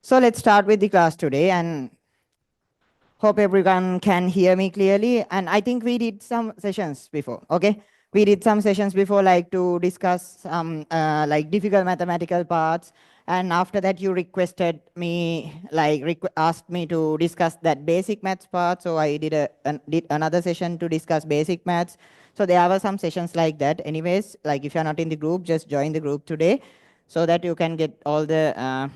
So let's start with the class today, and hope everyone can hear me clearly. And I think we did some sessions before, okay? We did some sessions before, like to discuss some like difficult mathematical parts. And after that, you requested me, like asked me to discuss that basic maths part. So I did another session to discuss basic maths. So there were some sessions like that. Anyways, like if you're not in the group, just join the group today so that you can get all the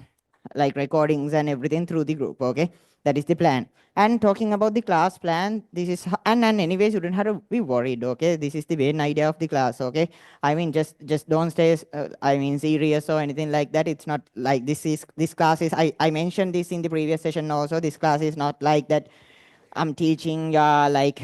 like recordings and everything through the group, okay? That is the plan. And talking about the class plan, this is, and anyways, you don't have to be worried, okay? This is the main idea of the class, okay? I mean, just don't stay, I mean, serious or anything like that. It's not like this class is, I mentioned this in the previous session also, this class is not like that I'm teaching like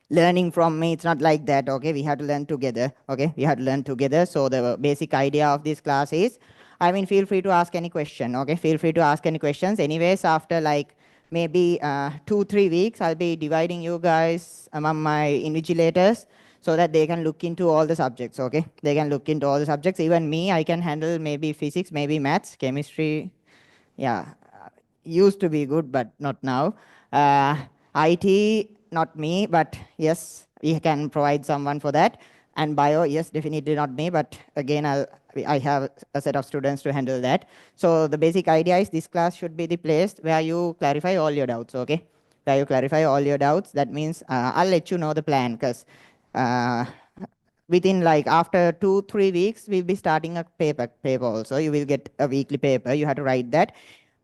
learning from me. It's not like that, okay? We have to learn together, okay? We have to learn together. So the basic idea of this class is, I mean, feel free to ask any question, okay? Feel free to ask any questions. Anyways, after like maybe 2-3 weeks, I'll be dividing you guys among my invigilators so that they can look into all the subjects, okay? They can look into all the subjects. Even me, I can handle maybe physics, maybe maths, chemistry. Yeah, used to be good, but not now. IT, not me, but yes, we can provide someone for that. And bio, yes, definitely not me, but again, I have a set of students to handle that. So the basic idea is this class should be the place where you clarify all your doubts, okay? Where you clarify all your doubts. That means I'll let you know the plan, because within like after 2-3 weeks, we'll be starting a paper also. You will get a weekly paper. You have to write that.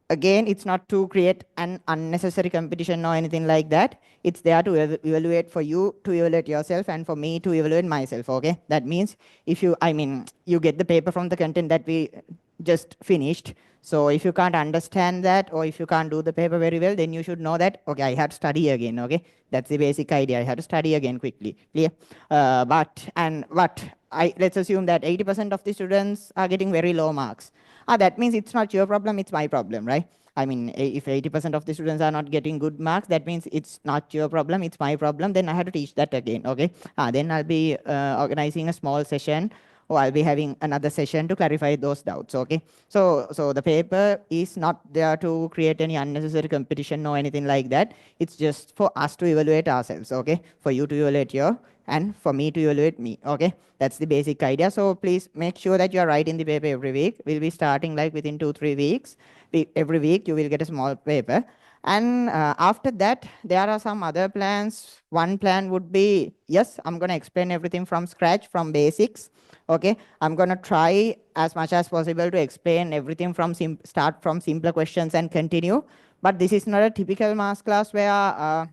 Again, it's not to create an unnecessary competition or anything like that. It's there to evaluate, for you to evaluate yourself and for me to evaluate myself, okay? That means if you, I mean, you get the paper from the content that we just finished. So if you can't understand that, or if you can't do the paper very well, then you should know that, okay, I have to study again, okay? That's the basic idea. I have to study again quickly, clear? Let's assume that 80% of the students are getting very low marks. That means it's not your problem, it's my problem, right? I mean, if 80% of the students are not getting good marks, that means it's not your problem, it's my problem. Then I have to teach that again, okay? Then I'll be organizing a small session, or I'll be having another session to clarify those doubts, okay? So the paper is not there to create any unnecessary competition or anything like that. It's just for us to evaluate ourselves, okay? For you to evaluate your, and for me to evaluate me, okay? That's the basic idea. So please make sure that you are writing the paper every week. We'll be starting like within 2-3 weeks. Every week you will get a small paper. And after that, there are some other plans. One plan would be, yes, I'm going to explain everything from scratch, from basics. Okay, I'm going to try as much as possible to explain everything from start from simpler questions and continue. But this is not a typical math class where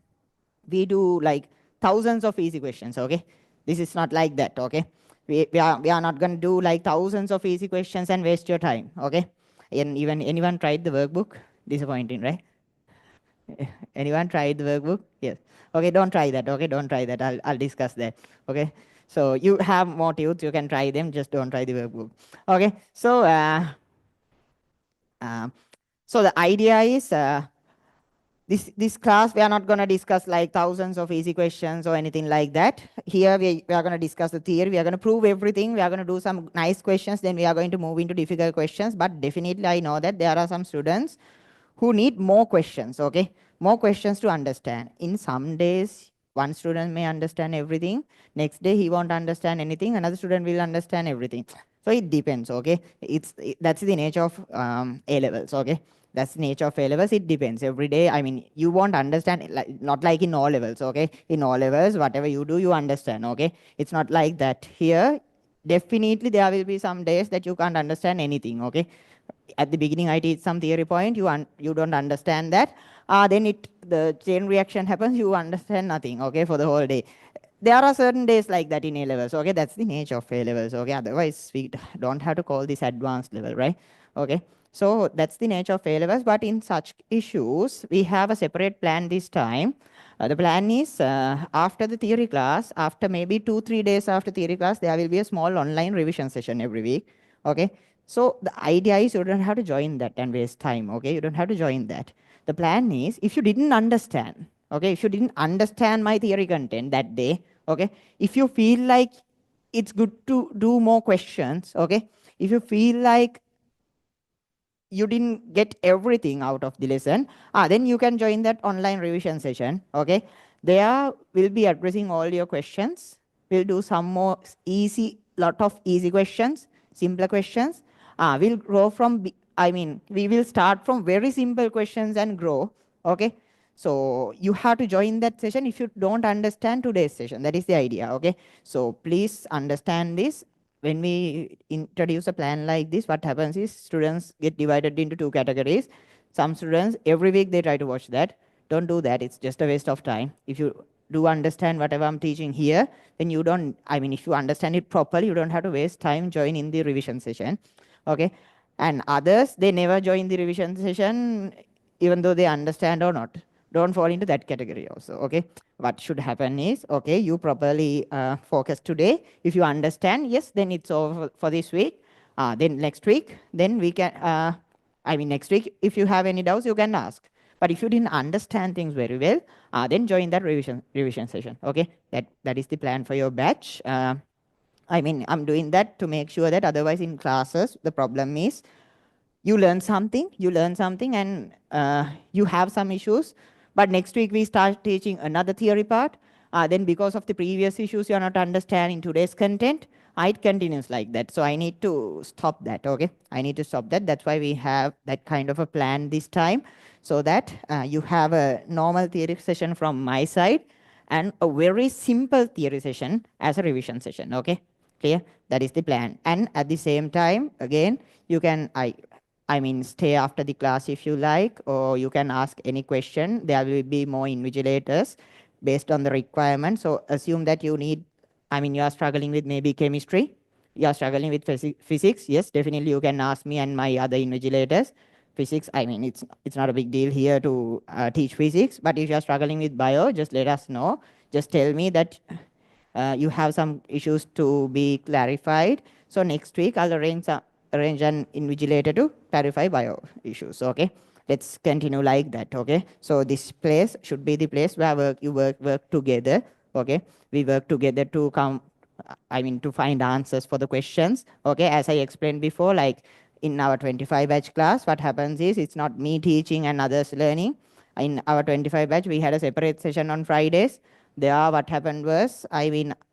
we do like thousands of easy questions, okay? This is not like that, okay? We are not going to do like thousands of easy questions and waste your time, okay? And even anyone tried the workbook? Disappointing, right? Anyone tried the workbook? Yes. Okay, don't try that, okay? Don't try that. I'll discuss that, okay? So you have motives, you can try them, just don't try the workbook. Okay, so uh, so the idea is this class, we are not going to discuss like thousands of easy questions or anything like that. Here we are going to discuss the theory. We are going to prove everything. We are going to do some nice questions. Then we are going to move into difficult questions. But definitely I know that there are some students who need more questions, okay? More questions to understand. In some days, one student may understand everything. Next day, he won't understand anything. Another student will understand everything. So it depends, okay? That's the nature of A levels, okay? That's the nature of A levels. It depends. Every day, I mean, you won't understand, like, not like in O levels, okay? In O levels, whatever you do, you understand, okay? It's not like that. Here, definitely there will be some days that you can't understand anything, okay? At the beginning, I teach some theory point, you don't understand that. Then the chain reaction happens, you understand nothing, okay, for the whole day. There are certain days like that in A levels, okay? That's the nature of A levels, okay? Otherwise, we don't have to call this advanced level, right? Okay, so that's the nature of A levels. But in such issues, we have a separate plan this time. The plan is after the theory class, after maybe 2-3 days after theory class, there will be a small online revision session every week, okay? So the idea is you don't have to join that and waste time, okay? You don't have to join that. The plan is, if you didn't understand, okay, if you didn't understand my theory content that day, okay, if you feel like it's good to do more questions, okay, if you feel like you didn't get everything out of the lesson, then you can join that online revision session. Okay, there we'll be addressing all your questions. We'll do some more lot of easy questions, simpler questions. We'll grow from we will start from very simple questions and grow. Okay, so you have to join that session if you don't understand today's session. That is the idea. Okay, so please understand this. When we introduce a plan like this, what happens is students get divided into two categories. Some students, every week they try to watch that. Don't do that. It's just a waste of time. If you do understand whatever I'm teaching here, then you don't, if you understand it properly, you don't have to waste time joining the revision session. Okay. And others, they never join the revision session, even though they understand or not. Don't fall into that category also. Okay. What should happen is, okay, you properly focus today. If you understand, yes, then it's over for this week. Then next week, then we can, next week, if you have any doubts, you can ask. But if you didn't understand things very well, then join that revision session. Okay, that is the plan for your batch. I'm doing that to make sure that otherwise in classes, the problem is you learn something, and you have some issues. But next week we start teaching another theory part. Then because of the previous issues you are not understanding today's content, it continues like that. So I need to stop that. Okay, I need to stop that. That's why we have that kind of a plan this time, so that you have a normal theory session from my side and a very simple theory session as a revision session. Okay, clear? That is the plan. And at the same time, again, you can stay after the class if you like, or you can ask any question. There will be more invigilators based on the requirement. So assume that you are struggling with maybe chemistry, you are struggling with physics. Yes, definitely you can ask me and my other invigilators. Physics, it's not a big deal here to teach physics. But if you are struggling with bio, just let us know. Just tell me that you have some issues to be clarified. So next week I'll arrange an invigilator to clarify bio issues. Okay, let's continue like that. Okay, so this place should be the place where you work together. Okay, we work together to to find answers for the questions. Okay, as I explained before, like in our 25 batch class, what happens is it's not me teaching and others learning. In our 25 batch, we had a separate session on Fridays. There, what happened was,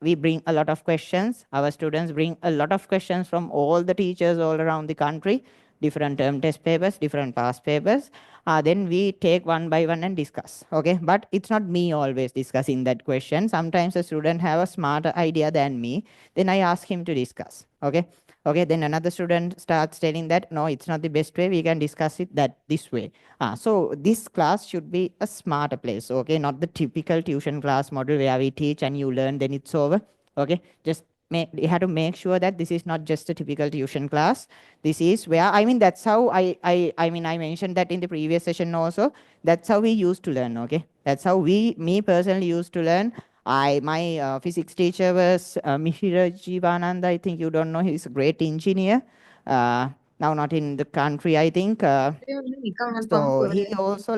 we bring a lot of questions. Our students bring a lot of questions from all the teachers all around the country, different term test papers, different past papers. Then we take one by one and discuss. Okay, but it's not me always discussing that question. Sometimes a student have a smarter idea than me. Then I ask him to discuss. Okay. Okay, then another student starts telling that, no, it's not the best way. We can discuss it this way. So this class should be a smarter place. Okay, not the typical tuition class model where we teach and you learn, then it's over. Okay, just you have to make sure that this is not just a typical tuition class. This is where, that's how I mentioned that in the previous session also. That's how we used to learn. Okay, that's how me personally used to learn. My physics teacher was Mihira Jivananda. I think you don't know. He's a great engineer. Now not in the country, I think. So he also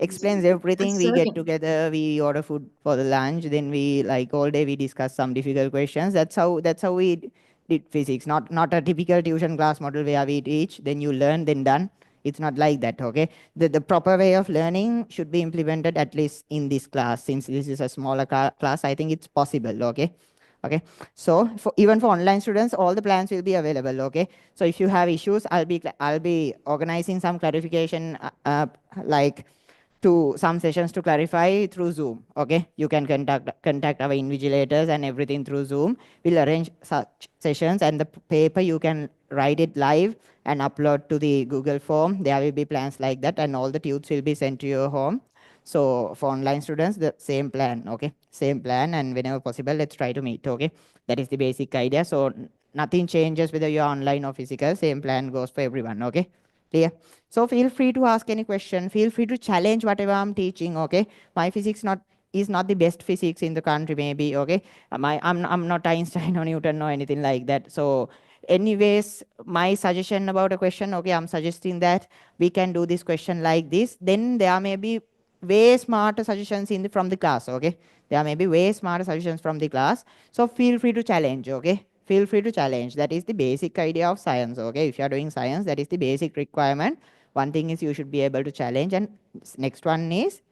explains everything. We get together, we order food for the lunch, then we all day we discuss some difficult questions. That's how we did physics. Not a typical tuition class model where we teach, then you learn, then done. It's not like that. Okay, the proper way of learning should be implemented at least in this class. Since this is a smaller class, I think it's possible. Okay. Okay, so even for online students, all the plans will be available. Okay, so if you have issues, I'll be organizing some clarification like to some sessions to clarify through Zoom. Okay, you can contact our invigilators and everything through Zoom. We'll arrange such sessions, and the paper you can write it live and upload to the Google form. There will be plans like that, and all the tubes will be sent to your home. So for online students, the same plan. Okay, same plan, and whenever possible, let's try to meet. Okay, that is the basic idea. So nothing changes whether you're online or physical. Same plan goes for everyone. Okay, clear? So feel free to ask any question. Feel free to challenge whatever I'm teaching. Okay, my physics is not the best physics in the country. Maybe. Okay, I'm not Einstein or Newton or anything like that. So anyways, my suggestion about a question. Okay, I'm suggesting that we can do this question like this. Then there may be way smarter suggestions from the class. Okay, there may be way smarter suggestions from the class. So feel free to challenge. Okay, feel free to challenge. That is the basic idea of science. Okay, if you are doing science, that is the basic requirement. One thing is you should be able to challenge, and next one is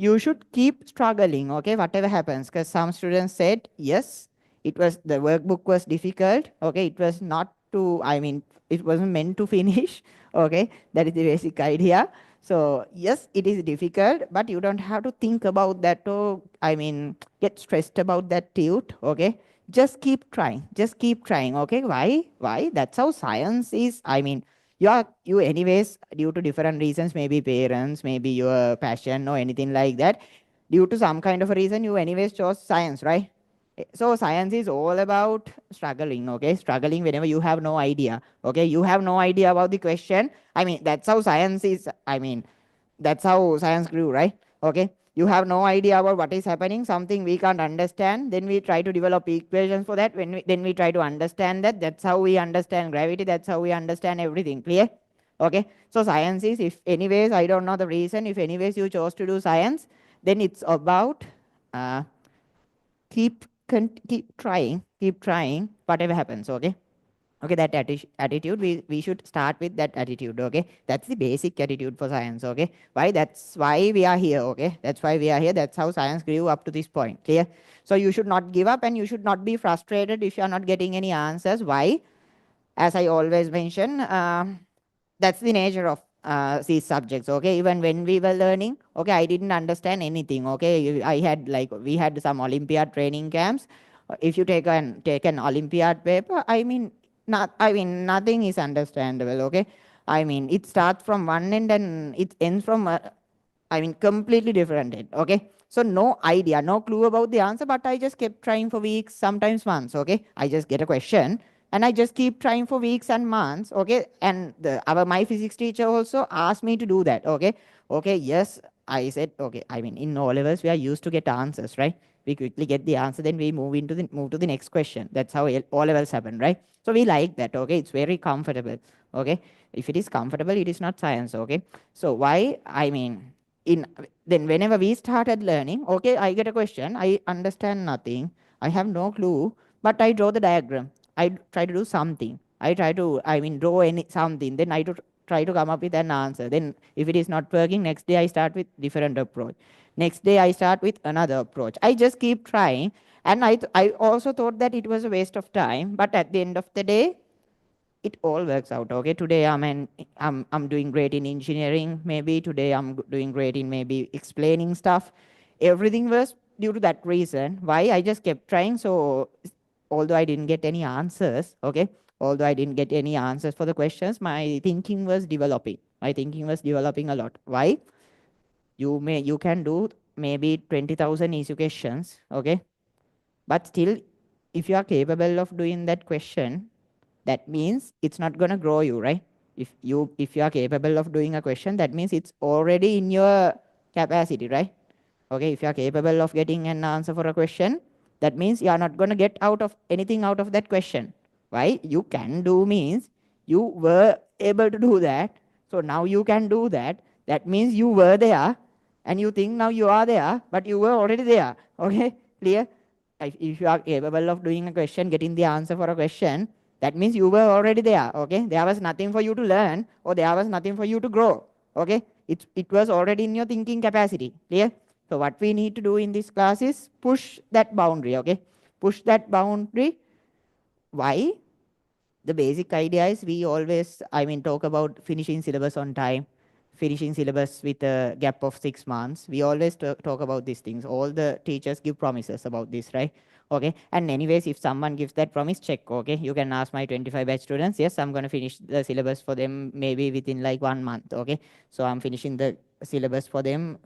you should keep struggling, okay, whatever happens. Because some students said yes, it was, the workbook was difficult, okay, it was not to, I mean, it wasn't meant to finish. Okay, that is the basic idea. So yes, it is difficult, but you don't have to think about that, or I mean, get stressed about that too. Okay, just keep trying, just keep trying. Okay, why that's how science is. I mean, you anyways, due to different reasons, maybe parents, maybe your passion or anything like that, due to some kind of a reason, you anyways chose science, right? So science is all about struggling. Okay, struggling whenever you have no idea. Okay, you have no idea about the question. I mean, that's how science is. I mean, that's how science grew, right? Okay, you have no idea about what is happening, something we can't understand, then we try to develop equations for that. Then we try to understand that. That's how we understand gravity, that's how we understand everything. Clear? Okay, so science is, if anyways, I don't know the reason, if anyways you chose to do science, then it's about uh, keep trying, whatever happens. Okay, okay, that attitude, we should start with that attitude. Okay, that's the basic attitude for science. Okay, why? That's why we are here. Okay, that's why we are here. That's how science grew up to this point. Clear? So you should not give up, and you should not be frustrated if you are not getting any answers. Why? As I always mention, that's the nature of these subjects. Okay, even when we were learning, okay, I didn't understand anything. Okay, I had, like, we had some Olympiad training camps. If you take an Olympiad paper, I mean, nothing is understandable. Okay, I mean, it starts from one end and it ends from I mean, completely different end. Okay, so no idea, no clue about the answer, but I just kept trying for weeks, sometimes months. Okay, I just get a question and I just keep trying for weeks and months. Okay, and my physics teacher also asked me to do that. Okay, okay, yes, I said okay. I mean, in O levels we are used to get answers, right? We quickly get the answer, then we move to the next question. That's how O levels happen, right? So we like that. Okay, it's very comfortable. Okay, if it is comfortable, it is not science. Okay, so why? I mean, in then whenever we started learning, okay, I get a question, I understand nothing, I have no clue, but I draw the diagram, I try to do something, I try to, I mean, draw any something, then I try to come up with an answer. Then if it is not working, next day I start with different approach, next day I start with another approach, I just keep trying. And I also thought that it was a waste of time, but at the end of the day, it all works out. Okay, today I'm doing great in engineering, maybe today I'm doing great in maybe explaining stuff. Everything was due to that reason why I just kept trying. So although I didn't get any answers, okay, although I didn't get any answers for the questions, my thinking was developing a lot. Why? You can do maybe 20,000 easy questions, okay, but still, if you are capable of doing that question, that means it's not going to grow you, right? If you are capable of doing a question, that means it's already in your capacity, right? Okay, if you are capable of getting an answer for a question, that means you are not going to get out of anything out of that question. Why? You can do means you were able to do that, so now you can do that. That means you were there and you think now you are there, but you were already there. Okay, clear? If you are capable of doing a question, getting the answer for a question, that means you were already there. Okay, there was nothing for you to learn, or there was nothing for you to grow. Okay, it was already in your thinking capacity. Clear? So what we need to do in this class is push that boundary. Okay, push that boundary. Why? The basic idea is we always, I mean, talk about finishing syllabus on time, finishing syllabus with a gap of 6 months. We always talk about these things. All the teachers give promises about this, right? Okay, and anyways, if someone gives that promise, check. Okay, you can ask my 25 batch students, yes, I'm going to finish the syllabus for them maybe within like 1 month. Okay, so I'm finishing the syllabus for them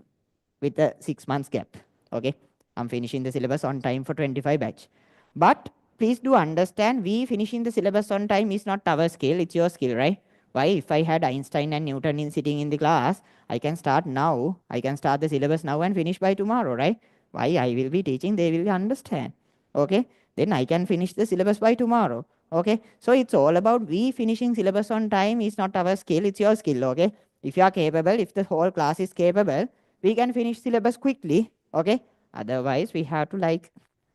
with a 6 months gap. Okay, I'm finishing the syllabus on time for 25 batch. But please do understand, we finishing the syllabus on time is not our skill, it's your skill, right? Why? If I had Einstein and Newton sitting in the class, I can start now, I can start the syllabus now and finish by tomorrow, right? Why? I will be teaching, they will understand. Okay, then I can finish the syllabus by tomorrow. Okay, so it's all about we finishing syllabus on time is not our skill, it's your skill. Okay, if you are capable, if the whole class is capable, we can finish syllabus quickly. Okay, otherwise we have to like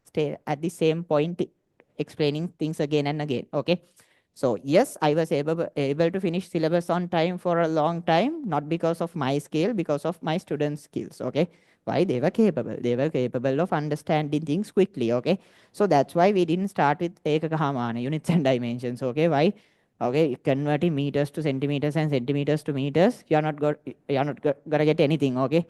stay at the same point explaining things again and again. Okay. So yes, I was able to finish syllabus on time for a long time, not because of my skill, because of my students' skills. Okay. Why? They were capable. They were capable of understanding things quickly. Okay. So that's why we didn't start with Ekakahamana, units and dimensions. Okay. Why? Okay, converting meters to centimeters and centimeters to meters, gonna get anything. Okay.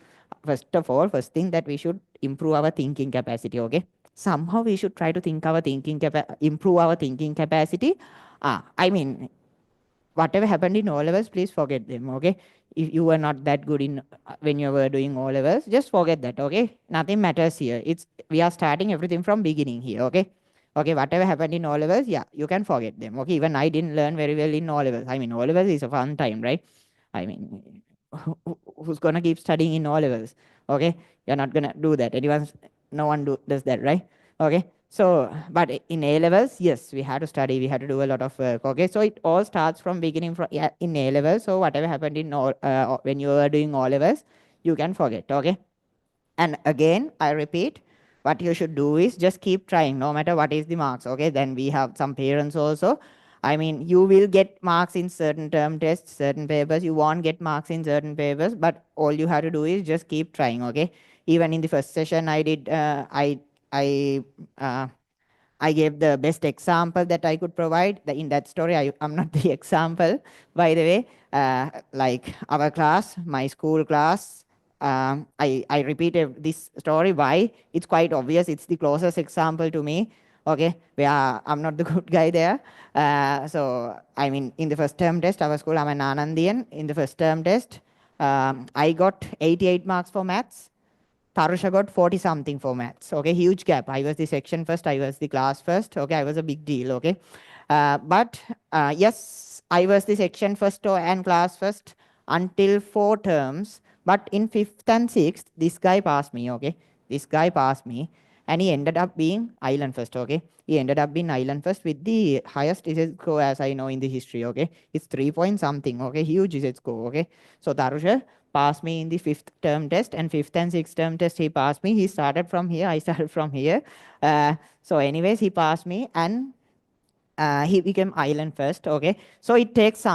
First of all, first thing that we should improve our thinking capacity. Okay. Somehow we should try to improve our thinking capacity. I mean, whatever happened in O levels, please forget them. Okay. If you were not that good in when you were doing O levels, just forget that. Okay. Nothing matters here. We are starting everything from beginning here. Okay. Okay. Whatever happened in O levels, yeah, you can forget them. Okay. Even I didn't learn very well in O levels. I mean, O levels is a fun time, right? I mean, who's gonna keep studying in O levels? Okay. You're not gonna do that. No one does that, right? Okay. So, but in A levels, yes, we had to study, we had to do a lot of work. Okay, so it all starts from beginning from in A levels. So whatever happened in when you were doing O levels, you can forget. Okay, and again, I repeat, what you should do is just keep trying, no matter what is the marks. Okay, then we have some parents also. I mean, you will get marks in certain term tests, certain papers. You won't get marks in certain papers, but all you have to do is just keep trying. Okay, even in the first session, I uh, I gave the best example that I could provide. In that story, I'm not the example, by the way. Like our class, my school class, I repeated this story. Why? It's quite obvious. It's the closest example to me. Okay, where I'm not the good guy there. So, I mean, in the first term test, our school, I'm an Anandian. In the first term test, I got 88 marks for maths. Tarusha got 40 something for maths. Okay, huge gap. I was the section first, I was the class first. Okay, I was a big deal. Okay, but yes, I was the section first and class first until 4 terms. But in fifth and sixth, this guy passed me. Okay, this guy passed me, and he ended up being island first. Okay, he ended up being island first with the highest Z score as I know in the history. Okay, it's 3 point something. Okay, huge Z score. Okay, so Tarusha passed me in the fifth term test, and fifth and sixth term test he passed me. He started from here, I started from here. So anyways, he passed me, and he became island first. Okay, so it takes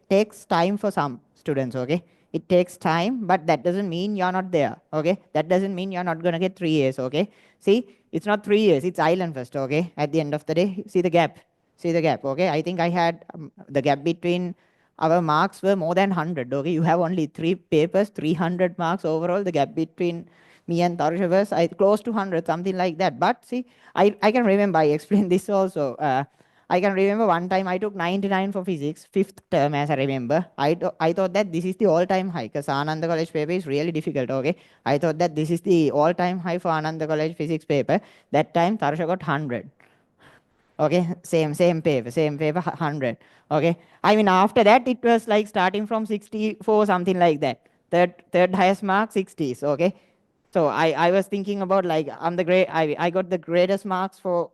takes time for some students. Okay, it takes time, but that doesn't mean you're not there. Okay, that doesn't mean you're not gonna get 3 years. Okay, see, it's not 3 years, it's island first. Okay, at the end of the day, see the gap. See the gap. Okay, I think I had the gap between our marks were more than 100. Okay, you have only 3 papers, 300 marks overall. The gap between me and Tarusha was close to 100, something like that. But see, I can remember, I explained this also. I can remember one time I took 99 for physics, fifth term as I remember. I thought that this is the all-time high because Ananda College paper is really difficult. Okay, I thought that this is the all-time high for Ananda College physics paper. That time Tarusha got 100. Okay, same paper 100. Okay, I mean after that it was like starting from 64, something like that. Third highest mark 60s. Okay, so I was thinking about like I'm the great, I got the greatest marks for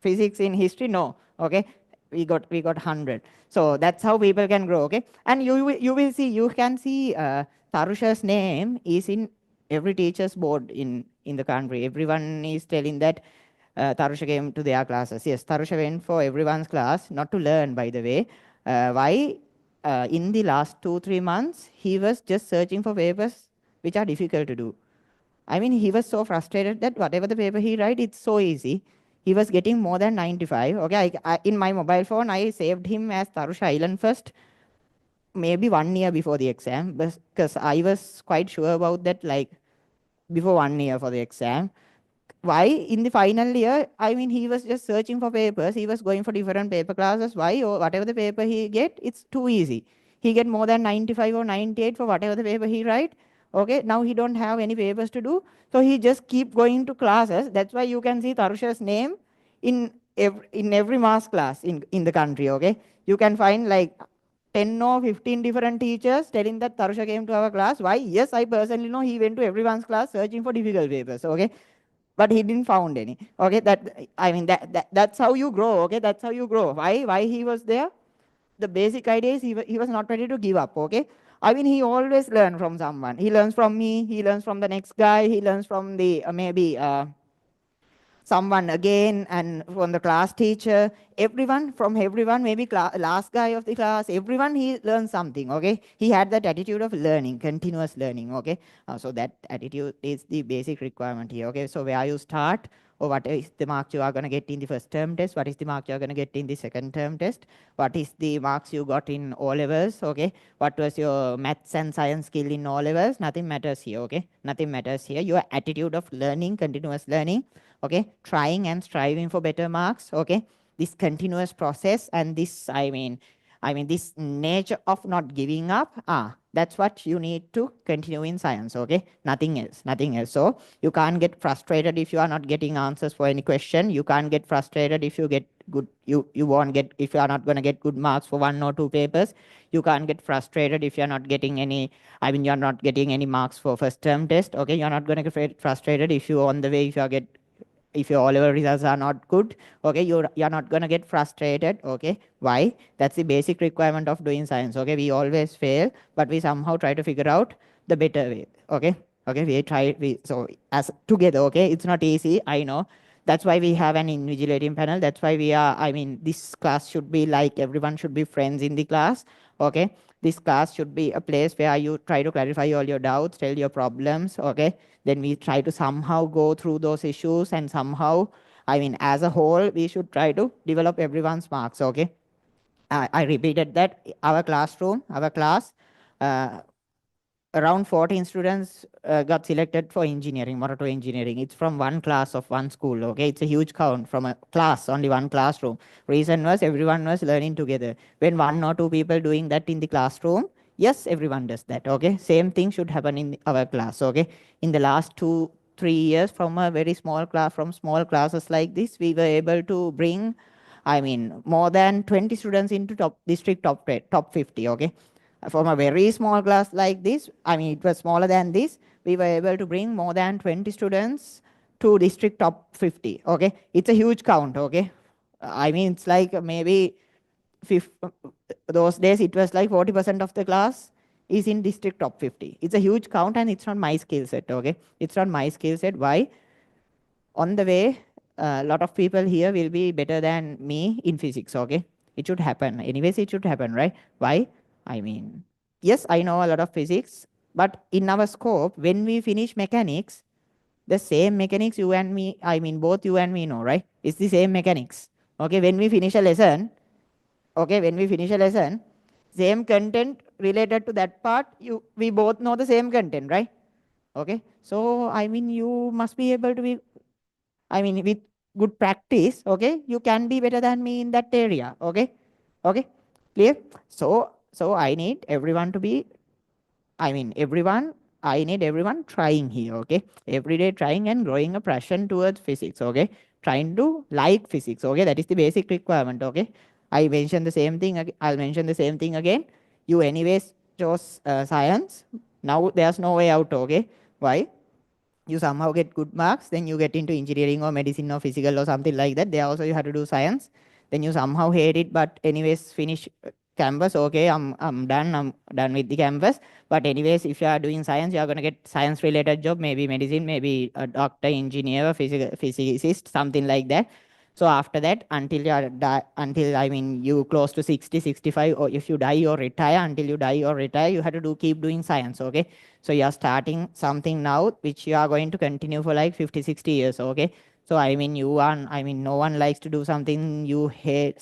physics in history. No. Okay, we got 100. So that's how people can grow. Okay, and you can see Tarusha's name is in every teacher's board in the country. Everyone is telling that Tarusha came to their classes. Yes, Tarusha went for everyone's class, not to learn, by the way. Why? In the last 2-3 months, he was just searching for papers which are difficult to do. I mean, he was so frustrated that whatever the paper he write, it's so easy. He was getting more than 95. Okay, in my mobile phone, I saved him as Tarusha Island first, maybe 1 year before the exam, because I was quite sure about that, like before 1 year for the exam. Why? In the final year, I mean, he was just searching for papers. He was going for different paper classes. Why? Or whatever the paper he get, it's too easy. He get more than 95 or 98 for whatever the paper he write. Okay, now he don't have any papers to do. So he just keep going to classes. That's why you can see Tarusha's name in every mass class in the country. Okay, you can find like 10 or 15 different teachers telling that Tarusha came to our class. Why? Yes, I personally know he went to everyone's class searching for difficult papers. Okay, but he didn't found any. Okay, that's how you grow. Okay, that's how you grow. Why he was there? The basic idea is he was not ready to give up. Okay, I mean, he always learned from someone. He learns from me, he learns from the next guy, he learns from the maybe someone again, and from the class teacher, everyone, maybe last guy of the class, everyone, he learned something, okay? He had that attitude of learning, continuous learning, okay? So that attitude is the basic requirement here, okay? So where you start, or what is the marks you are going to get in the first term test, what is the mark you are going to get in the second term test, what is the marks you got in O levels, okay? What was your maths and science skill in O levels? Nothing matters here, okay? Nothing matters here. Your attitude of learning, continuous learning, okay? Trying and striving for better marks, okay? This continuous process and this, this nature of not giving up, that's what you need to continue in science, okay? Nothing else, nothing else. So you can't get frustrated if you are not getting answers for any question. You can't get frustrated if you get good, you won't get, if you are not going to get good marks for 1 or 2 papers. You can't get frustrated if you're not getting any, you're not getting any marks for first term test, okay? You're not going to get frustrated if you on the way, if your O-level results are not good, okay, you're not going to get frustrated, okay? Why? That's the basic requirement of doing science, okay? We always fail, but we somehow try to figure out the better way, okay? Okay, so as together, okay? It's not easy, I know. That's why we have an invigilating panel. That's why we are, this class should be like, everyone should be friends in the class, okay? This class should be a place where you try to clarify all your doubts, tell your problems, okay? Then we try to somehow go through those issues, and somehow, as a whole, we should try to develop everyone's marks, okay? I repeated that our class, around 14 students got selected for engineering, motor engineering. It's from one class of one school, okay? It's a huge count from a class, only one classroom. Reason was everyone was learning together. When 1 or 2 people doing that in the classroom, yes, everyone does that, okay? Same thing should happen in our class, okay? In the last 2-3 years, from a very small class, from small classes like this, we were able to bring, more than 20 students into district top 50, okay? From a very small class like this, it was smaller than this, we were able to bring more than 20 students to district top 50, okay? It's a huge count, okay? It's like maybe those days it was like 40% of the class is in district top 50. It's a huge count, and it's not my skill set, okay? It's not my skill set. Why? On the way, a lot of people here will be better than me in physics, okay? It should happen. Anyways, it should happen, right? Why? Yes, I know a lot of physics, but in our scope, when we finish mechanics, the same mechanics you and me, both you and me know, right? It's the same mechanics. Okay, when we finish a lesson, same content related to that part, we both know the same content, right? Okay, so you must be able to be, with good practice, okay, you can be better than me in that area, okay? Okay, clear? So I need everyone to be, I need everyone trying here, okay? Every day trying and growing a passion towards physics, okay? Trying to like physics, okay? That is the basic requirement, okay? I mentioned the same thing, I'll mention the same thing again. You anyways chose science. Now there's no way out, okay? Why? You somehow get good marks, then you get into engineering or medicine or physical or something like that. There also you have to do science. Then you somehow hate it, but anyways finish campus. Okay, I'm done with the campus. But anyways, if you are doing science, you are gonna get science related job, maybe medicine, maybe a doctor, engineer, physicist, something like that. So after that, until you are until you close to 60, 65, or if you die or retire, until you die or retire, you have to keep doing science, okay? So you are starting something now, which you are going to continue for like 50, 60 years, okay? So no one likes to do something you hate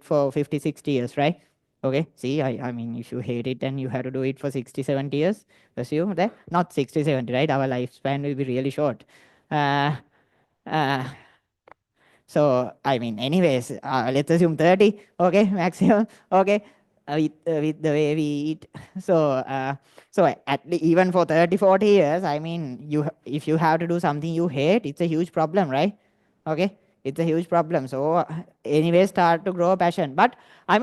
for 50, 60 years, right? Okay, see, if you hate it, then you have to do it for 60, 70 years. Assume that, not 60, 70, right? Our lifespan will be really short. Uh, uh, so, anyways, let's assume 30, okay, maximum, okay, with the way we eat. So even for 30, 40 years, if you have to do something you hate, it's a huge problem, right? Okay, it's a huge problem. So, anyway, start to grow a passion. But,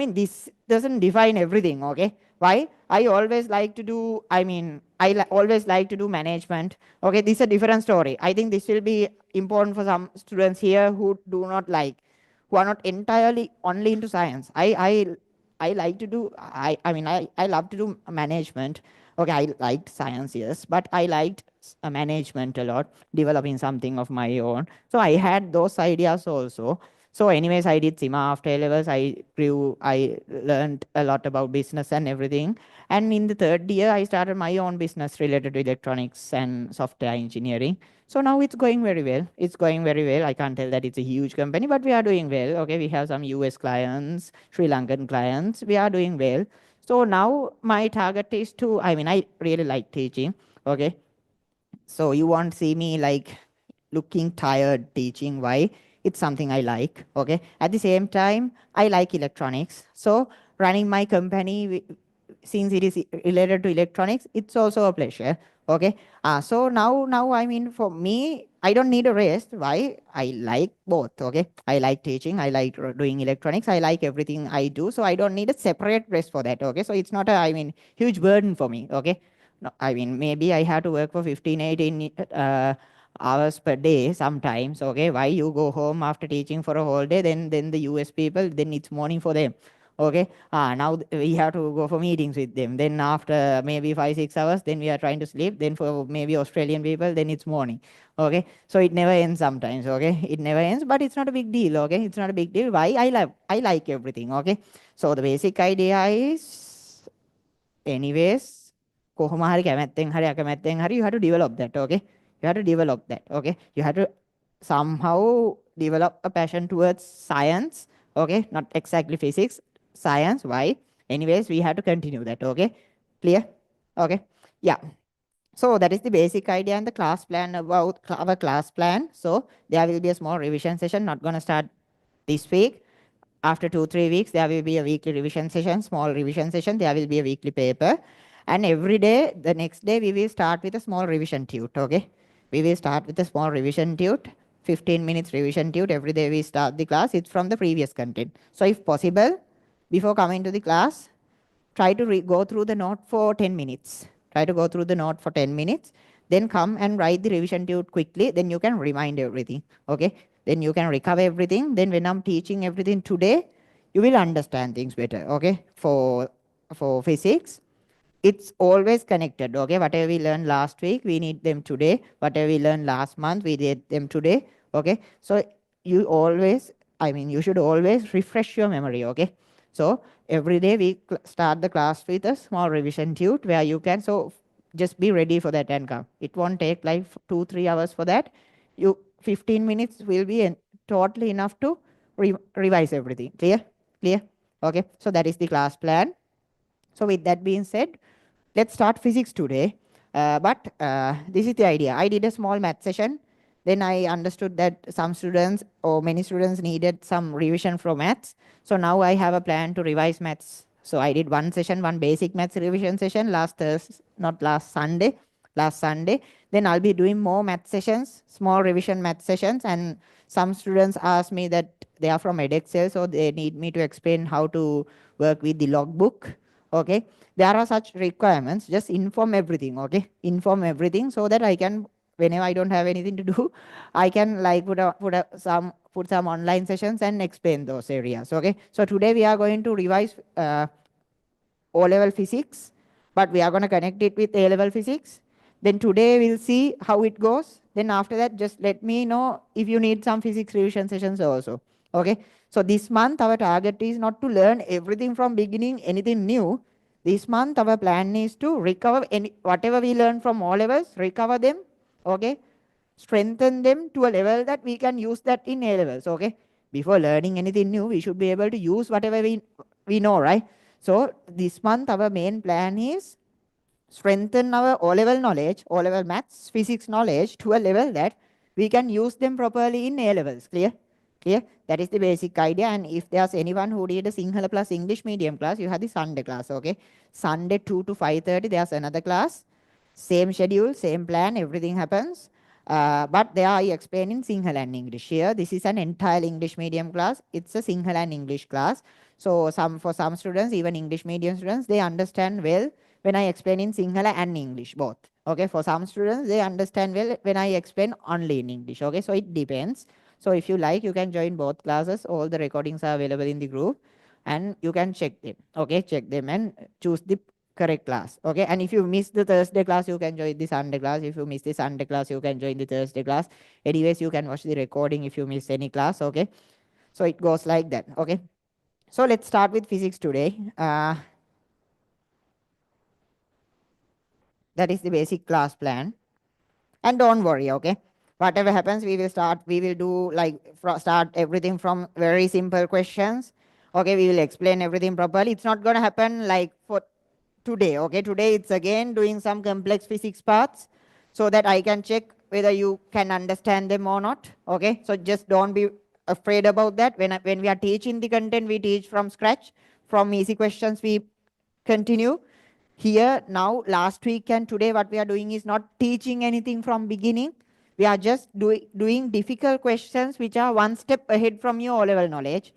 this doesn't define everything, okay? Why? I always like to do, always like to do management. Okay, this is a different story. I think this will be important for some students here who do not like, who are not entirely only into science. I like to do, I mean, I love to do management. Okay, I liked science, yes, but I liked management a lot, developing something of my own. So I had those ideas also. So anyways, I did SIMA after A-levels. I learned a lot about business and everything. And in the third year, I started my own business related to electronics and software engineering. So now it's going very well. It's going very well. I can't tell that it's a huge company, but we are doing well. Okay, we have some US clients, Sri Lankan clients. We are doing well. So now my target is to, I mean, I really like teaching. Okay, so you won't see me like looking tired teaching. Why? It's something I like. Okay. At the same time, I like electronics. So running my company, since it is related to electronics, it's also a pleasure. Okay. So now I mean, for me, I don't need a rest. Why? I like both. Okay. I like teaching. I like doing electronics. I like everything I do. So I don't need a separate rest for that. Okay. So it's not a, I mean, huge burden for me. Okay. No, I mean, maybe I have to work for 15, 18 hours per day sometimes. Okay, why you go home after teaching for a whole day? Then the US people, then it's morning for them. Okay, now we have to go for meetings with them. Then after maybe 5, 6 hours, then we are trying to sleep. Then for maybe Australian people, then it's morning. Okay, so it never ends sometimes. Okay, it never ends, but it's not a big deal. Okay, it's not a big deal. Why? I like everything. Okay, so the basic idea is, anyways, කොහොම හරි කැමැත්තෙන් හරි අකමැත්තෙන් හරි you have to develop that. Okay, you have to develop that. Okay, you have to somehow develop a passion towards science. Okay, not exactly physics, science. Why? Anyways, we have to continue that. Okay, clear? Okay, yeah. So that is the basic idea and the class plan, about our class plan. So there will be a small revision session, not going to start this week. After 2-3 weeks, there will be a weekly revision session, small revision session. There will be a weekly paper. And every day, the next day, we will start with a small revision tute. Okay. We will start with a small revision tute, 15 minutes revision tute. Every day we start the class. It's from the previous content. So if possible, before coming to the class, try to go through the note for 10 minutes. Try to go through the note for 10 minutes. Then come and write the revision tute quickly. Then you can remind everything. Okay. Then you can recover everything. Then when I'm teaching everything today, you will understand things better. Okay. For physics, it's always connected. Okay, whatever we learned last week, we need them today. Whatever we learned last month, we need them today. Okay, so you always, I mean, you should always refresh your memory. Okay, so every day we start the class with a small revision tute where you can, so just be ready for that and come. It won't take like 2-3 hours for that. You 15 minutes will be totally enough to revise everything. Clear? Okay, so that is the class plan. So with that being said, let's start physics today. But this is the idea. I did a small math session. Then I understood that some students or many students needed some revision for maths. So now I have a plan to revise maths. So I did one session, one basic maths revision session last Sunday. Then I'll be doing more math sessions, small revision math sessions. And some students asked me that they are from edXL, so they need me to explain how to work with the logbook. Okay, there are such requirements. Just inform everything. Okay, inform everything so that I can, whenever I don't have anything to do, I can like put some online sessions and explain those areas. Okay, so today we are going to revise O-level physics, but we are going to connect it with A-level physics. Then today we'll see how it goes. Then after that, just let me know if you need some physics revision sessions also. Okay, so this month our target is not to learn everything from beginning, anything new. This month our plan is to recover whatever we learn from all levels, recover them. Okay, strengthen them to a level that we can use that in A levels. Okay, before learning anything new, we should be able to use whatever we know, right? So this month our main plan is strengthen our O-level knowledge, O-level maths, physics knowledge to a level that we can use them properly in A-levels. Clear? That is the basic idea. And if there's anyone who did a Sinhala plus English medium class, you have the Sunday class. Okay, Sunday 2 to 5:30, there's another class. Same schedule, same plan, everything happens. But there I explain in Sinhala and English. Here, this is an entire English medium class. It's a Sinhala and English class. So for some students, even English medium students, they understand well when I explain in Sinhala and English both. Okay, for some students, they understand well when I explain only in English. Okay, so it depends. So if you like, you can join both classes. All the recordings are available in the group. and you can check them. Okay, check them and choose the correct class. Okay, and if you miss the Thursday class, you can join the Sunday class. If you miss the Sunday class, you can join the Thursday class. Anyways, you can watch the recording if you miss any class. Okay, so it goes like that. Okay, so let's start with physics today. That is the basic class plan. And don't worry, okay? Whatever happens, we will do like start everything from very simple questions. Okay, we will explain everything properly. It's not going to happen like for today, okay? Today it's again doing some complex physics parts so that I can check whether you can understand them or not, okay? So just don't be afraid about that. When we are teaching the content, we teach from scratch. From easy questions, we continue here now. Last week and today what we are doing is not teaching anything from beginning. We are just doing difficult questions which are one step ahead from your O-level knowledge.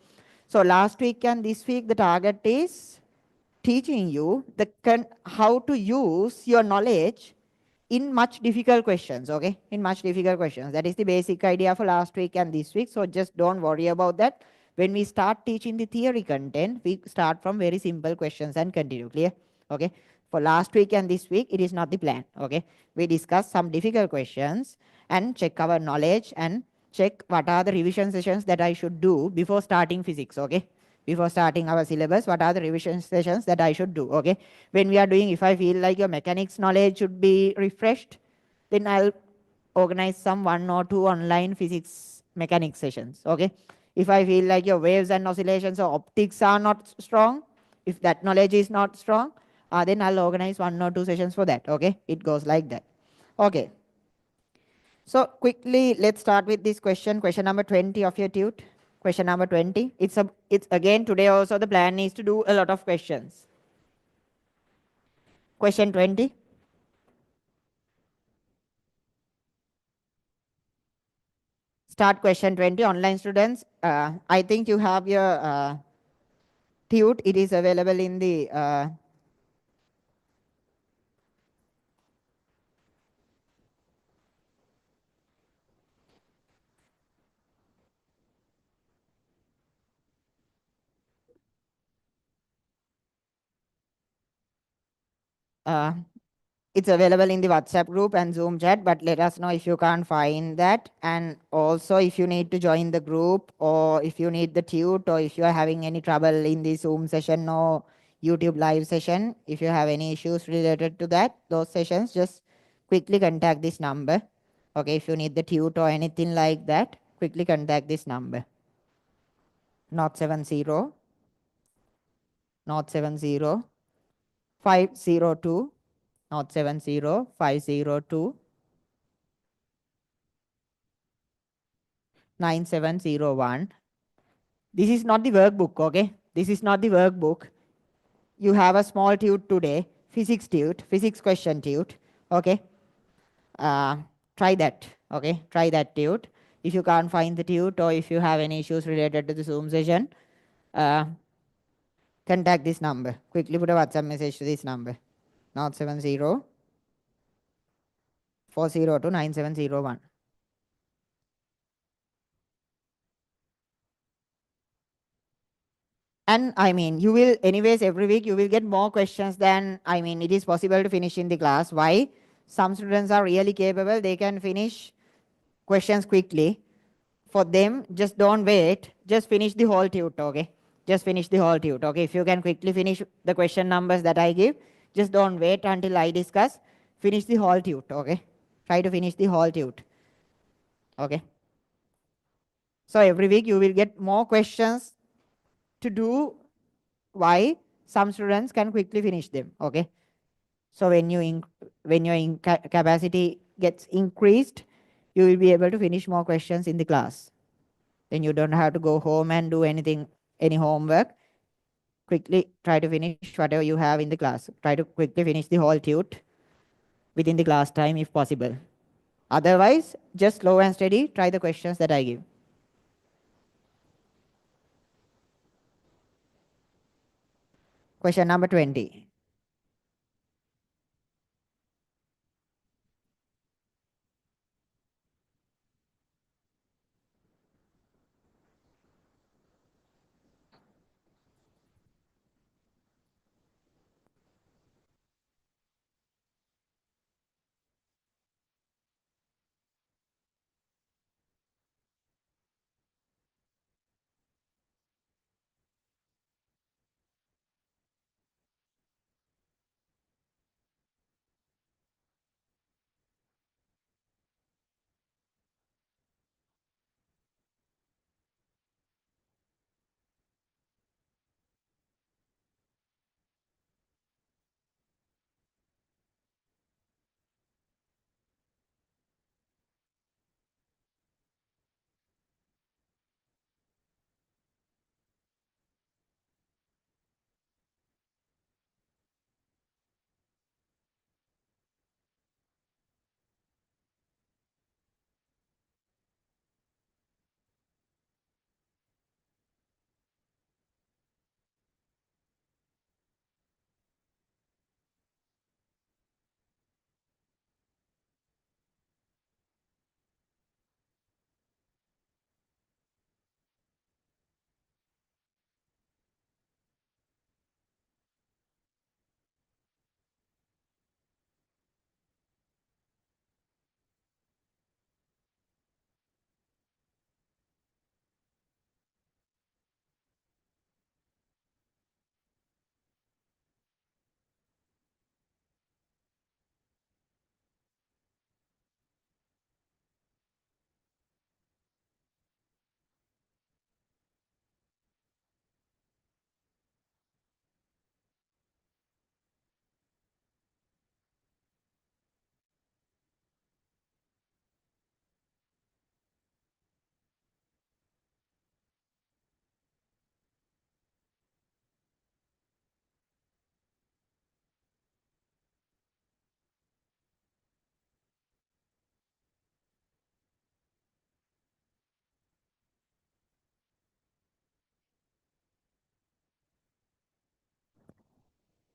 So last week and this week the target is teaching you how to use your knowledge in much difficult questions, okay? In much difficult questions. That is the basic idea for last week and this week. So just don't worry about that. When we start teaching the theory content, we start from very simple questions and continue. Clear? Okay? For last week and this week, it is not the plan. Okay? We discuss some difficult questions and check our knowledge and check what are the revision sessions that I should do before starting physics. Okay? Before starting our syllabus, what are the revision sessions that I should do? Okay, when we are doing, if I feel like your mechanics knowledge should be refreshed, then I'll organize some 1 or 2 online physics mechanics sessions. Okay, if I feel like your waves and oscillations or optics are not strong, if that knowledge is not strong, then I'll organize 1 or 2 sessions for that. Okay, it goes like that. Okay, so quickly, let's start with this question number 20 of your tute. Question number 20. It's again today also the plan is to do a lot of questions. Question 20. Start question 20. Online students, I think you have your tute. It is available in the uh, it's available in the WhatsApp group and Zoom chat, but let us know if you can't find that. And also if you need to join the group, or if you need the tute, or if you are having any trouble in the Zoom session or YouTube live session, if you have any issues related to that, those sessions, just quickly contact this number. Okay, if you need the tute or anything like that, quickly contact this number. Not 70, not 70, 502, not 70, 502, 9701. This is not the workbook, okay? This is not the workbook. You have a small tute today, physics question tute, okay? Uh, Try that, okay? Try that tute. If you can't find the tute, or if you have any issues related to the Zoom session, uh, contact this number. Quickly put a WhatsApp message to this number. 070 402 9701. And I mean, you will, anyways, every week you will get more questions than, I mean, it is possible to finish in the class. Why? Some students are really capable, they can finish questions quickly. For them, just don't wait, just finish the whole tute, okay? Just finish the whole tute, okay? If you can quickly finish the question numbers that I give, just don't wait until I discuss, finish the whole tute, okay? Try to finish the whole tute, okay? So every week you will get more questions to do. Why? Some students can quickly finish them, okay? So when your capacity gets increased, you will be able to finish more questions in the class. Then you don't have to go home and do anything, any homework. Quickly try to finish whatever you have in the class. Try to quickly finish the whole tute within the class time if possible. Otherwise, just slow and steady, try the questions that I give. Question number 20.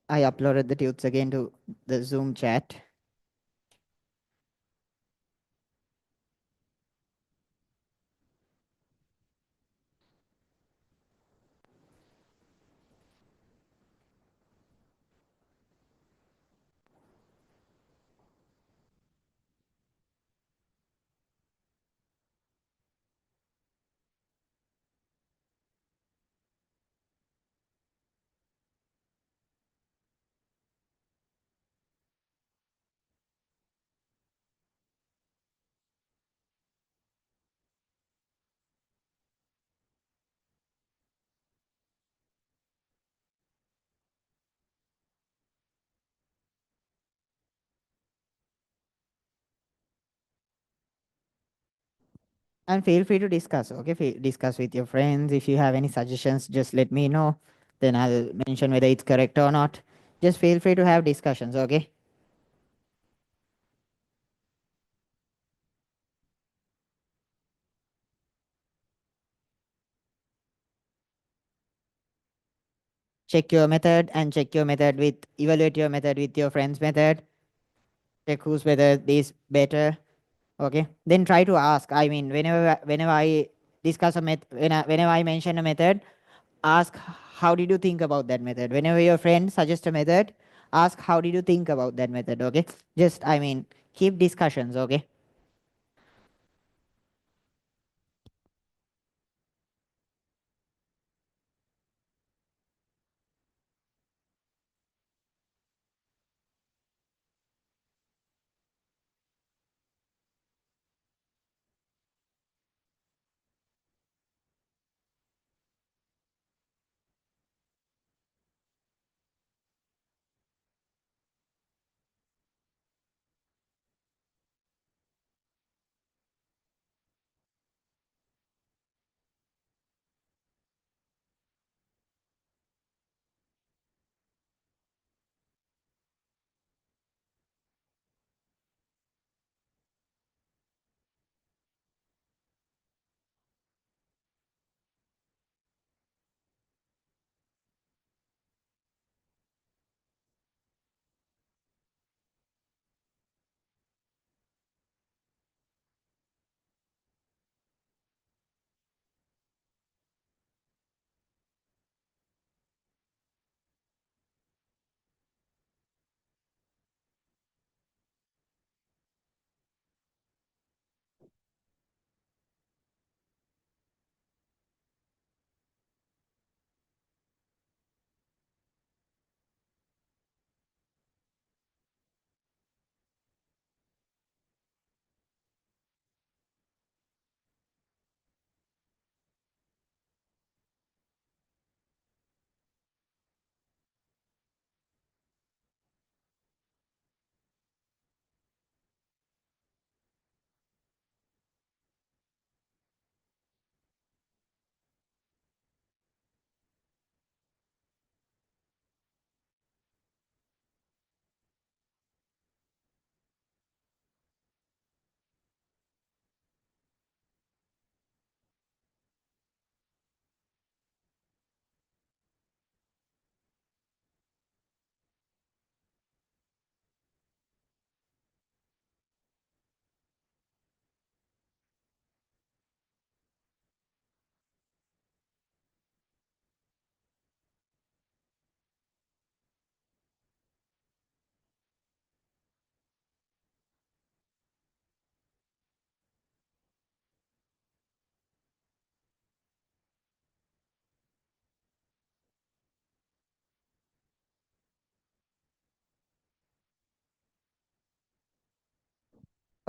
I uploaded the tunes again to the Zoom chat. And feel free to discuss, okay? Discuss with your friends. If you have any suggestions, just let me know. Then I'll mention whether it's correct or not. Just feel free to have discussions, okay? Check your method and check your method with, evaluate your method with your friend's method. Check whose method is better, okay? Then try to ask. I mean, whenever I discuss a method, whenever I mention a method, ask how did you think about that method. Whenever your friend suggests a method, ask how did you think about that method, okay? Just, I mean, keep discussions, okay?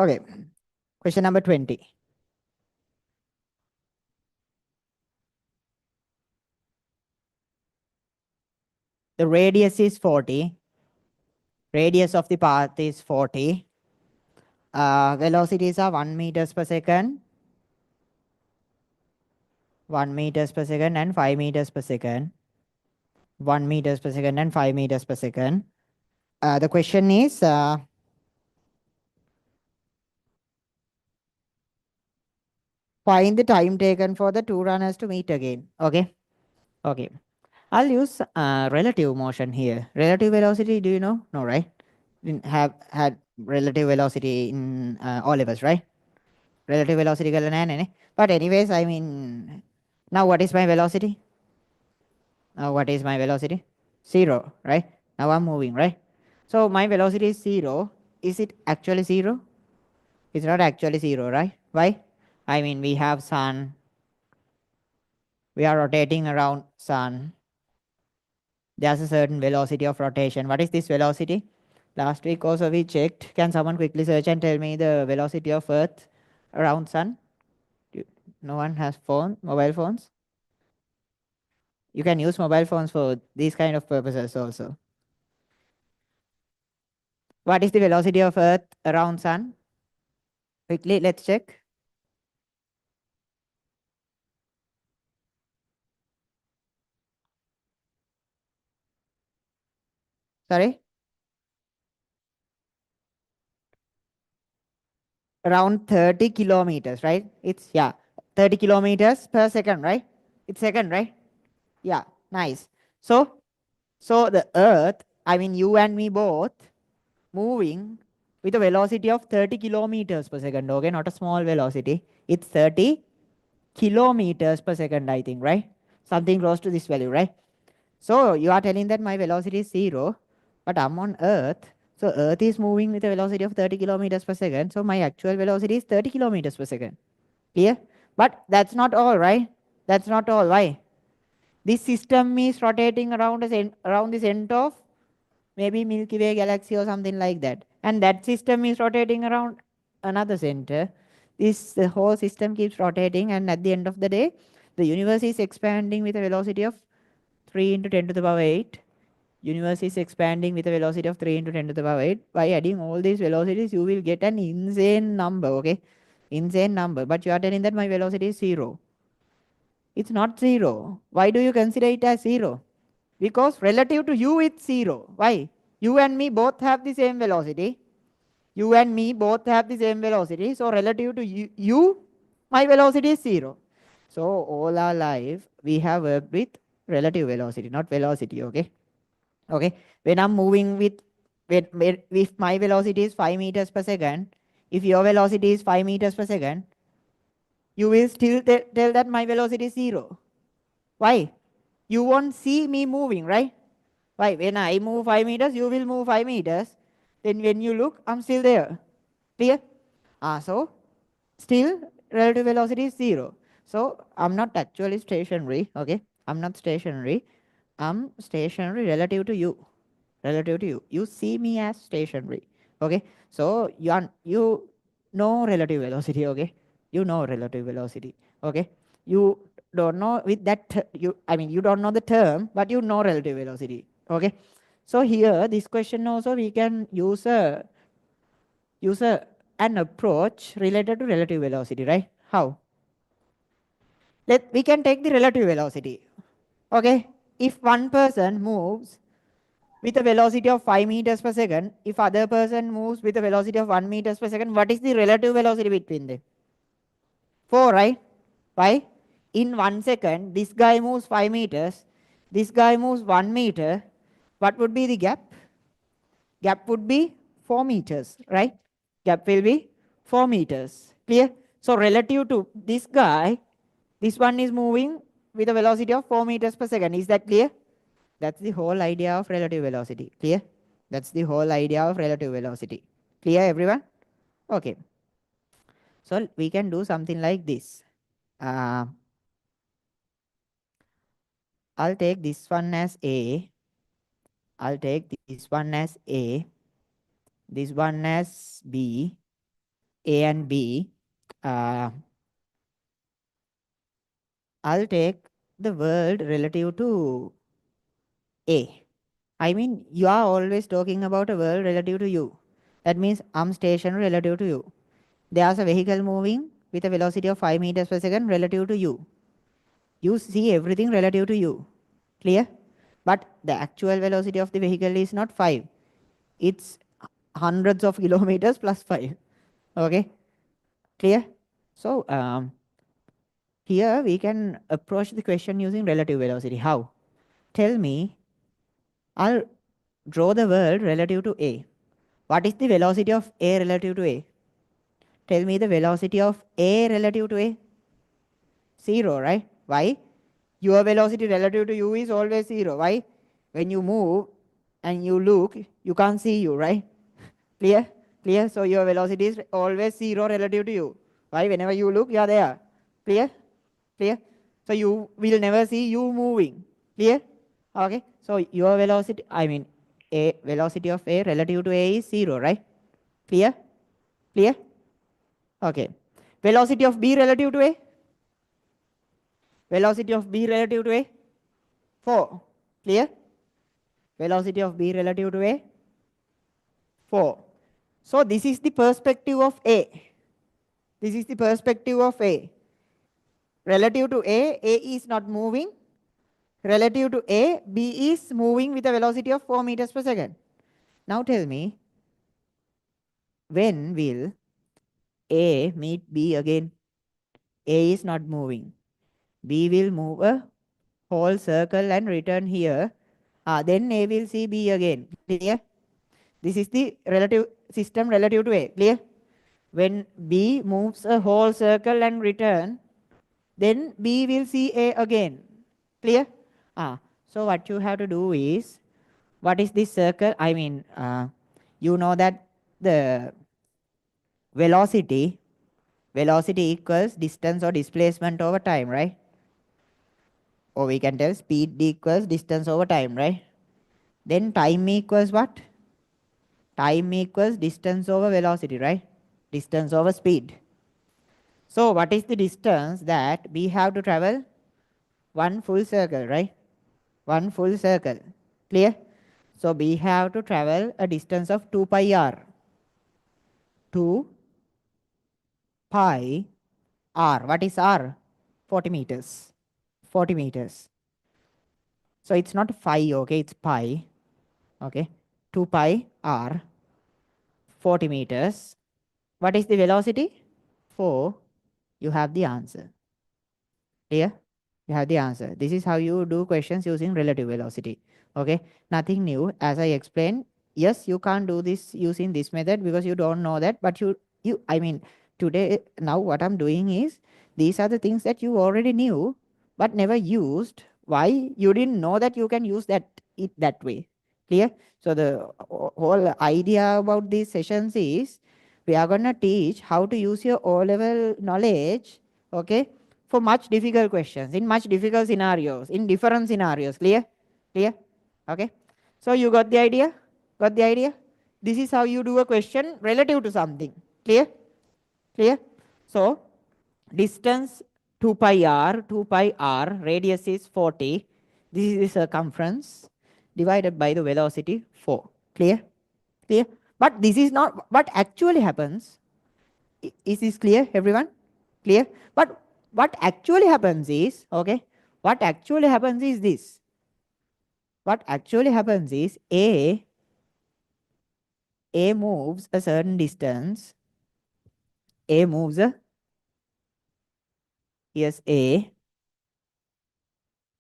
Okay, question number 20. The radius is 40. Radius of the path is 40. Velocities are 1 meters per second, 1 meters per second, and 5 meters per second. 1 meters per second and 5 meters per second. The question is, find the time taken for the two runners to meet again. Okay. Okay. I'll use relative motion here. Relative velocity, do you know? No, right? Didn't have had relative velocity in all of us, right? Relative velocity kala naha ne. But anyways, I mean, now what is my velocity? Now what is my velocity? 0, right? Now I'm moving, right? So my velocity is 0. Is it actually 0? It's not actually 0, right? Why? I mean, we have sun. We are rotating around sun. There's a certain velocity of rotation. What is this velocity? Last week also we checked. Can someone quickly search and tell me the velocity of Earth around sun? No one has mobile phones? You can use mobile phones for these kind of purposes also. What is the velocity of Earth around sun? Quickly, let's check. Sorry? Around 30 kilometers, right? It's, yeah, 30 kilometers per second, right? It's second, right? Yeah, nice. So the Earth, I mean you and me both, moving with a velocity of 30 kilometers per second, okay? Not a small velocity. It's 30 kilometers per second, I think, right? Something close to this value, right? So you are telling that my velocity is 0, but I'm on Earth. So Earth is moving with a velocity of 30 kilometers per second. So my actual velocity is 30 kilometers per second. Clear? But that's not all, right? That's not all. Why? This system is rotating around the center of maybe Milky Way galaxy or something like that. And that system is rotating around another center. The whole system keeps rotating, and at the end of the day, the universe is expanding with a velocity of 3 into 10 to the power 8. Universe is expanding with a velocity of 3 into 10 to the power 8. By adding all these velocities, you will get an insane number, okay? Insane number. But you are telling that my velocity is 0. It's not 0. Why do you consider it as 0? Because relative to you, it's 0. Why? You and me both have the same velocity. You and me both have the same velocity. So relative to you, my velocity is 0. So all our life, we have worked with relative velocity, not velocity, okay? Okay. When I'm moving if my velocity is 5 meters per second, if your velocity is 5 meters per second, you will still tell that my velocity is 0. Why? You won't see me moving, right? Why? When I move 5 meters, you will move 5 meters. Then when you look, I'm still there. Clear? So still relative velocity is 0. So I'm not actually stationary. Okay. I'm not stationary. I'm stationary relative to you. Relative to you. You see me as stationary. Okay. So you know relative velocity. Okay. You know relative velocity. Okay. You don't know with that you don't know the term, but you know relative velocity. Okay. So here this question also we can use an approach related to relative velocity, right? How? We can take the relative velocity. Okay. If one person moves with a velocity of 5 meters per second, if other person moves with a velocity of 1 meters per second, what is the relative velocity between them? 4, right? Why? In 1 second, this guy moves 5 meters, this guy moves 1 meter. What would be the gap? Gap would be 4 meters, right? Gap will be 4 meters. Clear? So relative to this guy, this one is moving with a velocity of 4 meters per second. Is that clear? That's the whole idea of relative velocity. Clear? That's the whole idea of relative velocity. Clear, everyone? Okay. So we can do something like this. Uh, I'll take this one as A. I'll take this one as A. This one as B. A and B. Uh, I'll take the world relative to A. I mean, you are always talking about a world relative to you. That means I'm stationary relative to you. There's a vehicle moving with a velocity of 5 meters per second relative to you. You see everything relative to you. Clear? But the actual velocity of the vehicle is not 5. It's hundreds of kilometers plus 5. Okay? Clear? So here we can approach the question using relative velocity. How? tell me, I'll draw the world relative to A. What is the velocity of A relative to A? Tell me the velocity of A relative to A. 0, right? Why? Your velocity relative to you is always 0. Why? When you move and you look, you can't see you, right? Clear? Clear? So your velocity is always 0 relative to you. Why? Whenever you look, you are there. Clear? Clear? So you will never see you moving. Clear? Okay. So your velocity, A velocity of A relative to A is 0, right? Clear? Clear? Okay. Velocity of B relative to A? Velocity of B relative to A? 4. Clear? Velocity of B relative to A? 4. So this is the perspective of A. This is the perspective of A. Relative to A is not moving. Relative to A, B is moving with a velocity of 4 meters per second. Now tell me, when will A meet B again? A is not moving. B will move a whole circle and return here. Then A will see B again. Clear? This is the relative system relative to A. Clear? When B moves a whole circle and return, then B will see A again. Clear? So what you have to do is, what is this circle? You know that the velocity equals distance or displacement over time, right? Or we can tell speed equals distance over time, right? Then time equals what? Time equals distance over velocity, right? Distance over speed. So what is the distance that we have to travel? One full circle, right? One full circle. Clear? So we have to travel a distance of 2 pi r. 2 pi r. What is r? 40 meters. 40 meters. So it's not phi, okay? It's pi. Okay? 2 pi r. 40 meters. What is the velocity? 4. You have the answer. Clear? You have the answer. This is how you do questions using relative velocity. Okay? Nothing new. As I explained, yes, you can't do this using this method because you don't know that. But today, now what I'm doing is, these are the things that you already knew but never used. Why? You didn't know that you can use it that way. Clear? So the whole idea about these sessions is, we are going to teach how to use your O-level knowledge, okay, for much difficult questions, in much difficult scenarios, in different scenarios. Clear? Clear? Okay. So you got the idea? Got the idea? This is how you do a question relative to something. Clear? Clear? So distance 2 pi r, radius is 40. This is the circumference divided by the velocity 4. Clear? Clear? But this is not what actually happens. Is this clear, everyone? Clear? But what actually happens is, okay, what actually happens is this. What actually happens is A moves a certain distance. A moves a, yes, A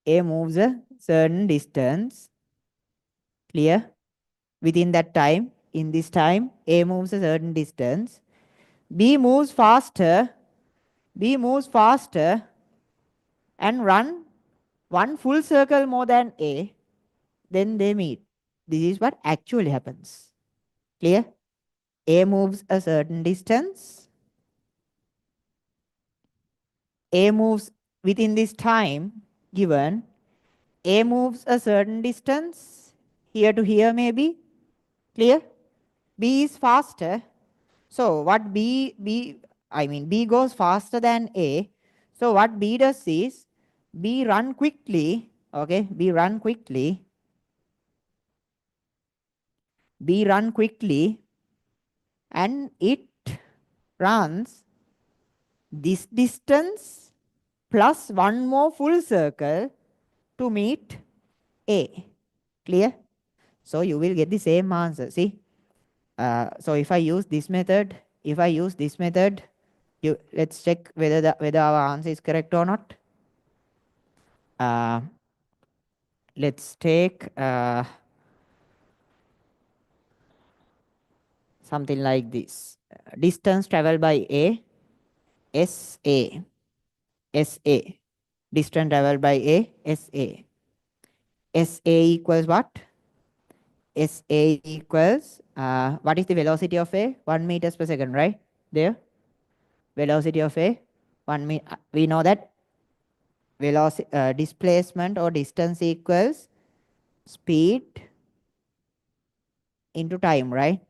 moves a certain distance. Clear? Within that time, in this time, A moves a certain distance. B moves faster. B moves faster and run one full circle more than A. Then they meet. This is what actually happens. Clear? A moves a certain distance. A moves within this time given. A moves a certain distance. Here to here maybe. Clear? B is faster. So what B goes faster than A. So what B does is, B run quickly. Okay, B run quickly. B run quickly and it runs this distance plus one more full circle to meet A. Clear? So you will get the same answer. See? So if I use this method, let's check whether our answer is correct or not. let's take something like this. Distance traveled by A, SA, SA. Distance traveled by A, SA. SA equals what? SA equals, what is the velocity of A? 1 meters per second, right? There, velocity of A, we know that velocity, displacement or distance equals speed into time, right?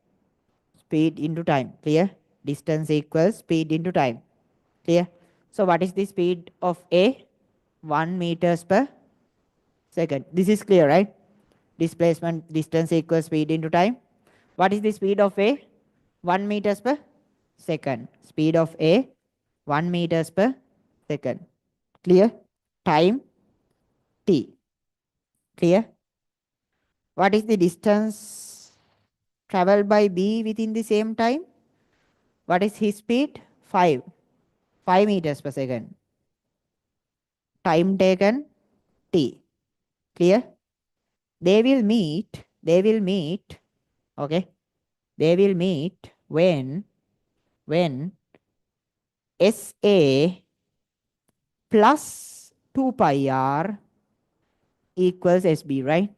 Speed into time, clear? Distance equals speed into time, clear? So what is the speed of A? 1 meters per second. This is clear, right? Displacement distance equals speed into time. What is the speed of A? 1 meters per second. Speed of A, 1 meters per second. Clear? Time T. Clear? What is the distance traveled by B within the same time? What is his speed? 5. 5 meters per second. Time taken T. Clear? They will meet, okay? They will meet when SA plus 2 pi r equals SB, right?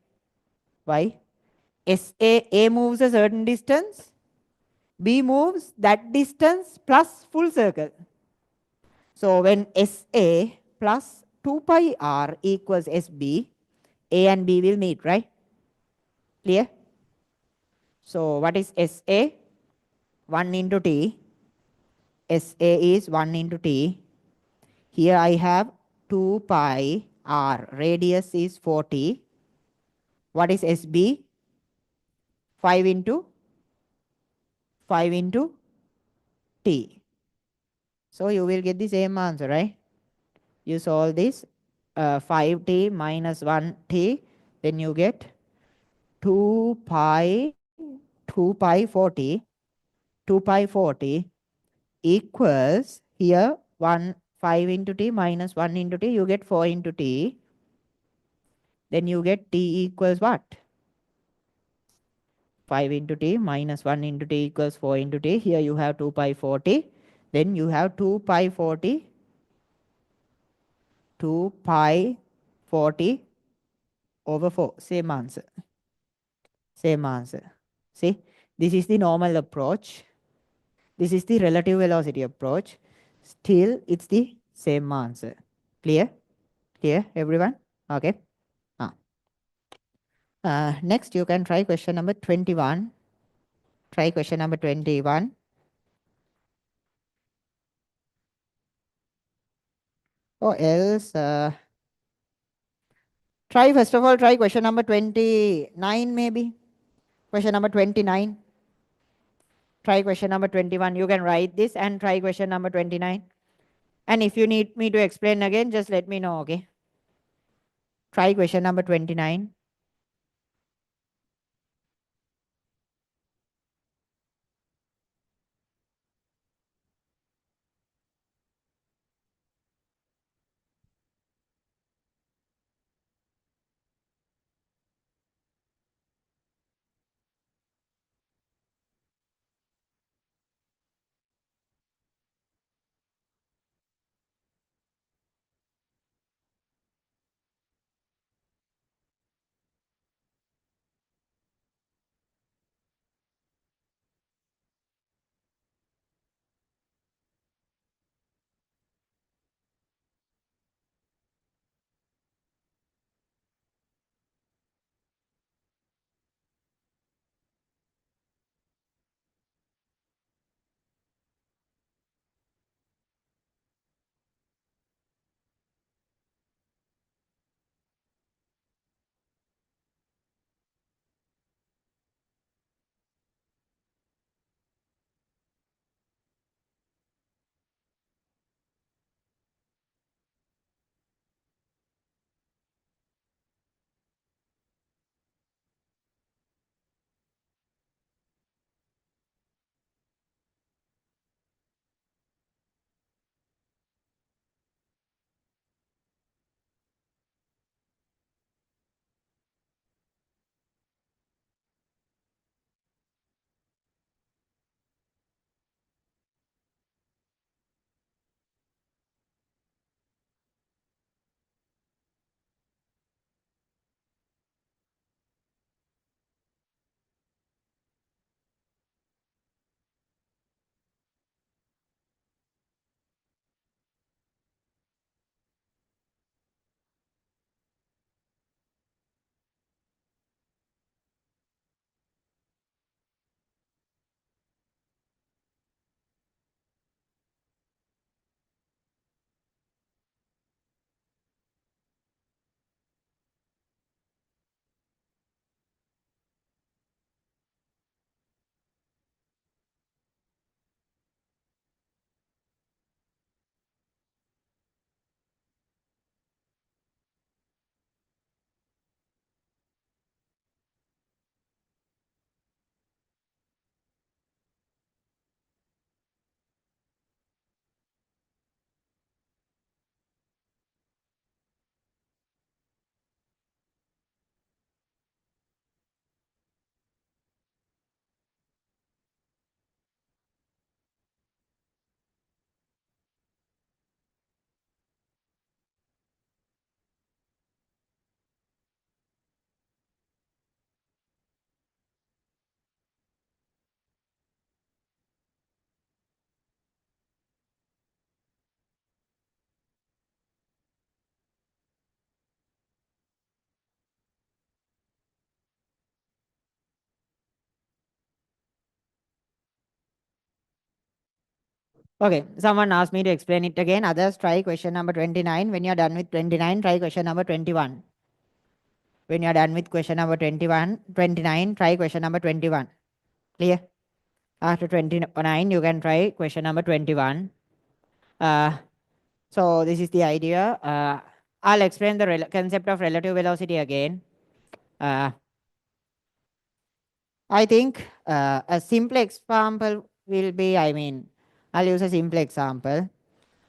Why? A moves a certain distance, B moves that distance plus full circle. So when SA plus 2 pi r equals SB, A and B will meet, right? Clear? So what is SA? 1 into T. SA is 1 into T. Here I have 2 pi r. Radius is 40. What is SB? 5 into 5 into T. So you will get the same answer, right? You solve this 5t minus 1t, then you get 2 pi 40 2 pi 40 equals here 1 5 into t minus 1 into t, you get 4 into t, then you get t equals what? 5 into t minus 1 into t equals 4 into t. Here you have 2 pi 40, then you have 2 pi 40 2 pi 40 over 4. Same answer. Same answer. See, this is the normal approach. This is the relative velocity approach. Still, it's the same answer. Clear? Clear, everyone? Okay. Next, you can try question number 21. Try question number 21. Or else, try first of all, try question number 29 maybe. Question number 29. Try question number 21. You can write this and try question number 29. And if you need me to explain again, just let me know, okay? Try question number 29. Okay, someone asked me to explain it again. Others try question number 29. When you're done with 29, try question number 21. When you're done with question number 29, try question number 21. Clear? After 29, you can try question number 21. Uh, so this is the idea. I'll explain the concept of relative velocity again. Uh, I think a simple example will be, I'll use a simple example.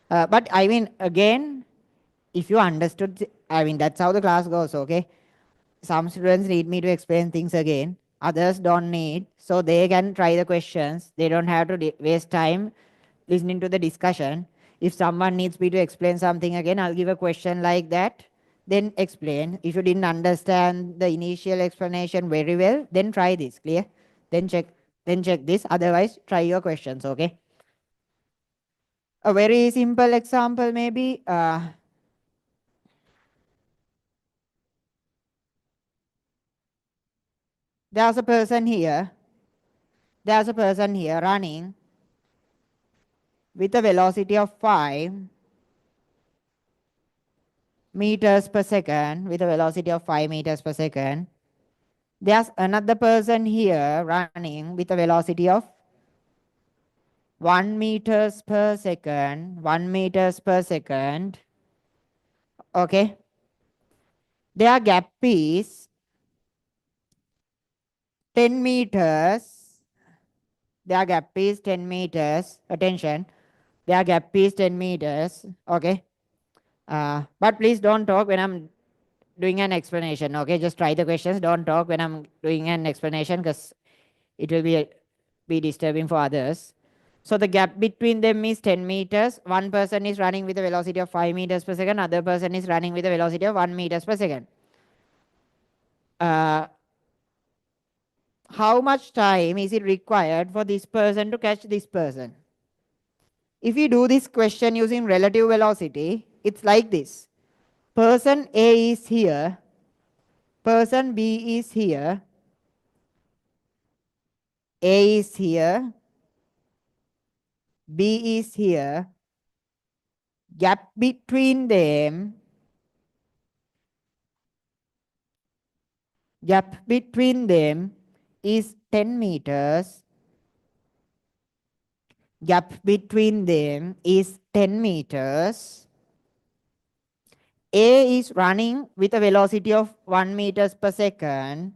But again, if you understood, that's how the class goes, okay? Some students need me to explain things again. Others don't need, so they can try the questions. They don't have to waste time listening to the discussion. If someone needs me to explain something again, I'll give a question like that, then explain. If you didn't understand the initial explanation very well, then try this. Clear? Then check this. Otherwise, try your questions. Okay. A very simple example, maybe. There's a person here. There's a person here running with a velocity of 5 meters per second, with a velocity of 5 meters per second. There's another person here running with a velocity of 1 meters per second, 1 meters per second. Okay. Their gap is 10 meters. Their gap is 10 meters. Attention. Their gap is 10 meters. Okay. But please don't talk when I'm doing an explanation. Okay. Just try the questions. Don't talk when I'm doing an explanation because it will be disturbing for others. So the gap between them is 10 meters. One person is running with a velocity of 5 meters per second. Other person is running with a velocity of 1 meters per second. How much time is it required for this person to catch this person? If we do this question using relative velocity, it's like this. Person A is here. Person B is here. A is here. B is here. Gap between them is 10 meters. Gap between them is 10 meters. A is running with a velocity of 1 meters per second.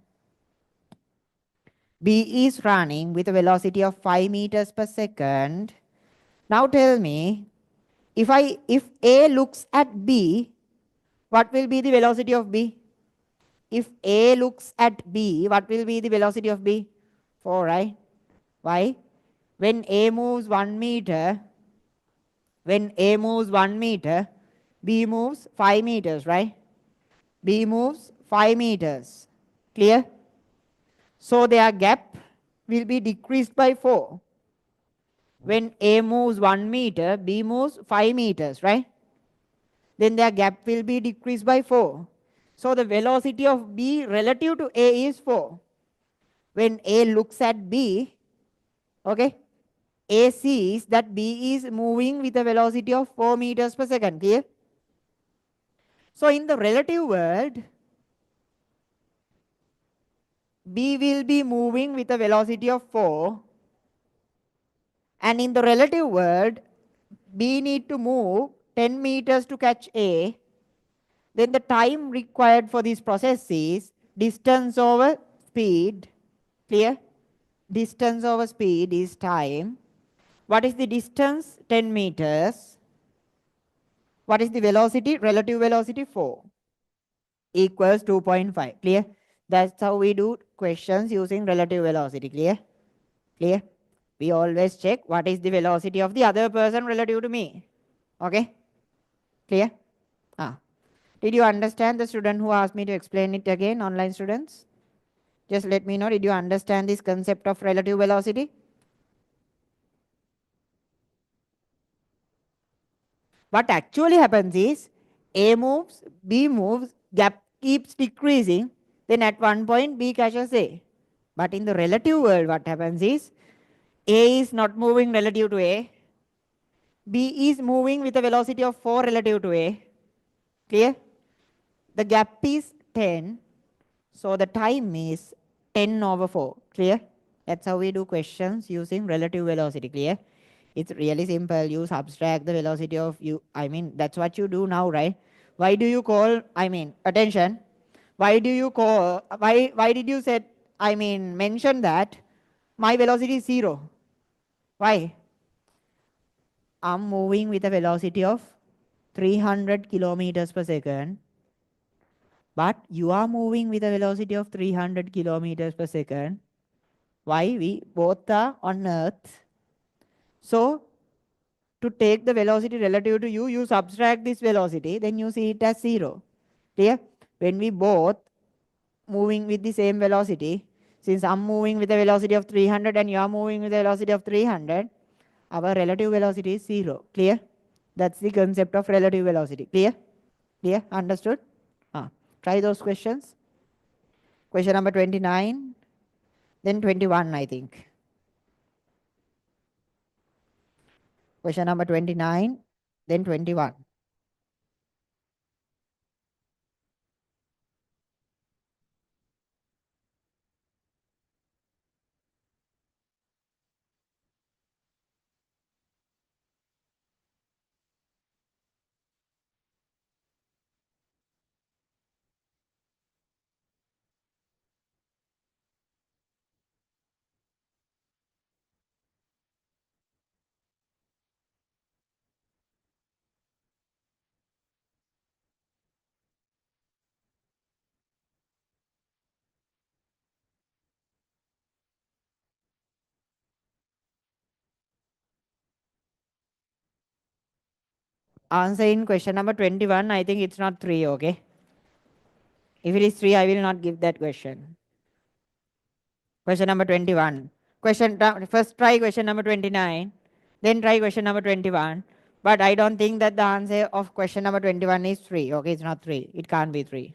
B is running with a velocity of 5 meters per second. Now tell me, if A looks at B, what will be the velocity of B? If A looks at B, what will be the velocity of B? 4, right? Why? When A moves 1 meter, B moves 5 meters, right? B moves 5 meters. Clear? So their gap will be decreased by 4. When A moves 1 meter, B moves 5 meters, right? Then their gap will be decreased by 4. So the velocity of B relative to A is 4. When A looks at B, okay, A sees that B is moving with a velocity of 4 meters per second. Clear? So in the relative world, B will be moving with a velocity of 4. And in the relative world, B need to move 10 meters to catch A. Then the time required for this process is distance over speed. Clear? Distance over speed is time. What is the distance? 10 meters. What is the velocity? Relative velocity 4 equals 2.5. Clear? That's how we do questions using relative velocity. Clear? Clear? We always check what is the velocity of the other person relative to me. Okay? Clear? Did you understand the student who asked me to explain it again, online students? Just let me know, did you understand this concept of relative velocity? What actually happens is A moves, B moves, gap keeps decreasing, then at one point B catches A. But in the relative world, what happens is A is not moving relative to A. B is moving with a velocity of 4 relative to A. Clear? The gap is 10. So the time is 10 over 4. Clear? That's how we do questions using relative velocity. Clear? It's really simple. You subtract the velocity of you. I mean, that's what you do now, right? Why do you call, I mean, attention. Why do you call, why did you say, I mean, mention that my velocity is 0? Why? I'm moving with a velocity of 300 kilometers per second, but you are moving with a velocity of 300 kilometers per second. Why? We both are on Earth. So, to take the velocity relative to you, you subtract this velocity, then you see it as 0. Clear? When we both moving with the same velocity, since I'm moving with a velocity of 300 and you are moving with a velocity of 300, our relative velocity is 0. Clear? That's the concept of relative velocity. Clear? Clear? Understood? Try those questions. Question number 29, then 21, I think. Question number 29, then 21. Answer in question number 21, I think it's not 3, okay? If it is 3, I will not give that question. Question number 21. First try question number 29, then try question number 21. But I don't think that the answer of question number 21 is 3. Okay, it's not 3. It can't be 3.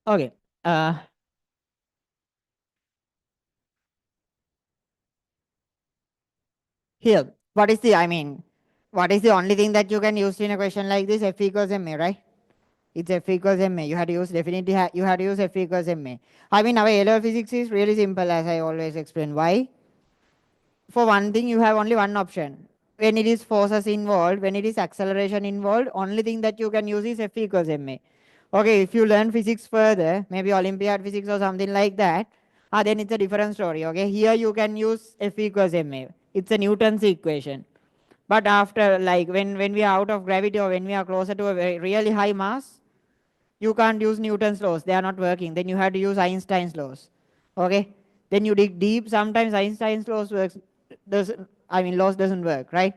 Okay. Here, what is the, I mean, what is the only thing that you can use in a question like this? F equals ma, right? It's F equals ma. You had to use, definitely you had to use F equals ma. I mean, our A-level physics is really simple, as I always explain. Why? For one thing, you have only one option. When it is forces involved, when it is acceleration involved, only thing that you can use is F equals ma. Okay, if you learn physics further, maybe Olympiad physics or something like that, Then it's a different story. Okay, here you can use F equals ma. It's a Newton's equation. But after, like, when we are out of gravity or when we are closer to a really high mass, you can't use Newton's laws. They are not working. Then you have to use Einstein's laws. Okay. Then you dig deep. Sometimes Einstein's laws works. Laws doesn't work, right?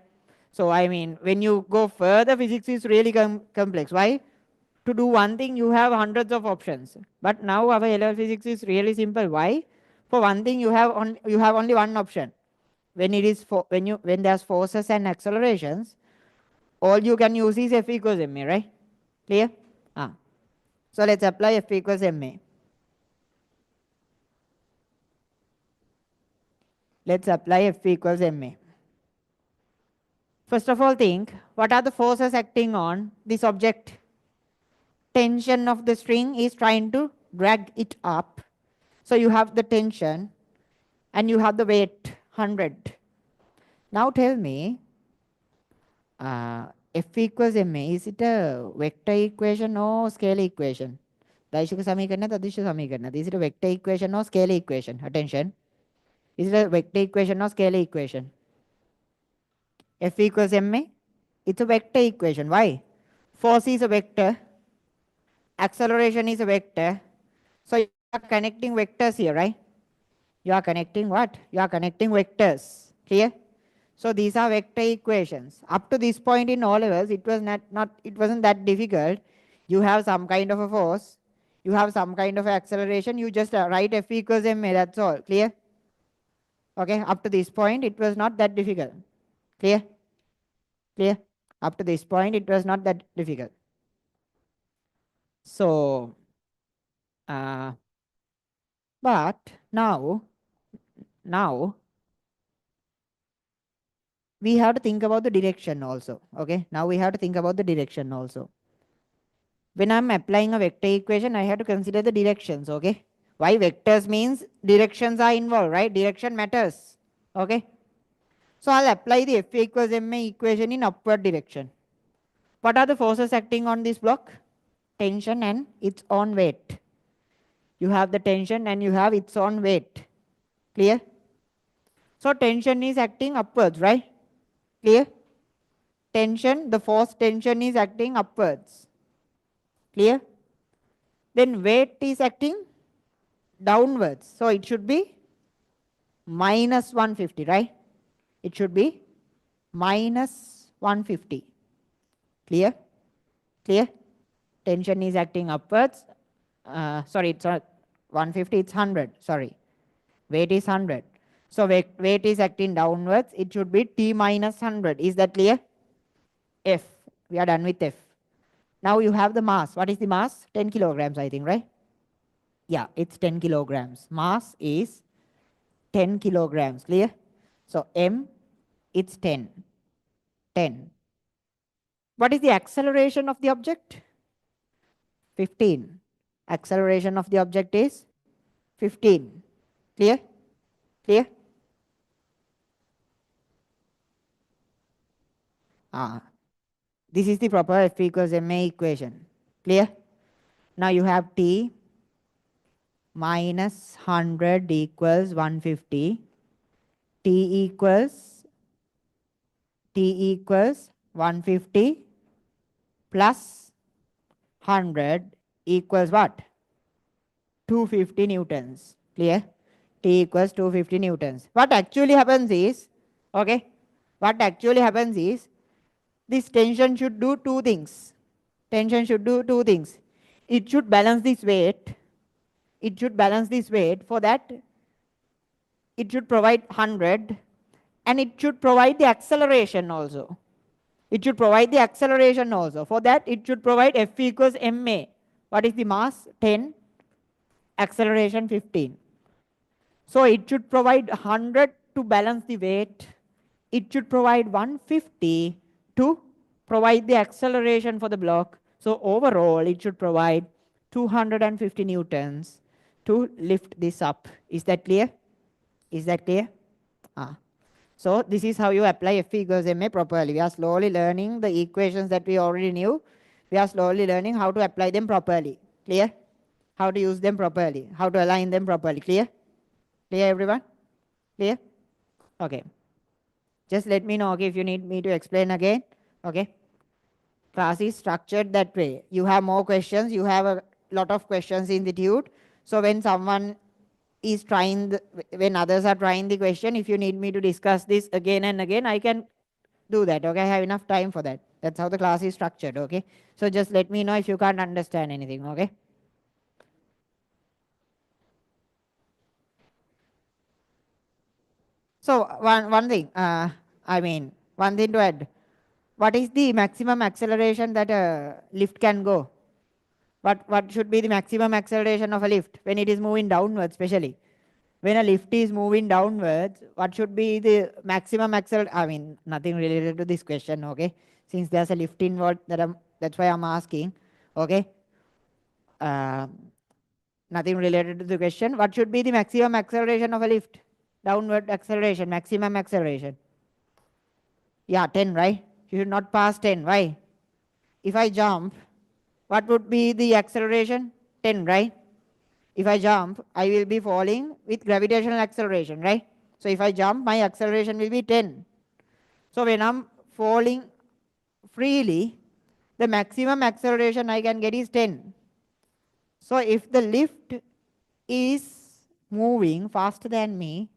So when you go further, physics is really complex. Why? To do one thing, you have hundreds of options. But now our level physics is really simple. Why? For one thing, you have only one option. When there's forces and accelerations, all you can use is F equals ma, right? Clear? So let's apply F equals ma. Let's apply F equals ma. First of all, think what are the forces acting on this object? Tension of the string is trying to drag it up. So you have the tension and you have the weight 100. Now tell me, F equals ma, is it a vector equation or scalar equation? Daishika samikaranna, tadishya samikaranna. Is it a vector equation or scalar equation? Attention. Is it a vector equation or scalar equation? F equals ma. It's a vector equation. Why? Force is a vector. Acceleration is a vector. So you are connecting vectors here, right? You are connecting what? You are connecting vectors. Clear? So these are vector equations. Up to this point in all levels, it wasn't that difficult. You have some kind of a force. You have some kind of acceleration. You just write F equals ma. That's all. Clear? Okay. Up to this point, it was not that difficult. Clear? Clear? Up to this point, it was not that difficult. So, but now we have to think about the direction also. Okay. Now we have to think about the direction also. When I'm applying a vector equation, I have to consider the directions. Okay. Why? Vectors means directions are involved, right? Direction matters. Okay. So I'll apply the F equals ma equation in upward direction. What are the forces acting on this block? Tension and its own weight. You have the tension and you have its own weight. Clear? So tension is acting upwards, right? Clear? Tension, the force tension is acting upwards. Clear? Then weight is acting downwards. So it should be minus 150, right? It should be minus 150. Clear? Clear? Tension is acting upwards. Sorry, it's not 150, it's 100. Sorry. Weight is 100. So weight is acting downwards. It should be T minus 100. Is that clear? F. We are done with F. Now you have the mass. What is the mass? 10 kilograms, I think, right? Yeah, it's 10 kilograms. Mass is 10 kilograms. Clear? So M, it's 10. 10. What is the acceleration of the object? 15. Acceleration of the object is 15. Clear? Clear? This is the proper F equals ma equation. Clear? Now you have T minus 100 equals 150. T equals 150 plus 100 equals what? 250 newtons. Clear? T equals 250 newtons. What actually happens is, okay, what actually happens is, this tension should do two things. Tension should do two things. It should balance this weight. It should balance this weight. For that, it should provide 100 and it should provide the acceleration also. It should provide the acceleration also. For that, it should provide F equals ma. What is the mass? 10. Acceleration 15. So it should provide 100 to balance the weight. It should provide 150 to provide the acceleration for the block. So overall, it should provide 250 newtons to lift this up. Is that clear? Is that clear? So this is how you apply F equals ma properly. We are slowly learning the equations that we already knew. We are slowly learning how to apply them properly. Clear? How to use them properly. How to align them properly. Clear? Clear, everyone? Clear? Okay. Just let me know, okay, if you need me to explain again. Okay. Class is structured that way. You have more questions. You have a lot of questions in the tute. So when someone is trying, when others are trying the question, if you need me to discuss this again and again, I can do that. Okay, I have enough time for that. That's how the class is structured. Okay, so just let me know if you can't understand anything. Okay. So one thing, one thing to add. What is the maximum acceleration that a lift can go? What should be the maximum acceleration of a lift when it is moving downwards, especially? When a lift is moving downwards, what should be the maximum acceleration? I mean, nothing related to this question, okay? Since there's a lift involved, that's why I'm asking, okay? Uh, Nothing related to the question. What should be the maximum acceleration of a lift? Downward acceleration, maximum acceleration. Yeah, 10, right? You should not pass 10. Why? If I jump, what would be the acceleration? 10, right? If I jump, I will be falling with gravitational acceleration, right? So if I jump, my acceleration will be 10. So when I'm falling freely, the maximum acceleration I can get is 10. So if the lift is moving faster than me,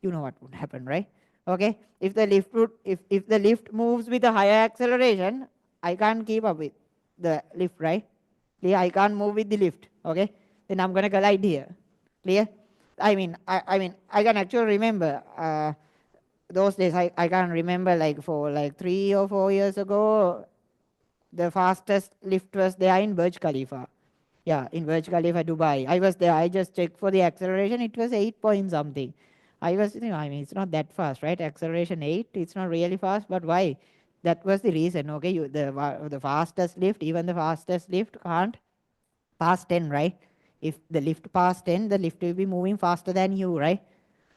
you know what would happen, right? Okay. If the lift moves with a higher acceleration, I can't keep up with the lift, right? Clear? I can't move with the lift. Okay. Then I'm gonna collide here. Clear? I can actually remember those days. I can't remember like for like 3 or 4 years ago, the fastest lift was there in Burj Khalifa. Yeah, in Burj Khalifa, Dubai. I was there. I just checked for the acceleration. It was 8 point something. It's not that fast, right? Acceleration 8, it's not really fast, but why? That was the reason, okay? The fastest lift, even the fastest lift can't pass 10, right? If the lift pass 10, the lift will be moving faster than you, right?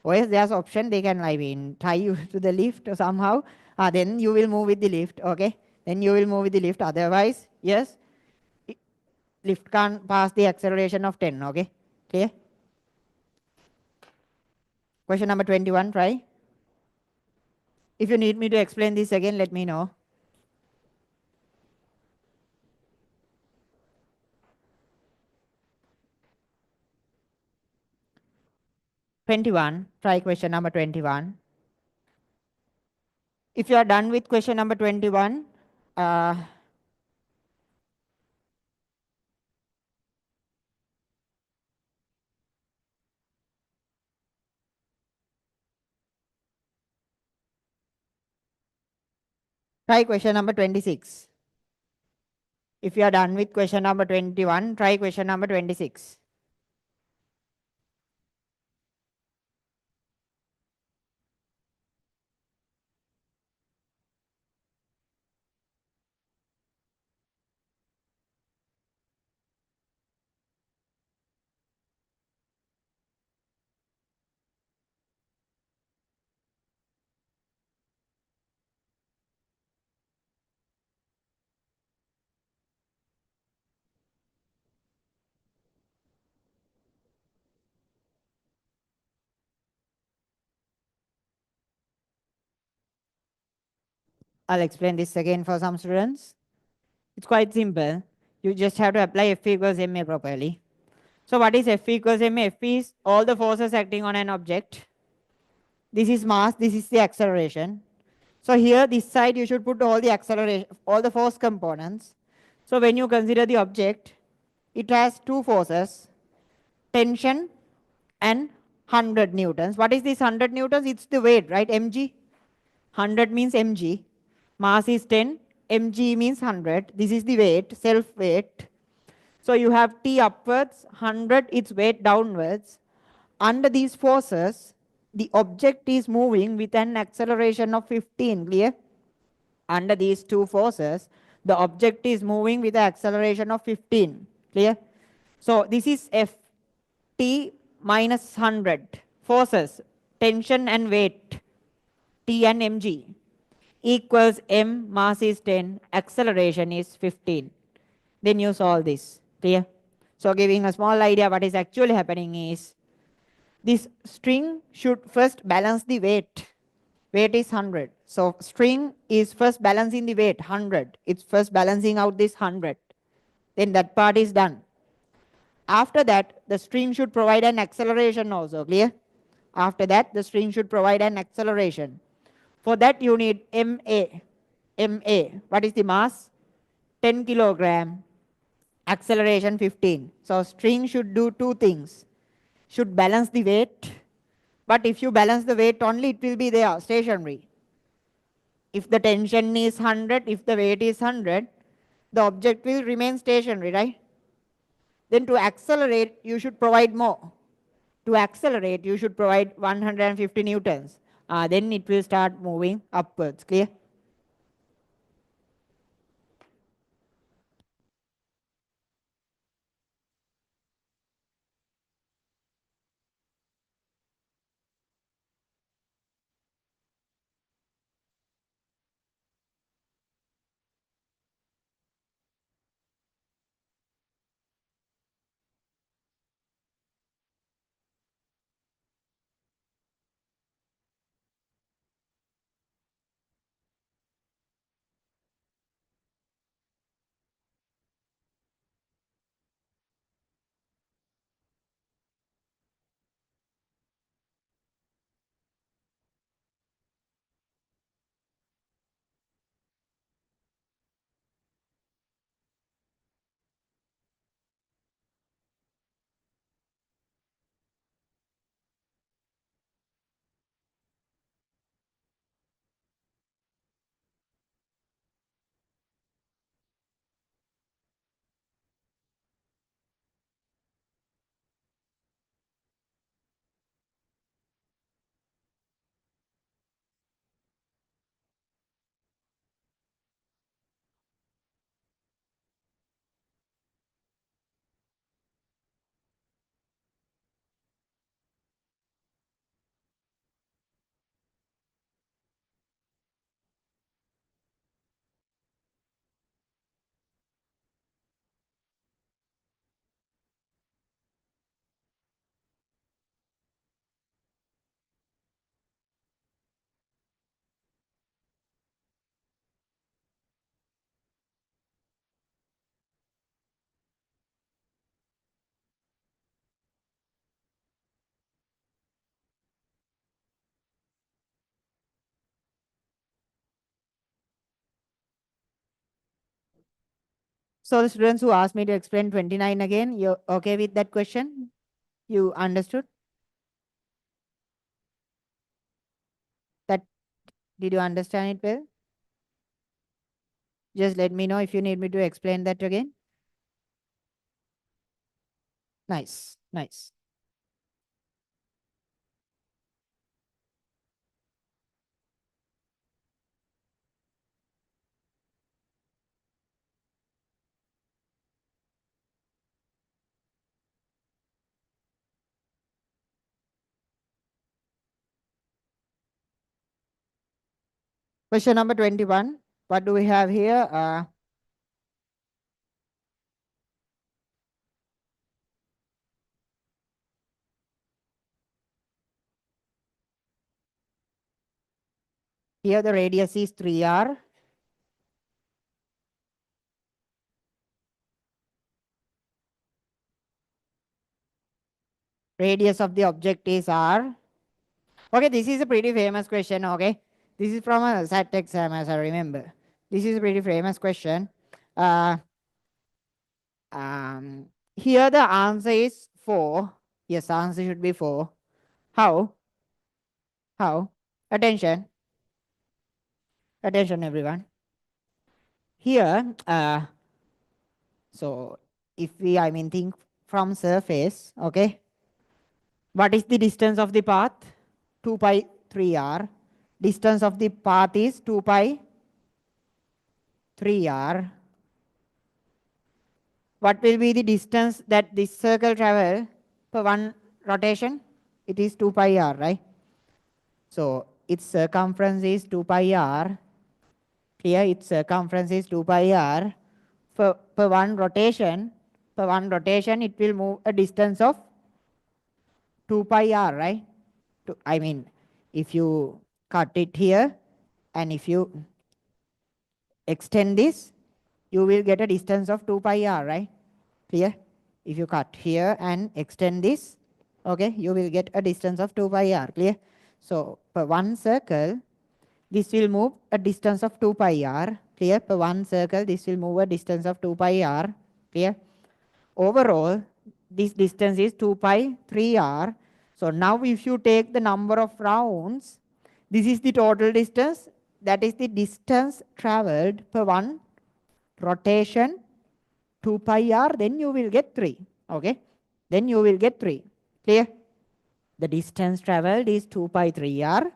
Or else there's option, they can, tie you to the lift or somehow. Then you will move with the lift, okay? Then you will move with the lift. Otherwise, yes, lift can't pass the acceleration of 10, okay? Clear? Question number 21, try. If you need me to explain this again, let me know. 21, try question number 21. If you are done with question number 21, uh, try question number 26. If you are done with question number 21, try question number 26. I'll explain this again for some students. It's quite simple. You just have to apply F equals ma properly. So what is F equals ma? F is all the forces acting on an object. This is mass, this is the acceleration. So here, this side, you should put all the acceleration, all the force components. So when you consider the object, it has two forces, tension and 100 newtons. What is this 100 newtons? It's the weight, right? Mg. 100 means mg. Mass is 10. Mg means 100. This is the weight, self weight. So you have T upwards, 100 its weight downwards. Under these forces, the object is moving with an acceleration of 15. Clear? Under these two forces, the object is moving with an acceleration of 15. Clear? So this is Ft minus 100 forces, tension and weight, T and mg, equals m, mass is 10, acceleration is 15. Then you solve this. Clear? So giving a small idea what is actually happening is This string should first balance the weight. Weight is 100. So string is first balancing the weight, 100. It's first balancing out this 100. Then that part is done. After that, the string should provide an acceleration also, clear? After that, the string should provide an acceleration. For that, you need MA. MA, what is the mass? 10 kilogram, acceleration 15. So string should do two things. Should balance the weight, but if you balance the weight only, it will be there, stationary. If the tension is 100, if the weight is 100, the object will remain stationary, right? Then to accelerate, you should provide more. To accelerate, you should provide 150 newtons. Then it will start moving upwards, clear? So the students who asked me to explain 29 again, you're okay with that question? You understood? That did you understand it well? Just let me know if you need me to explain that again. Nice, nice. Question number 21. What do we have here? Here the radius is 3r. Radius of the object is r. Okay, this is a pretty famous question, okay? This is from a SAT exam, as I remember. This is a pretty famous question. Uh, Here the answer is 4. Yes, the answer should be 4. How? How? Attention. Attention, everyone. Here, so if we, think from surface, okay? What is the distance of the path? 2 pi 3r. Distance of the path is 2 pi 3r. What will be the distance that this circle travel per one rotation? It is 2 pi r, right? So its circumference is 2 pi r. Here its circumference is 2 pi r. Per one rotation, it will move a distance of 2 pi r, right? I mean, if you cut it here and if you extend this, you will get a distance of 2 pi r, right? Clear? If you cut here and extend this, okay, you will get a distance of 2 pi r. Clear? So per one circle, this will move a distance of 2 pi r. Clear? Per one circle, this will move a distance of 2 pi r. Clear? Overall, this distance is 2 pi 3r. So now if you take the number of rounds, this is the total distance. That is the distance traveled per one rotation 2 pi r, then you will get 3. Okay? Then you will get 3. Clear? The distance traveled is 2 pi 3r.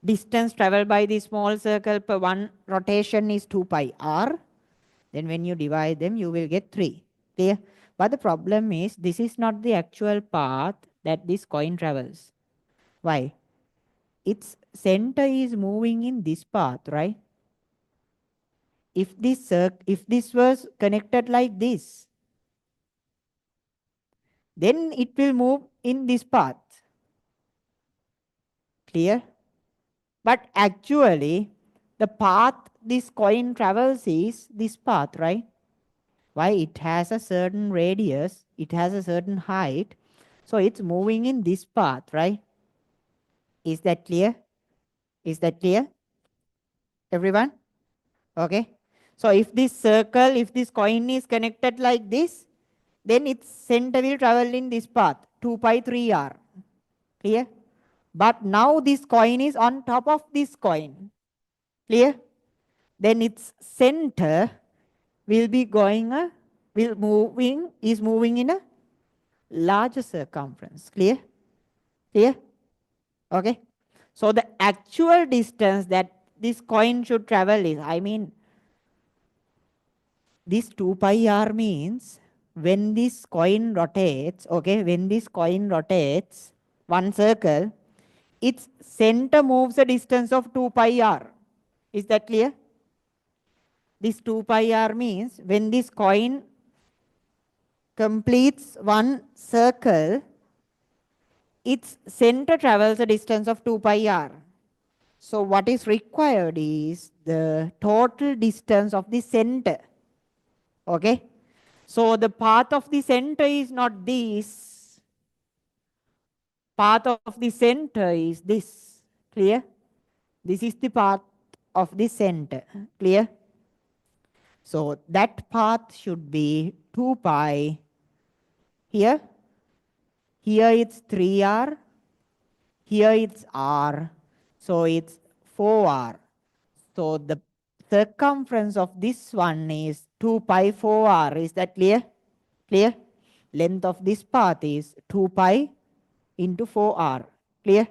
Distance traveled by the small circle per one rotation is 2 pi r. Then when you divide them, you will get 3. Clear? But the problem is, this is not the actual path that this coin travels. Why? Its center is moving in this path, right? If this was connected like this, then it will move in this path. Clear? But actually, the path this coin travels is this path, right? Why? It has a certain radius, it has a certain height, so it's moving in this path, right? Is that clear? Is that clear? Everyone? Okay. So if this circle, if this coin is connected like this, then its center will travel in this path, 2 pi 3r. Clear? But now this coin is on top of this coin. Clear? Then its center will be is moving in a larger circumference. Clear? Clear? Okay. So the actual distance that this coin should travel is, I mean, this 2 pi r means when this coin rotates, okay, when this coin rotates one circle, its center moves a distance of 2 pi r. Is that clear? This 2 pi r means when this coin completes one circle, its center travels a distance of 2 pi r. So what is required is the total distance of the center. Okay? So the path of the center is not this. Path of the center is this. Clear? This is the path of the center. Clear? So that path should be 2 pi. Here it's 3r. Here it's r. So it's 4r. So the circumference of this one is 2 pi 4r. Is that clear? Clear? Length of this path is 2 pi into 4r. Clear?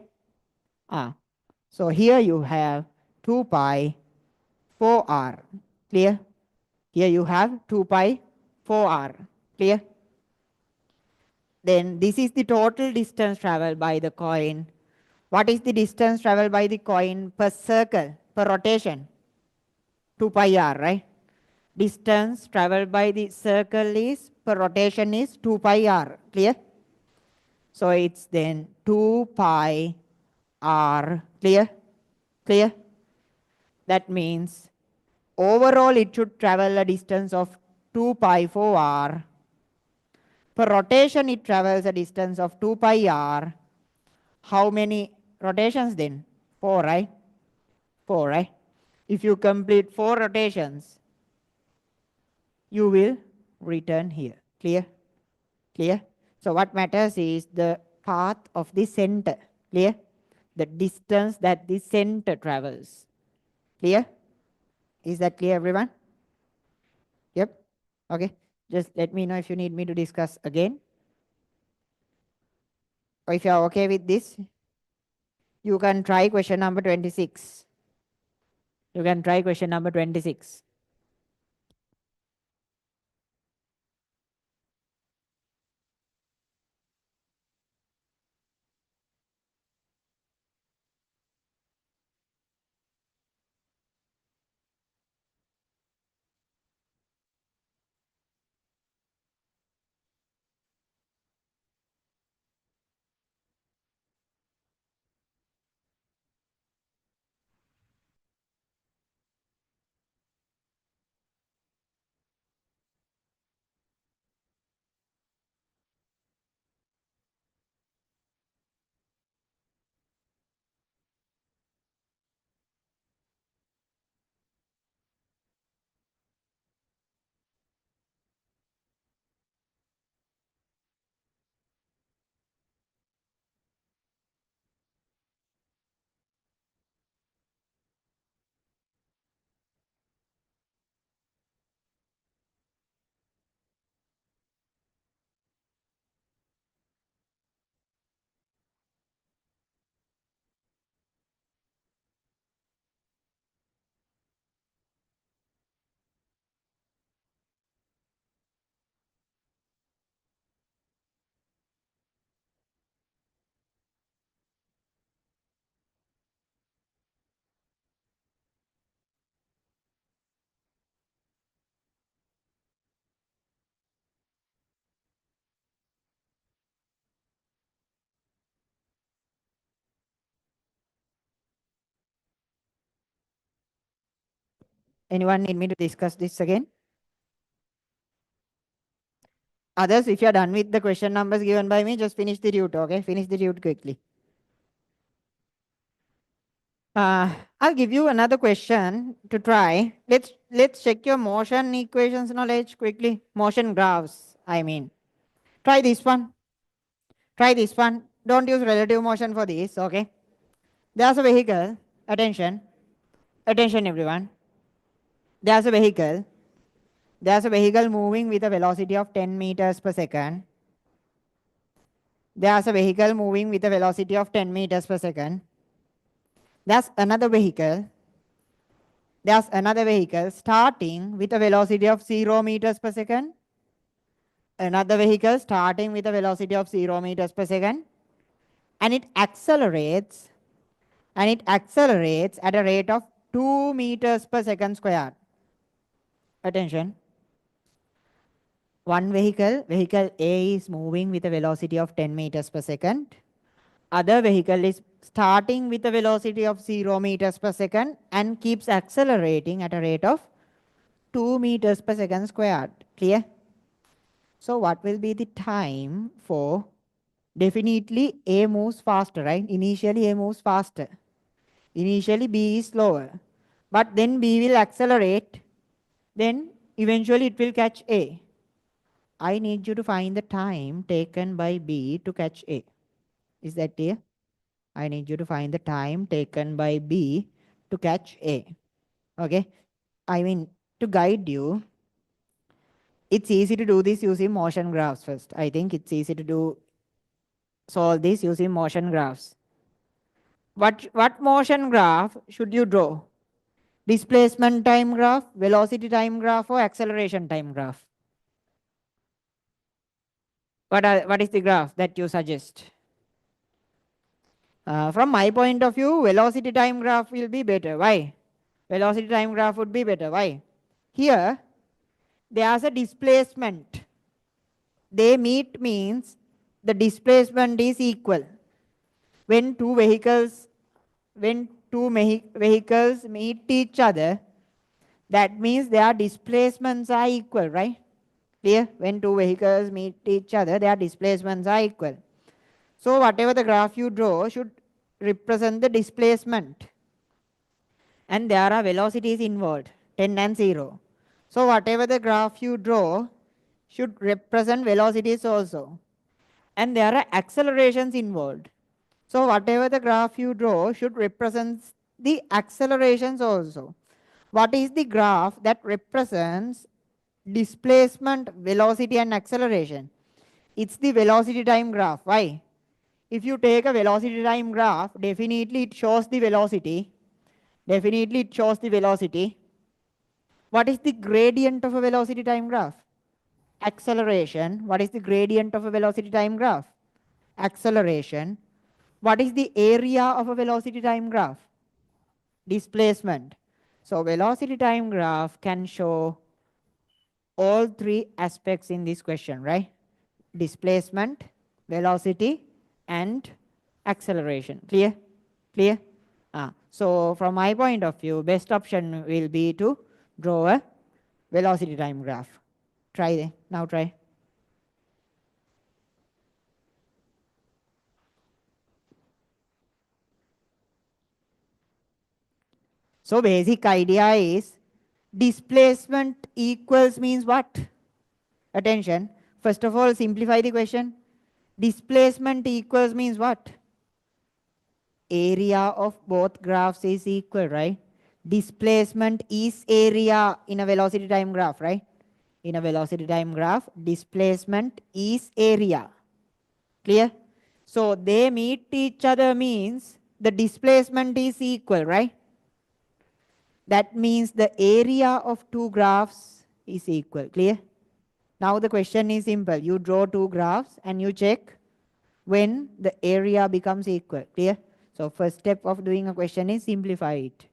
So here you have 2 pi 4r. Clear? Here you have 2 pi 4r. Clear? Then this is the total distance traveled by the coin. What is the distance traveled by the coin per circle, per rotation? 2 pi r, right? Distance traveled by the circle is, per rotation is 2 pi r. Clear? So it's then 2 pi r. Clear? Clear? That means overall it should travel a distance of 2 pi 4r. Per rotation it travels a distance of 2 pi r. How many rotations then? 4, right? 4, right? If you complete 4 rotations, you will return here. Clear? Clear? So what matters is the path of the center. Clear? The distance that the center travels. Clear? Is that clear, everyone? Yep. Okay. Just let me know if you need me to discuss again. Or if you are okay with this, you can try question number 26. You can try question number 26. Anyone need me to discuss this again? Others, if you're done with the question numbers given by me, just finish the tute, okay? Finish the tute quickly. I'll give you another question to try. Let's check your motion equations knowledge quickly. Motion graphs, I mean. Try this one. Try this one. Don't use relative motion for this, okay? There's a vehicle. Attention. Attention, everyone. There's a vehicle. There's a vehicle moving with a velocity of 10 meters per second. There's a vehicle moving with a velocity of 10 meters per second. There's another vehicle. There's another vehicle starting with a velocity of 0 meters per second. Another vehicle starting with a velocity of 0 meters per second. And it accelerates at a rate of 2 meters per second squared. Attention. One vehicle A is moving with a velocity of 10 meters per second. Other vehicle is starting with a velocity of 0 meters per second and keeps accelerating at a rate of 2 meters per second squared. Clear? So what will be the time for, definitely A moves faster, right? Initially A moves faster. Initially B is slower. But then B will accelerate. Then eventually it will catch A. I need you to find the time taken by B to catch A. Is that clear? I need you to find the time taken by B to catch A. Okay? I mean, to guide you, it's easy to do this using motion graphs first. I think it's easy to solve this using motion graphs. What motion graph should you draw? Displacement time graph, velocity time graph, or acceleration time graph? What is the graph that you suggest? From my point of view, velocity time graph will be better. Why? Velocity time graph would be better. Why? Here, there's a displacement. They meet means the displacement is equal. When vehicles meet each other, that means their displacements are equal, right? Clear? When two vehicles meet each other, their displacements are equal. So whatever the graph you draw should represent the displacement. And there are velocities involved, 10 and 0. So whatever the graph you draw should represent velocities also. And there are accelerations involved. So whatever the graph you draw should represent the accelerations also. What is the graph that represents displacement, velocity, and acceleration? It's the velocity time graph. Why? If you take a velocity time graph, definitely it shows the velocity. Definitely it shows the velocity. What is the gradient of a velocity time graph? Acceleration. What is the gradient of a velocity time graph? Acceleration. What is the area of a velocity time graph? Displacement. So velocity time graph can show all three aspects in this question, right? Displacement, velocity, and acceleration. Clear? Clear? So from my point of view, best option will be to draw a velocity time graph. Try there. Now try. So basic idea is displacement equals means what? Attention. First of all, simplify the question. Displacement equals means what? Area of both graphs is equal, right? Displacement is area in a velocity time graph, right? In a velocity time graph, displacement is area. Clear? So they meet each other means the displacement is equal, right? That means the area of two graphs is equal. Clear? Now the question is simple. You draw two graphs and you check when the area becomes equal. Clear? So first step of doing a question is simplify it.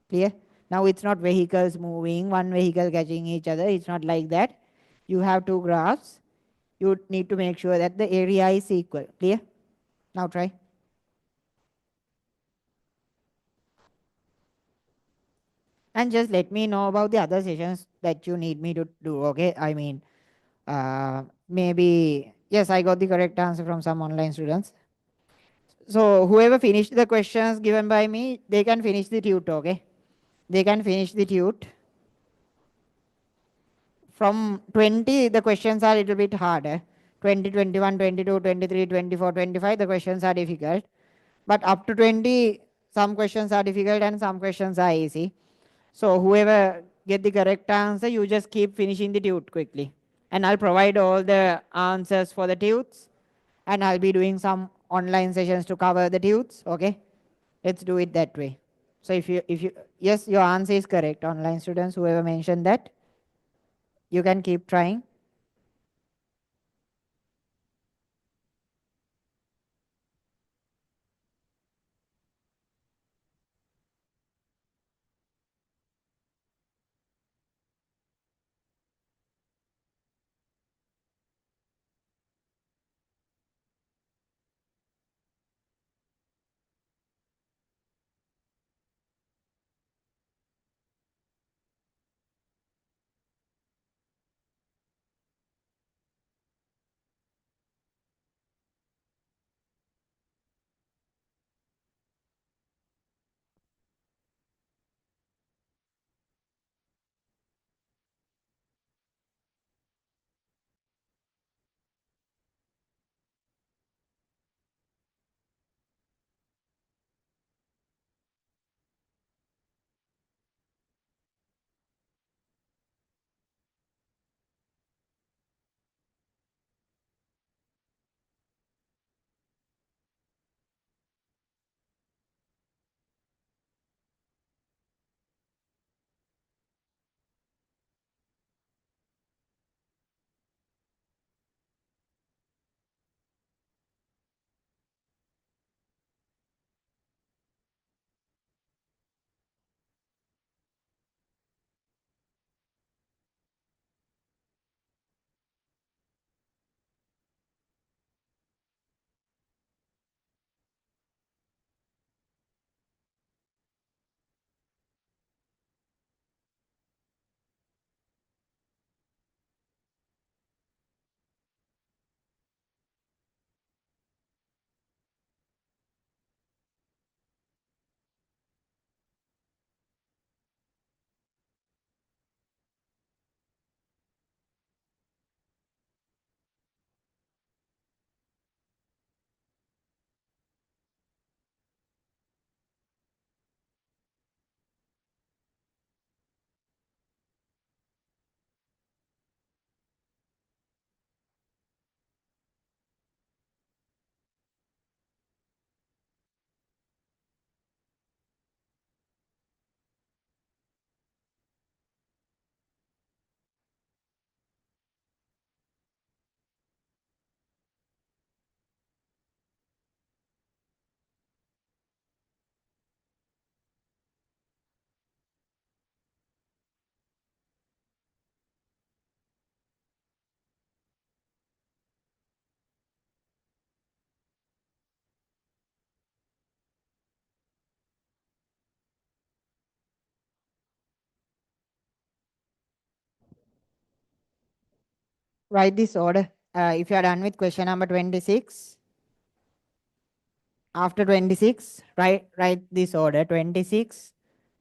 Clear? Now it's not vehicles moving, one vehicle catching each other. It's not like that. You have two graphs. You need to make sure that the area is equal. Clear? Now try. And just let me know about the other sessions that you need me to do, okay? I mean, maybe, yes, I got the correct answer from some online students. So whoever finished the questions given by me, they can finish the tute, okay? They can finish the tute. From 20, the questions are a little bit harder. 20, 21, 22, 23, 24, 25, the questions are difficult. But up to 20, some questions are difficult and some questions are easy. So whoever get the correct answer, you just keep finishing the tute quickly. And I'll provide all the answers for the tutes. And I'll be doing some online sessions to cover the tutes. Okay, let's do it that way. So if you yes, your answer is correct. Online students, whoever mentioned that, you can keep trying. Write this order. If you are done with question number 26, after 26, write this order: 26,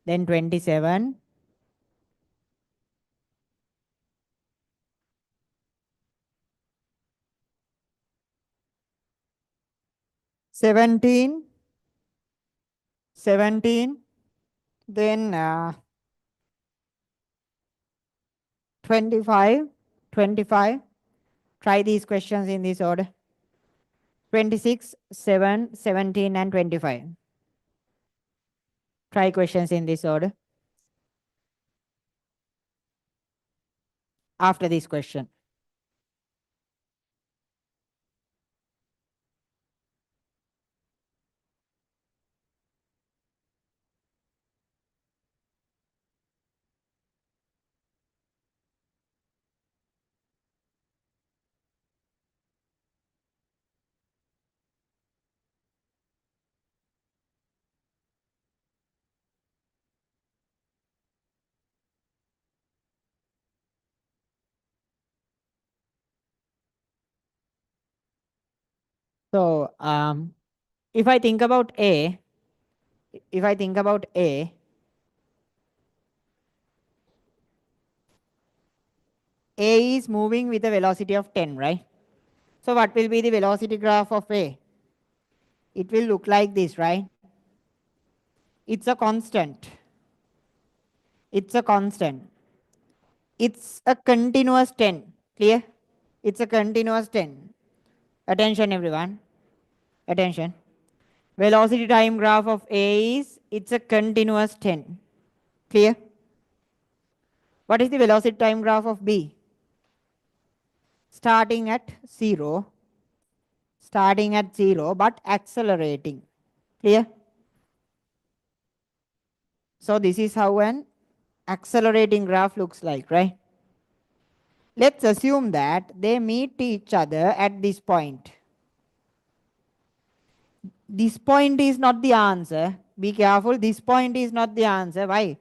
then 27, 17, 17, then 25, 25. Try these questions in this order: 26, 7, 17, and 25. Try questions in this order after this question. So if I think about A, if I think about A is moving with a velocity of 10, right? So what will be the velocity graph of A? It will look like this, right? It's a constant. It's a constant. It's a continuous 10. Clear? It's a continuous 10. Attention, everyone. Attention. Velocity time graph of A is, it's a continuous 10. Clear? What is the velocity time graph of B? Starting at 0. Starting at 0, but accelerating. Clear? So this is how an accelerating graph looks like, right? Let's assume that they meet each other at this point. This point is not the answer. Be careful, this point is not the answer. Why?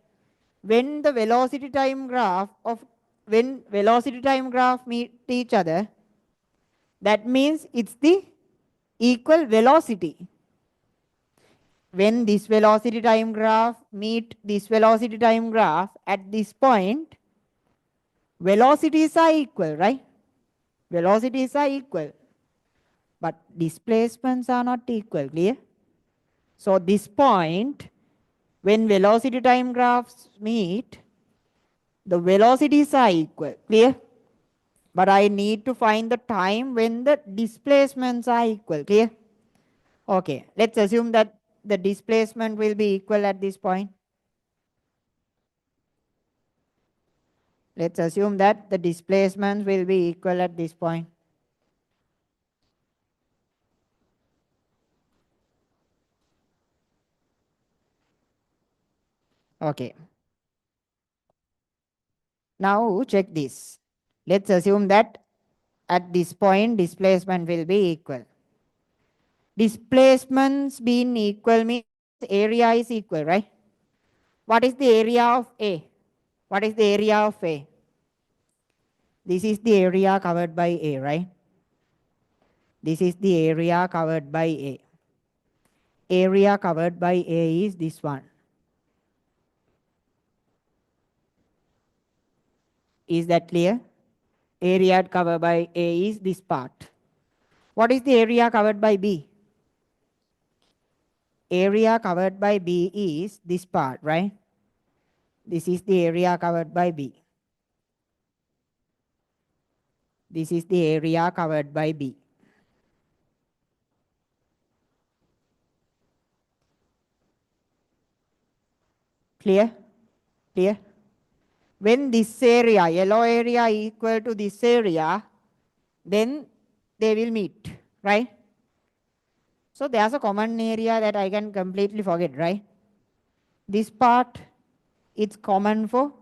When the velocity time graph meet each other, that means it's the equal velocity. When this velocity time graph meet this velocity time graph at this point, velocities are equal, right? Velocities are equal, but displacements are not equal. Clear? So this point, when velocity time graphs meet, the velocities are equal. Clear? But I need to find the time when the displacements are equal. Clear? Okay, let's assume that the displacement will be equal at this point. Let's assume that the displacement will be equal at this point. Okay. Now check this. Let's assume that at this point displacement will be equal. Displacements being equal means area is equal, right? What is the area of A? What is the area of A? This is the area covered by A, right? This is the area covered by A. Area covered by A is this one. Is that clear? Area covered by A is this part. What is the area covered by B? Area covered by B is this part, right? This is the area covered by B. This is the area covered by B. Clear? Clear? When this area, yellow area equal to this area, then they will meet, right? So there's a common area that I can completely forget, right? This part, it's common for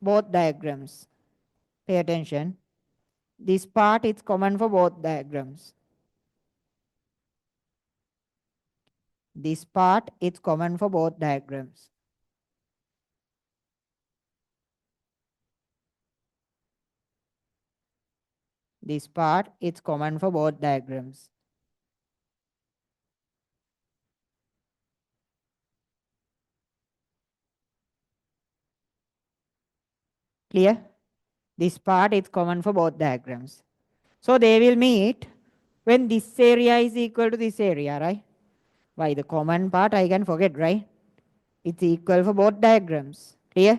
both diagrams. Pay attention. This part, it's common for both diagrams. This part, it's common for both diagrams. This part, it's common for both diagrams. Clear? This part is common for both diagrams. So they will meet when this area is equal to this area, right? Why? The common part I can forget, right? It's equal for both diagrams. Clear?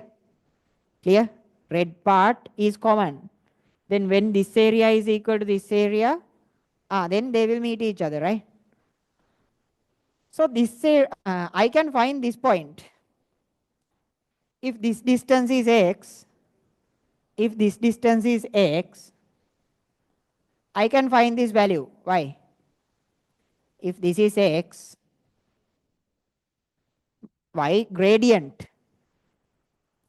Clear? Red part is common. Then when this area is equal to this area, then they will meet each other, right? So this I can find this point. If this distance is x, if this distance is x, I can find this value. Why? If this is x, y gradient,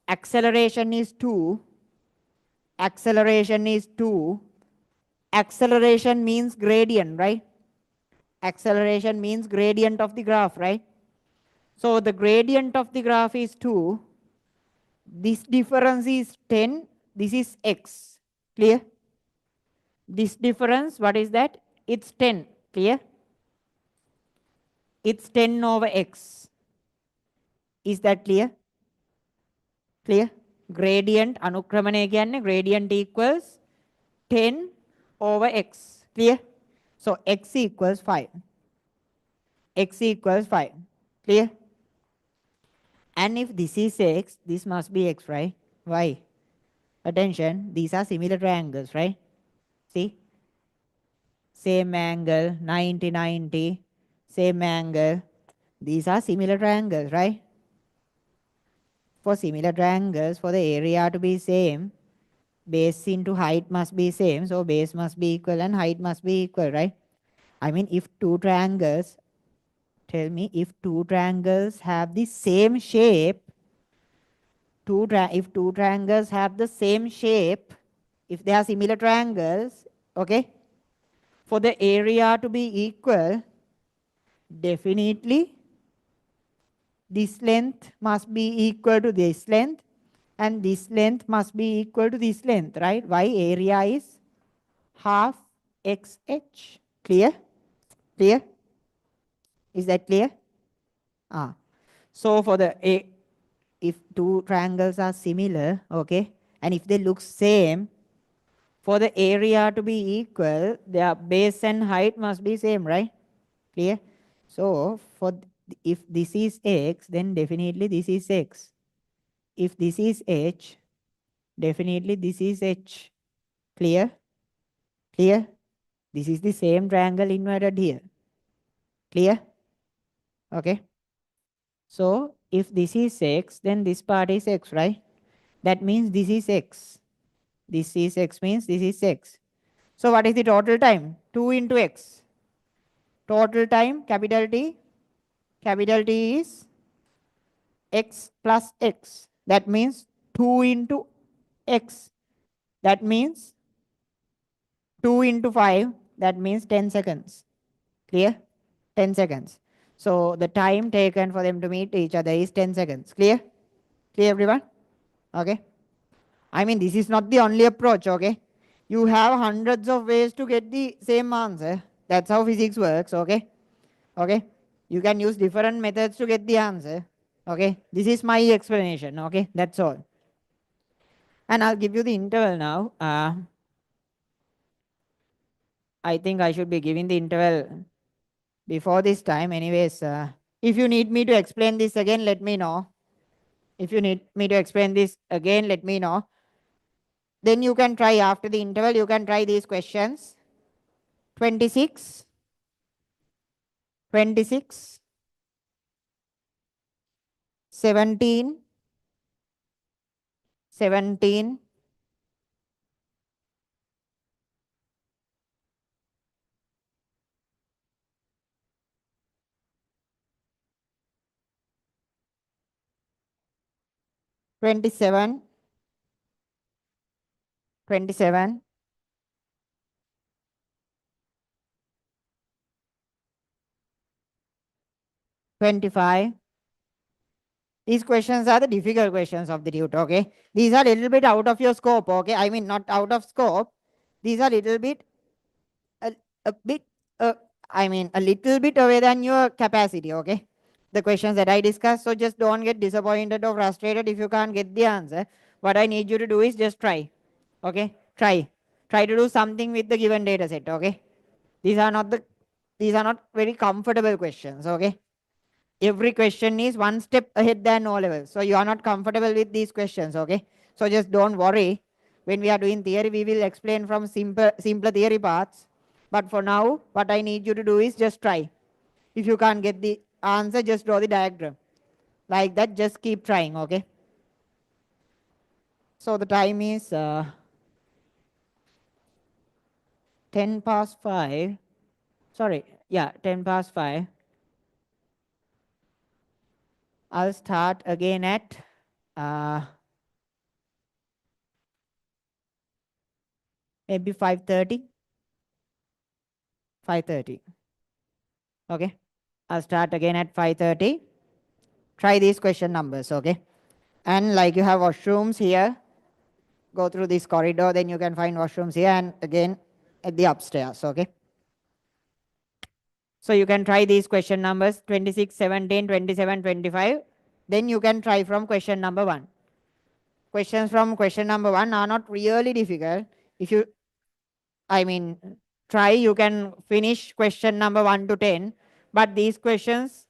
acceleration is 2, acceleration is 2, acceleration means gradient, right? Acceleration means gradient of the graph, right? So the gradient of the graph is 2, this difference is 10, this is x. Clear? This difference, what is that? It's 10. Clear? It's 10 over x. Is that clear? Clear? Gradient, අනුක්‍රමණය කියන්නේ gradient equals 10 over x. Clear? So x equals 5. X equals 5. Clear? And if this is x, this must be x, right? Why? Attention, these are similar triangles, right? See? Same angle, 90, 90, same angle. These are similar triangles, right? For similar triangles, for the area to be same, base into height must be same. So base must be equal and height must be equal, right? I mean, if two triangles, tell me if two triangles have the same shape, if two triangles have the same shape, if they are similar triangles, okay, for the area to be equal, definitely this length must be equal to this length and this length must be equal to this length, right? Why? Area is half xh. Clear? Clear? Is that clear? So for the if two triangles are similar, okay, and if they look same, for the area to be equal, their base and height must be same, right? Clear? So if this is x, then definitely this is x. If this is h, definitely this is h. Clear? Clear? This is the same triangle inverted here. Clear? Okay. So if this is x, then this part is x, right? That means this is x. This is x means this is x. So what is the total time? 2 into x. Total time, capital T. Capital T is x plus x. That means 2 into x. That means 2 into 5. That means 10 seconds. Clear? 10 seconds. So the time taken for them to meet each other is 10 seconds. Clear? Clear, everyone? Okay. I mean, this is not the only approach, okay? You have hundreds of ways to get the same answer. That's how physics works, okay? Okay? You can use different methods to get the answer. Okay? This is my explanation, okay? That's all. And I'll give you the interval now. I think I should be giving the interval before this time. Anyways, if you need me to explain this again, let me know. If you need me to explain this again, let me know. Then you can try after the interval, you can try these questions. 26, 26, 17, 17, 27, 27, 25. These questions are the difficult questions of the tutor, okay? These are a little bit out of your scope, okay? I mean, not out of scope. These are a little bit, a bit, a little bit away than your capacity, okay? The questions that I discussed. So just don't get disappointed or frustrated if you can't get the answer. What I need you to do is just try, okay? Try. Try to do something with the given data set, okay? These are not very comfortable questions, okay? Every question is one step ahead than O levels. So you are not comfortable with these questions, okay? So just don't worry. When we are doing theory, we will explain from simpler theory parts. But for now, what I need you to do is just try. If you can't get the answer, just draw the diagram. Like that, just keep trying, okay? So the time is 10 past 5. Sorry, yeah, 10 past 5. I'll start again at maybe 5:30. 5:30. Okay. I'll start again at 5:30. Try these question numbers, okay? And like you have washrooms here, go through this corridor, then you can find washrooms here and again at the upstairs, okay? So you can try these question numbers 26, 17, 27, 25. Then you can try from question number 1. Questions from question number 1 are not really difficult. If you, I mean, try, you can finish question number 1 to 10. But these questions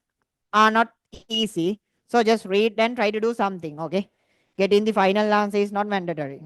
are not easy. So just read and try to do something, okay? Getting the final answer is not mandatory.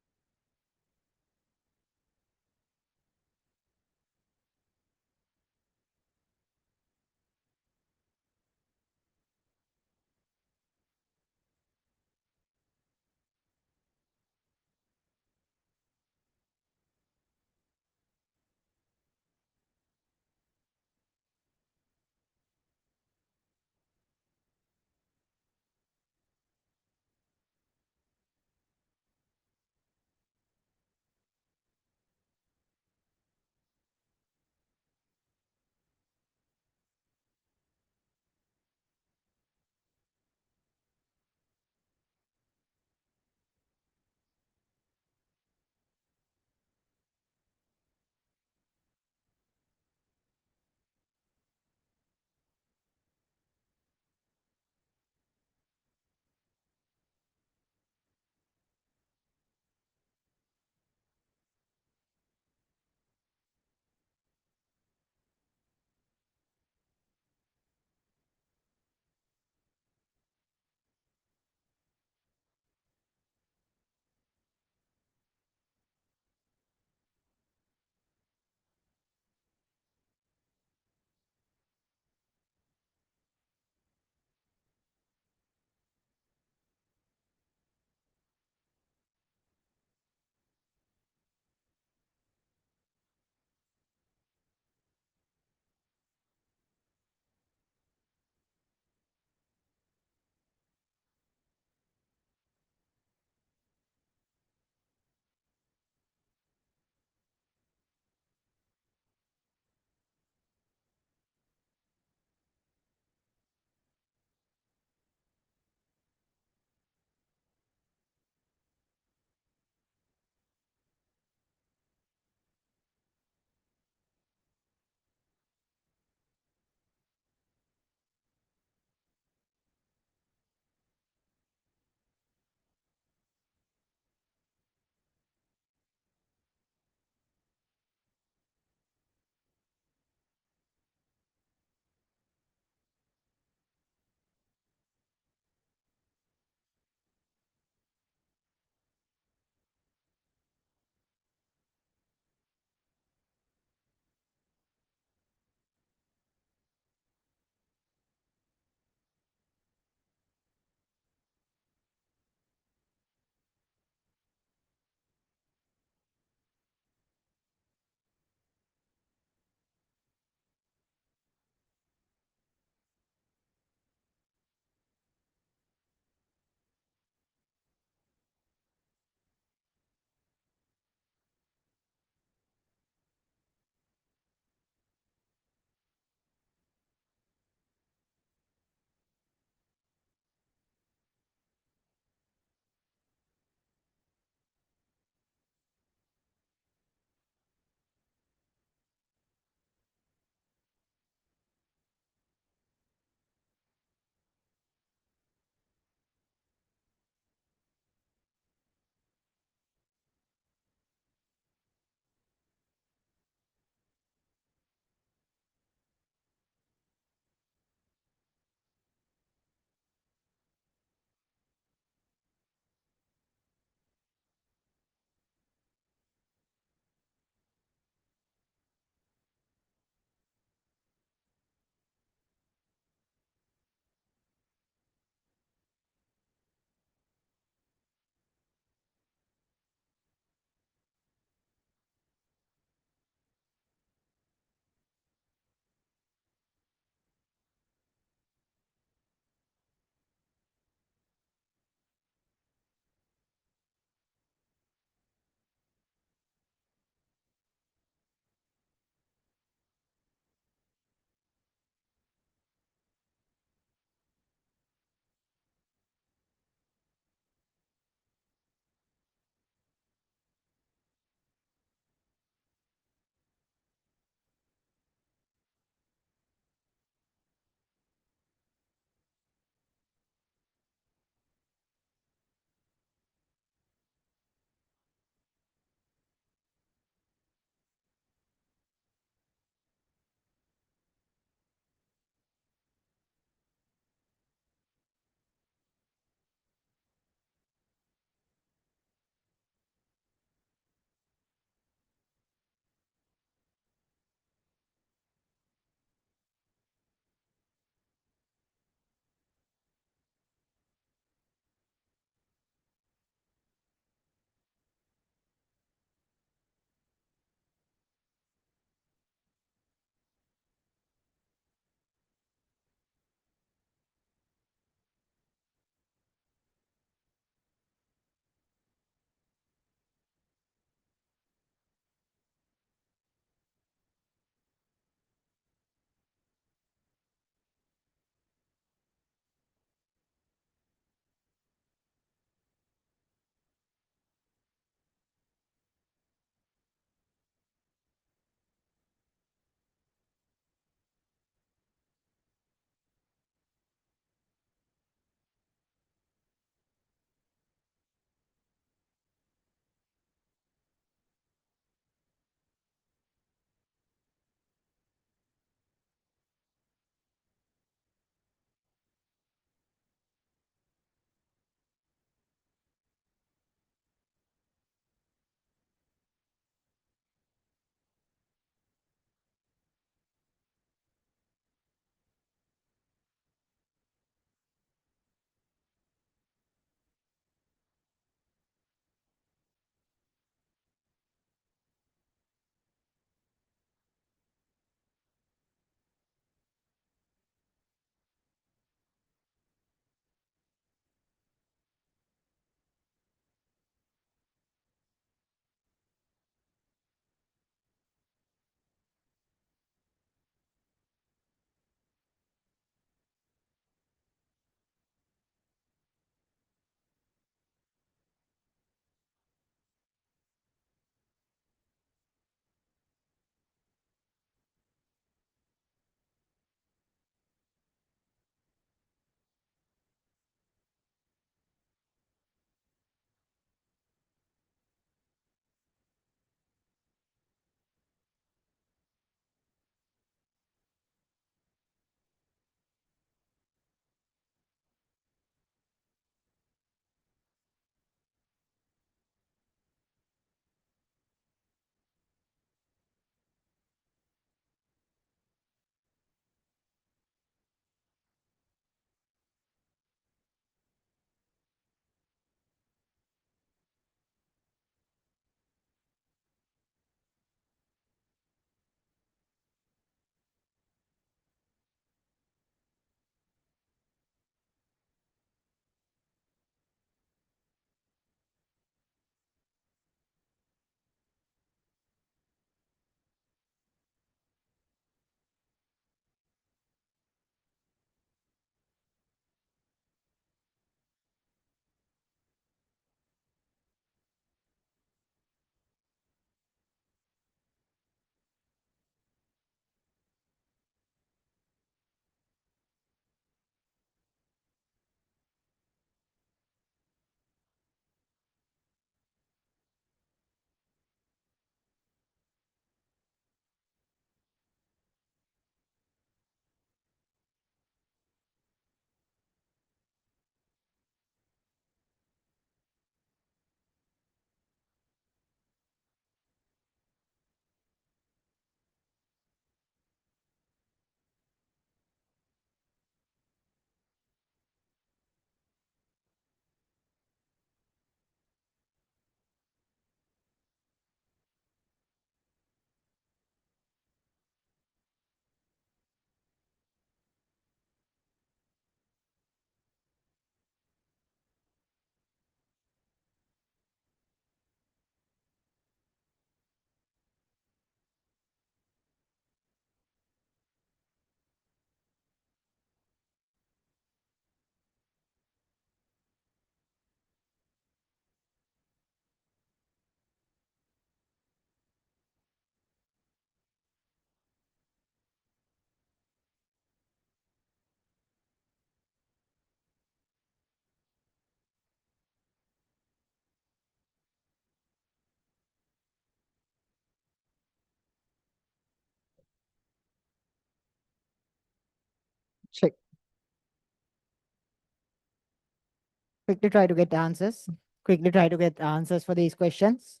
Quickly try to get answers. Quickly try to get answers for these questions.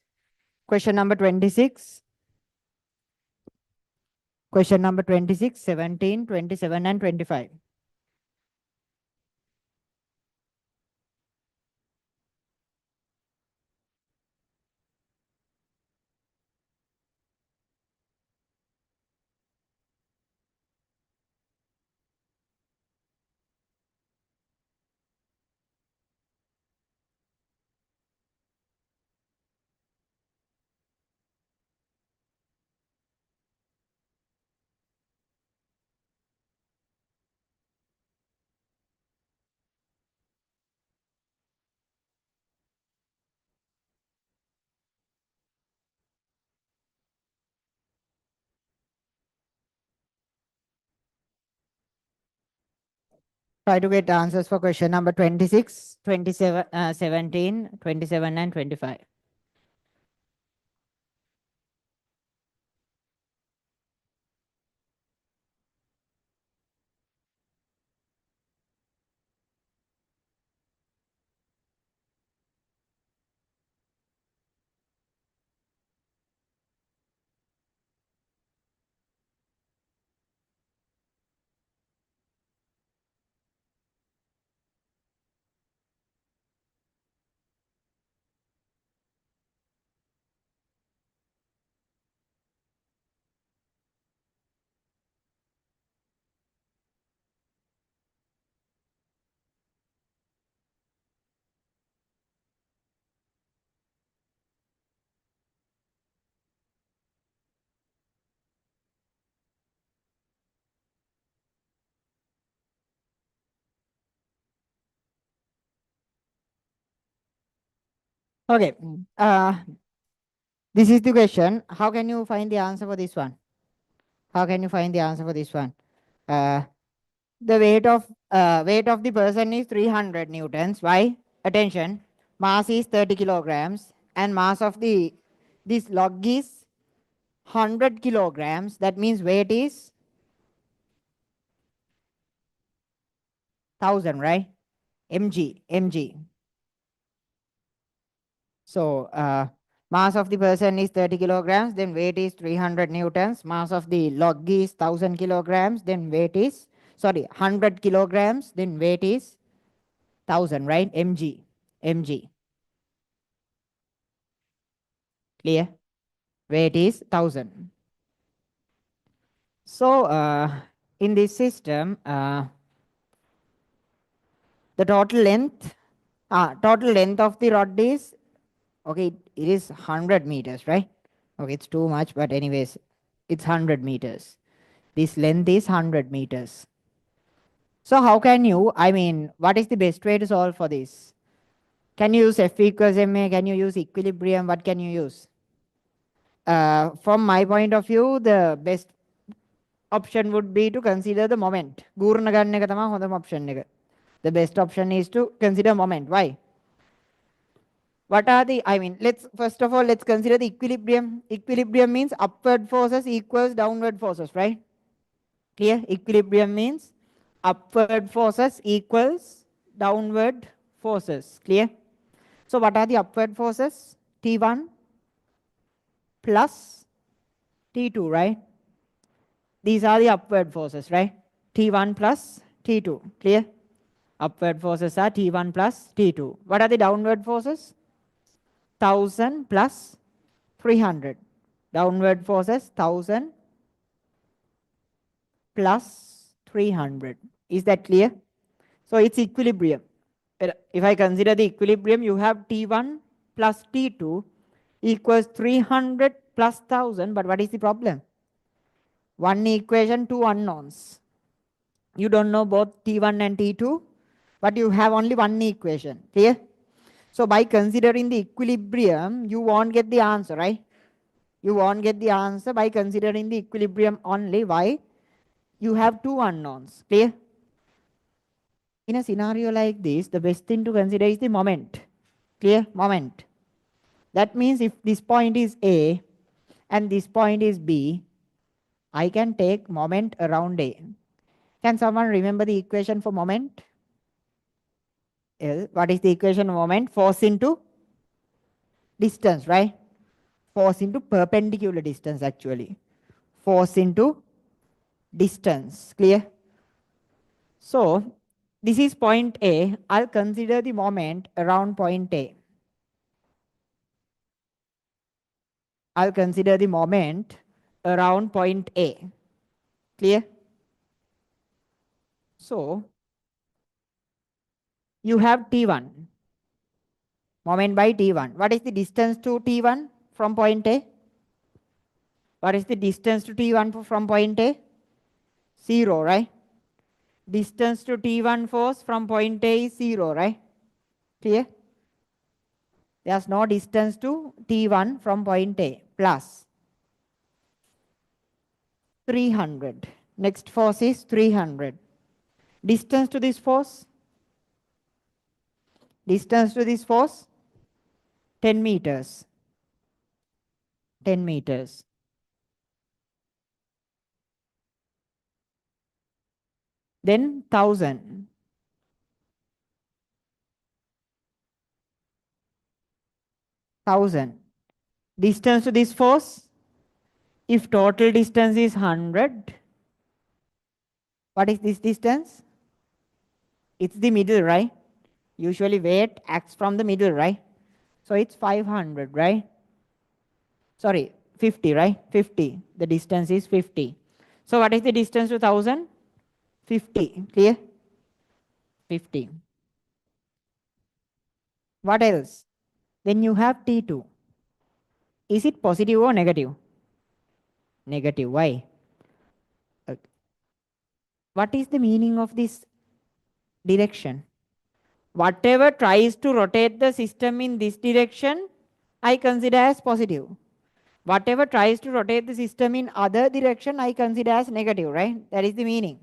Question number 26. Question number 26, 17, 27, and 25. Try to get answers for question number 26, 27, 17, 27, and 25. Okay. This is the question. How can you find the answer for this one? How can you find the answer for this one? Uh, the weight of the person is 300 newtons. Why? Attention. Mass is 30 kilograms and mass of the this log is 100 kilograms. That means weight is 1000, right? mg. So mass of the person is 30 kilograms, then weight is 300 newtons. Mass of the log is 1000 kilograms, then weight is, sorry, 100 kilograms, then weight is 1000, right? mg. Clear? Weight is 1000. So in this system, the total length of the rod is, okay, it is 100 meters, right? Okay, it's too much, but anyways, it's 100 meters. This length is 100 meters. So how can you, I mean, what is the best way to solve for this? Can you use F equals ma? Can you use equilibrium? What can you use? From my point of view, the best option would be to consider the moment. ගූර්ණ ගන්න එක තමයි හොඳම option එක. The best option is to consider moment. Why? What are the, I mean, let's first of all, let's consider the equilibrium. Equilibrium means upward forces equals downward forces, right? Clear? Equilibrium means upward forces equals downward forces. Clear? So what are the upward forces? T1 plus T2, right? These are the upward forces, right? T1 plus T2. Clear? Upward forces are T1 plus T2. What are the downward forces? 1000 plus 300. Downward forces 1000 plus 300. Is that clear? So it's equilibrium. If I consider the equilibrium, you have T1 plus T2 equals 300 plus 1000. But what is the problem? One equation, two unknowns. You don't know both T1 and T2, but you have only one equation. Clear? So by considering the equilibrium, you won't get the answer, right? You won't get the answer by considering the equilibrium only. Why? You have two unknowns. Clear? In a scenario like this, the best thing to consider is the moment. Clear? Moment. That means if this point is A and this point is B, I can take moment around A. Can someone remember the equation for moment? L, what is the equation of moment? Force into distance, right? Force into perpendicular distance actually. Force into distance, clear? So this is point A. I'll consider the moment around point A. I'll consider the moment around point A. Clear? So you have T1, moment by T1. What is the distance to T1 from point A? What is the distance to T1 from point A? 0, right? Distance to T1 force from point A is 0, right? Clear? There's no distance to T1 from point A. Plus 300. Next force is 300. Distance to this force? Distance to this force? 10 meters. 10 meters. Then 1000. 1000. Distance to this force? If total distance is 100, what is this distance? It's the middle, right? Usually weight acts from the middle, right? So it's 500, right? Sorry, 50, right? 50. The distance is 50. So what is the distance to 1000? 50. Clear? 50. What else? Then you have T2. Is it positive or negative? Negative. Why? Uh, What is the meaning of this direction? Whatever tries to rotate the system in this direction, I consider as positive. Whatever tries to rotate the system in other direction, I consider as negative, right? That is the meaning.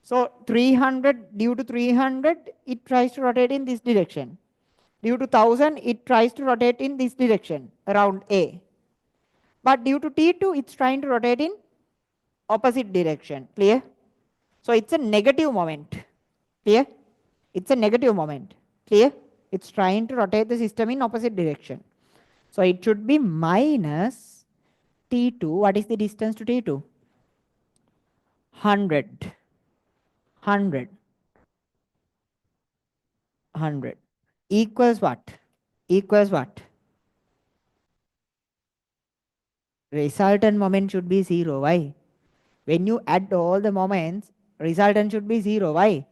So 300, due to 300, it tries to rotate in this direction. Due to 1000, it tries to rotate in this direction, around A. But due to T2, it's trying to rotate in opposite direction. Clear? So it's a negative moment. Clear? It's a negative moment. Clear? It's trying to rotate the system in opposite direction. So it should be minus T2. What is the distance to T2? 100. 100. 100. Equals what? Equals what? Resultant moment should be 0. Why? When you add all the moments, resultant should be 0. Why?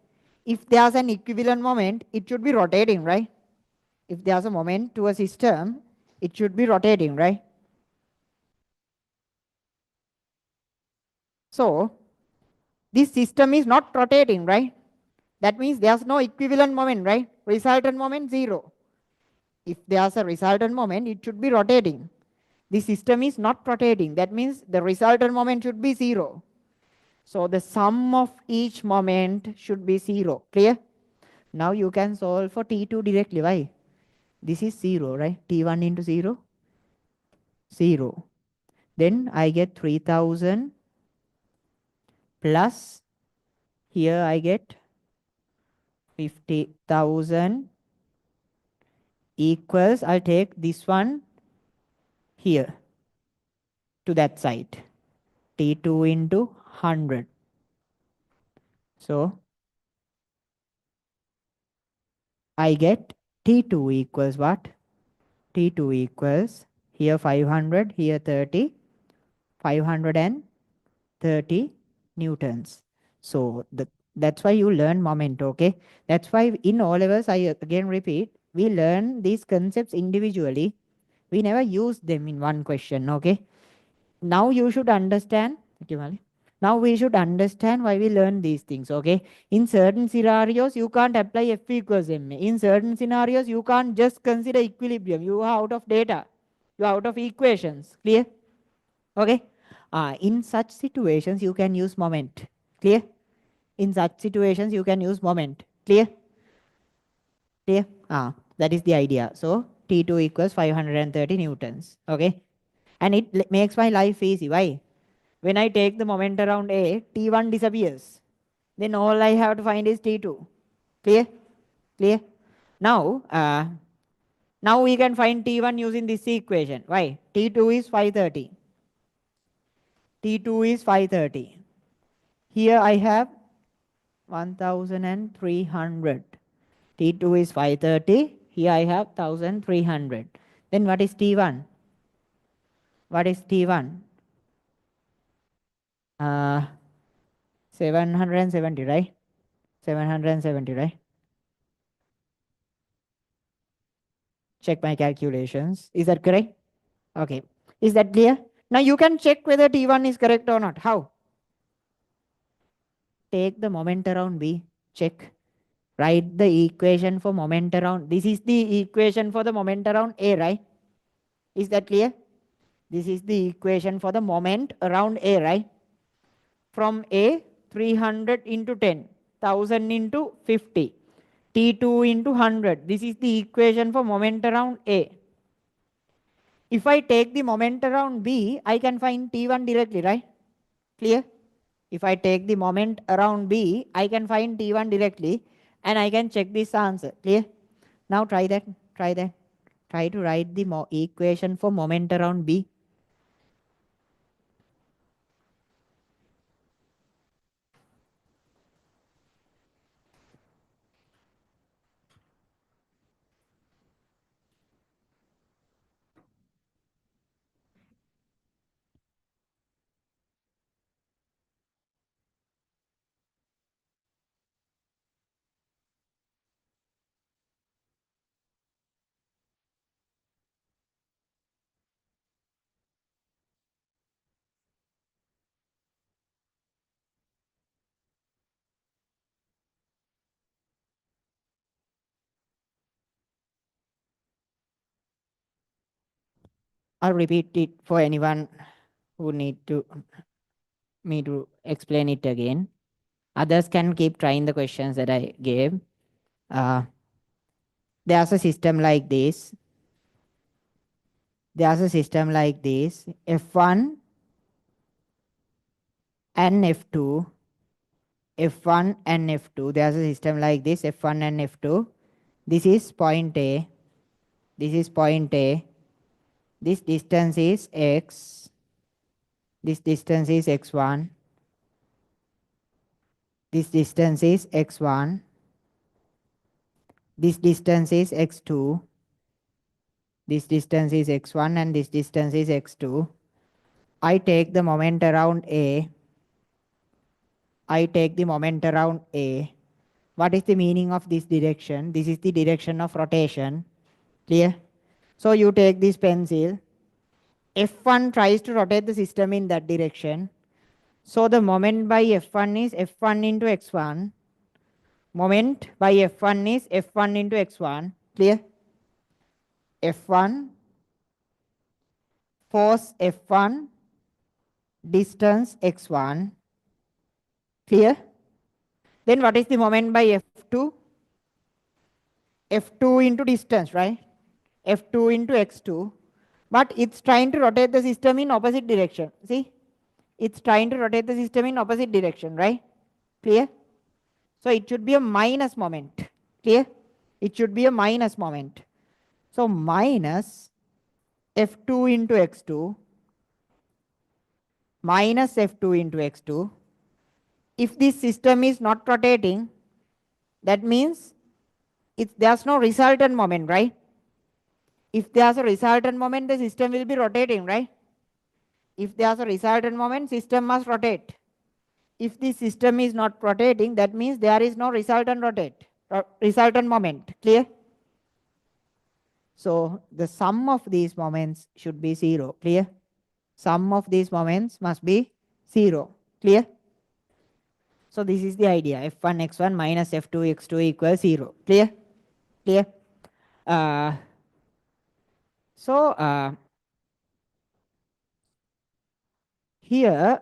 If there's an equivalent moment, it should be rotating, right? If there's a moment to a system, it should be rotating, right? So this system is not rotating, right? That means there's no equivalent moment, right? Resultant moment 0. If there's a resultant moment, it should be rotating. The system is not rotating. That means the resultant moment should be 0. So the sum of each moment should be 0. Clear? Now you can solve for T2 directly. Why? This is 0, right? T1 into 0, 0. Then I get 3000 plus here I get 50,000 equals, I'll take this one here to that side. T2 into 100. So I get T2 equals what? T2 equals here 500, here 30, 530 newtons. So that's why you learn moment, okay? That's why in all levels, I again repeat, we learn these concepts individually. We never use them in one question, okay? Now you should understand. Okay, Mali. Now we should understand why we learn these things, okay? In certain scenarios, you can't apply F equals ma. In certain scenarios, you can't just consider equilibrium. You are out of data. You are out of equations. Clear? Okay? In such situations, you can use moment. Clear? In such situations, you can use moment. Clear? Clear? That is the idea. So T2 equals 530 newtons. Okay? And it makes my life easy. Why? When I take the moment around A, T1 disappears. Then all I have to find is T2. Clear? Clear? Now, now we can find T1 using this equation. Why? T2 is 530. T2 is 530. Here I have 1300. T2 is 530. Here I have 1300. Then what is T1? What is T1? 770, right? 770, right? Check my calculations. Is that correct? Okay. Is that clear? Now you can check whether T1 is correct or not. How? Take the moment around B. Check. Write the equation for moment around. This is the equation for the moment around A, right? Is that clear? This is the equation for the moment around A, right? From A, 300 into 10, 1000 into 50, T2 into 100. This is the equation for moment around A. If I take the moment around B, I can find T1 directly, right? Clear? If I take the moment around B, I can find T1 directly and I can check this answer. Clear? Now try that. Try that. Try to write the equation for moment around B. I'll repeat it for anyone who need to me to explain it again. Others can keep trying the questions that I gave. Uh, there's a system like this. There's a system like this. F1 and F2. F1 and F2. There's a system like this. F1 and F2. This is point A. This is point A. This distance is X. This distance is X1. This distance is X1. This distance is X2. This distance is X1 and this distance is X2. I take the moment around A. I take the moment around A. What is the meaning of this direction? This is the direction of rotation. Clear? So you take this pencil. F1 tries to rotate the system in that direction. So the moment by F1 is F1 into X1. Moment by F1 is F1 into X1. Clear? F1, force F1, distance X1. Clear? Then what is the moment by F2? F2 into distance, right? F2 into X2. But it's trying to rotate the system in opposite direction. See? It's trying to rotate the system in opposite direction, right? Clear? So it should be a minus moment. Clear? It should be a minus moment. So minus F2 into X2 minus F2 into X2. If this system is not rotating, that means there's no resultant moment, right? If there's a resultant moment, the system will be rotating, right? If there's a resultant moment, system must rotate. If the system is not rotating, that means there is no resultant moment. Clear? So the sum of these moments should be 0. Clear? Sum of these moments must be 0. Clear? So this is the idea. F1 x1 minus F2 x2 equals 0. Clear? Clear? Here,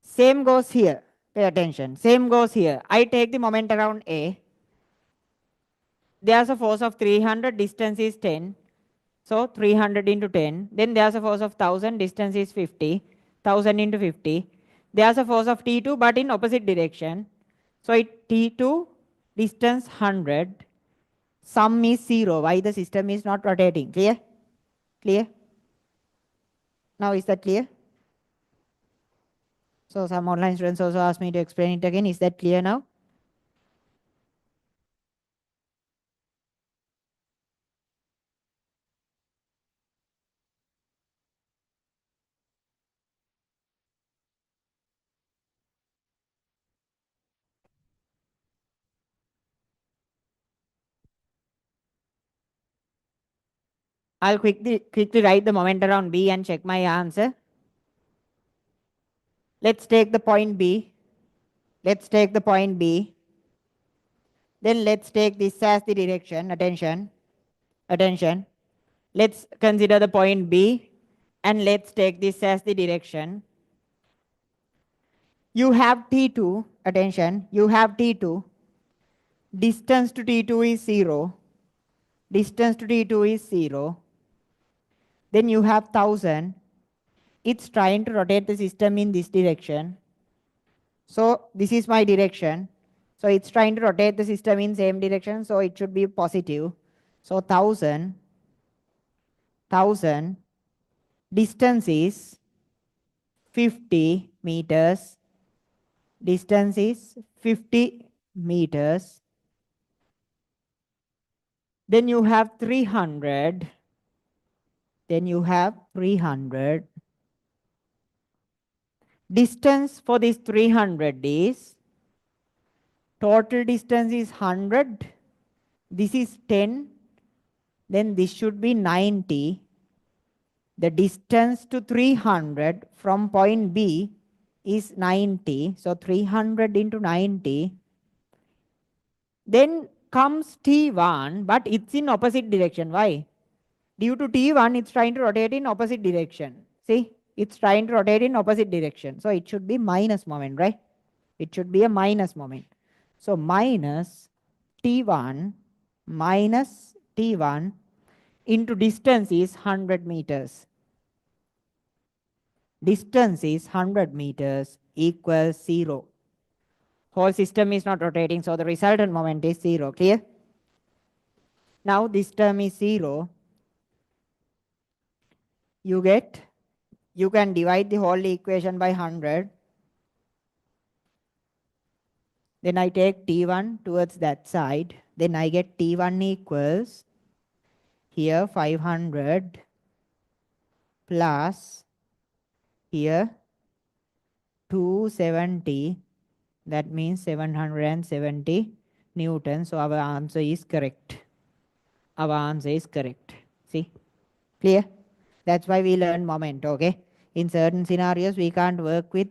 same goes here. Pay attention. Same goes here. I take the moment around A. There's a force of 300, distance is 10. So 300 into 10. Then there's a force of 1000, distance is 50. 1000 into 50. There's a force of T2 but in opposite direction. So T2, distance 100, sum is 0. Why the system is not rotating? Clear? Clear? Now is that clear? So some online students also asked me to explain it again. Is that clear now? I'll quickly write the moment around B and check my answer. Let's take the point B. Let's take the point B. Then let's take this as the direction. Attention. Attention. Let's consider the point B and let's take this as the direction. You have T2. Attention. You have T2. Distance to T2 is 0. Distance to T2 is 0. Then you have 1000. It's trying to rotate the system in this direction. So this is my direction. So it's trying to rotate the system in same direction. So it should be positive. So 1000. Distance is 50 meters. Distance is 50 meters. Then you have 300. Then you have 300. Distance for this 300 is, total distance is 100. This is 10. Then this should be 90. The distance to 300 from point B is 90. So 300 into 90. Then comes T1, but it's in opposite direction. Why? Due to T1, it's trying to rotate in opposite direction. See, it's trying to rotate in opposite direction. So it should be minus moment, right? It should be a minus moment. So minus T1 into distance is 100 meters. Distance is 100 meters equals 0. Whole system is not rotating, so the resultant moment is 0. Clear? Now this term is 0. You can divide the whole equation by 100. Then I take T1 towards that side. Then I get T1 equals here 500 plus here 270. That means 770 Newton. So our answer is correct. Our answer is correct. See? Clear? That's why we learn moment, okay? In certain scenarios, we can't work with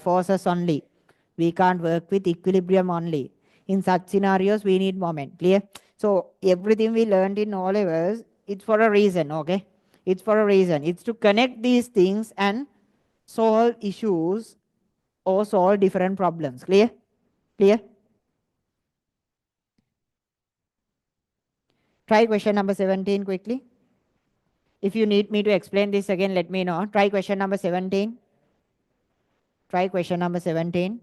forces only. We can't work with equilibrium only. In such scenarios, we need moment. Clear? So everything we learned in all levels, it's for a reason, okay? It's for a reason. It's to connect these things and solve issues or solve different problems. Clear? Clear? Try question number 17 quickly. If you need me to explain this again, let me know. Try question number 17. Try question number 17.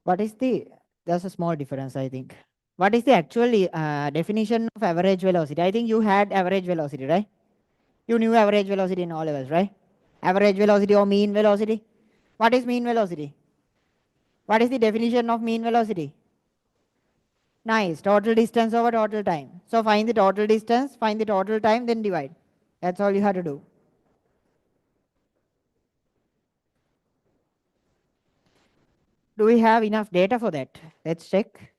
What is the, there's a small difference, I think. What is the actual definition of average velocity? I think you had average velocity, right? You knew average velocity in all levels, right? Average velocity or mean velocity. What is mean velocity? What is the definition of mean velocity? Nice. Total distance over total time. So find the total distance, find the total time, then divide. That's all you have to do. Do we have enough data for that? Let's check.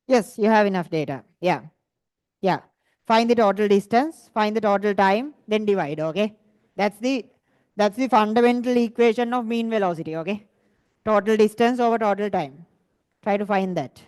Yes, you have enough data. Yeah. Yeah. Find the total distance, find the total time, then divide. Okay. That's the that's the fundamental equation of mean velocity. Okay. Total distance over total time. Try to find that.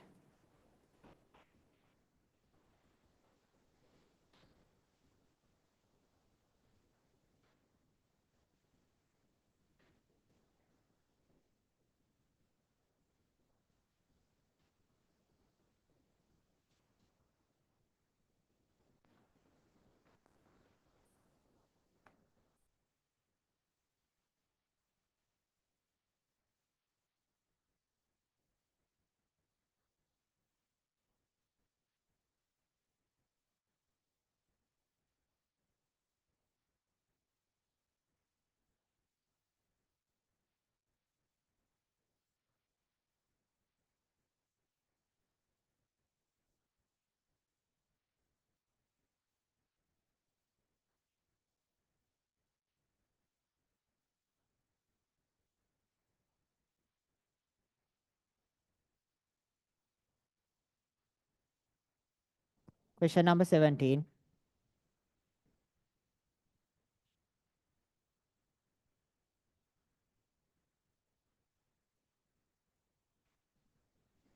Question number 17.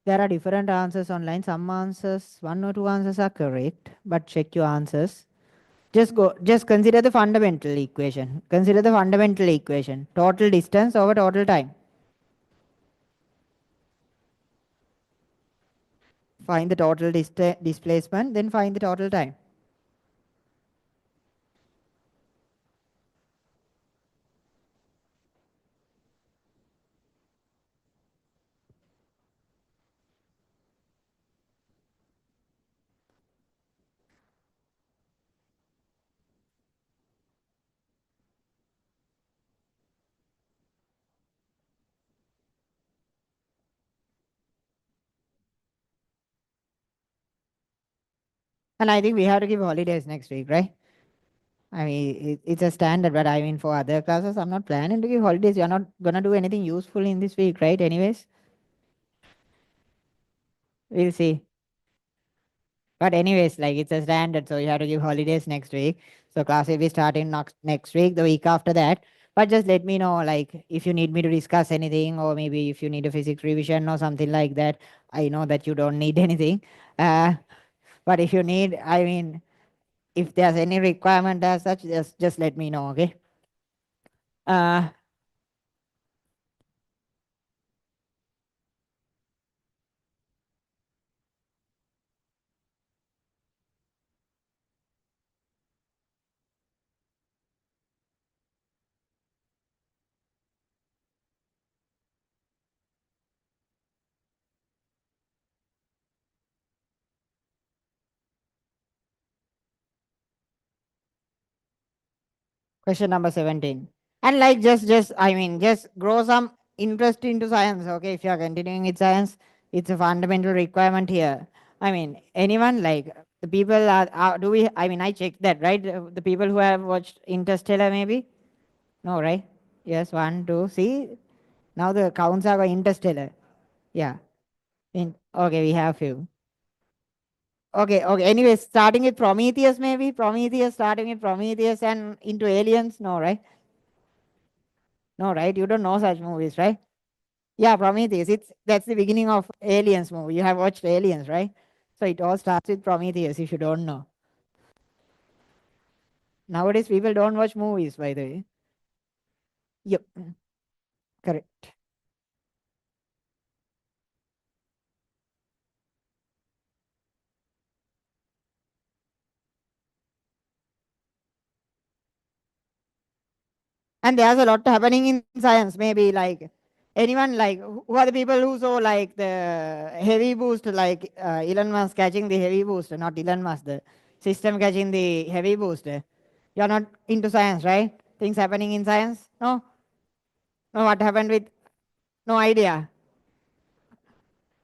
There are different answers online. Some answers, one or two answers are correct, but check your answers. Just consider the fundamental equation. Consider the fundamental equation. Total distance over total time. Find the total displacement, then find the total time. And I think we have to give holidays next week, right? I mean, it's a standard, but I mean, for other classes, I'm not planning to give holidays. You're not going to do anything useful in this week, right? Anyways, we'll see. But anyways, like it's a standard, so you have to give holidays next week. So class will be starting next week, the week after that. But just let me know, like, if you need me to discuss anything, or maybe if you need a physics revision or something like that. I know that you don't need anything. Uh, but if you need, I mean, if there's any requirement as such, just let me know, okay? Uh, Question number 17. And like just I mean just grow some interest into science. Okay, if you are continuing with science, it's a fundamental requirement here. I mean, anyone like the people are do we I mean I checked that, right? The people who have watched Interstellar maybe? No, right? Yes, one, two. See, now the counts are going Interstellar. Yeah. Okay, we have few. Okay, okay. Anyway, starting with Prometheus maybe? Prometheus, starting with Prometheus and into aliens? No, right? No, right? You don't know such movies, right? Yeah, Prometheus. It's that's the beginning of Aliens movie. You have watched Aliens, right? So it all starts with Prometheus. If you don't know, nowadays people don't watch movies. By the way, yep, correct. And there's a lot happening in science. Maybe like anyone, like who are the people who saw like the heavy boost, like Elon Musk catching the heavy boost, not Elon Musk, the system catching the heavy boost. You're not into science, right? Things happening in science? No? No, what happened with, no idea.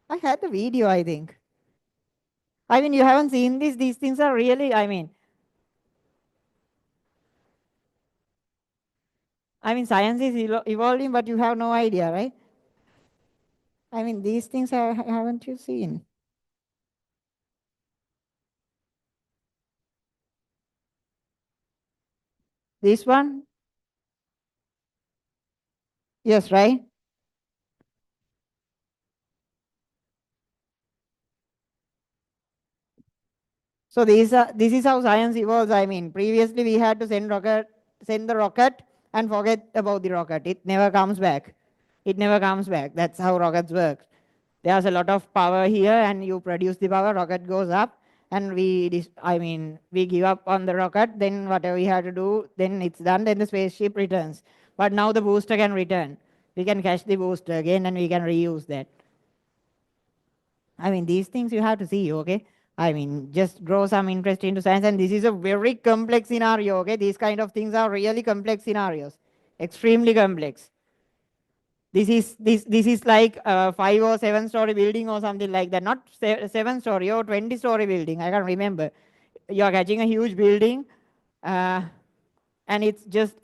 I had the video, I think. I mean, you haven't seen this. These things are really, science is evolving, but you have no idea, right? I mean, these things are, haven't you seen? This one? Yes, right? So this is how science evolves. I mean, previously we had to send the rocket and forget about the rocket. It never comes back. It never comes back. That's how rockets work. There's a lot of power here, and you produce the power. Rocket goes up, and we give up on the rocket. Then whatever we have to do, then it's done. Then the spaceship returns. But now the booster can return. We can catch the booster again, and we can reuse that. These things you have to see, okay? Just grow some interest into science. And this is a very complex scenario, okay? These kind of things are really complex scenarios, extremely complex. This is like a 5 or 7 story building or something like that. Not 7 story or 20-story building. I can't remember. You are catching a huge building, uh, and it's just,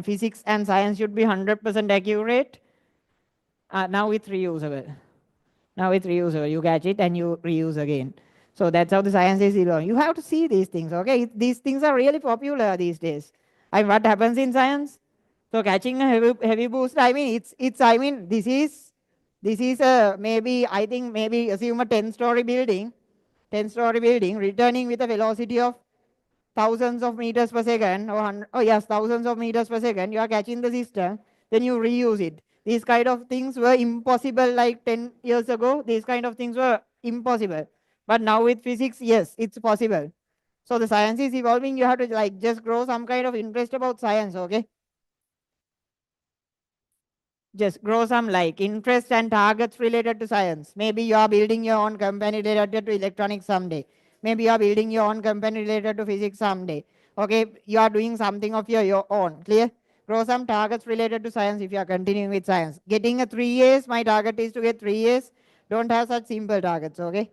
physics and science should be 100% accurate. Now it's reusable. Now it's reusable. You catch it and you reuse again. So that's how the science is evolving. You have to see these things, okay? These things are really popular these days. What happens in science? So catching a heavy boost, this is a maybe, I think maybe assume a 10-story building, 10-story building returning with a velocity of thousands of meters per second, or oh yes, thousands of meters per second. You are catching the system, then you reuse it. These kind of things were impossible like 10 years ago. These kind of things were impossible. But now with physics, yes, it's possible. So the science is evolving. You have to like just grow some kind of interest about science, okay? Just grow some like interest and targets related to science. Maybe you are building your own company related to electronics someday. Maybe you are building your own company related to physics someday. Okay, you are doing something of your own. Clear? Grow some targets related to science if you are continuing with science. Getting a 3 years, my target is to get 3 years. Don't have such simple targets, okay?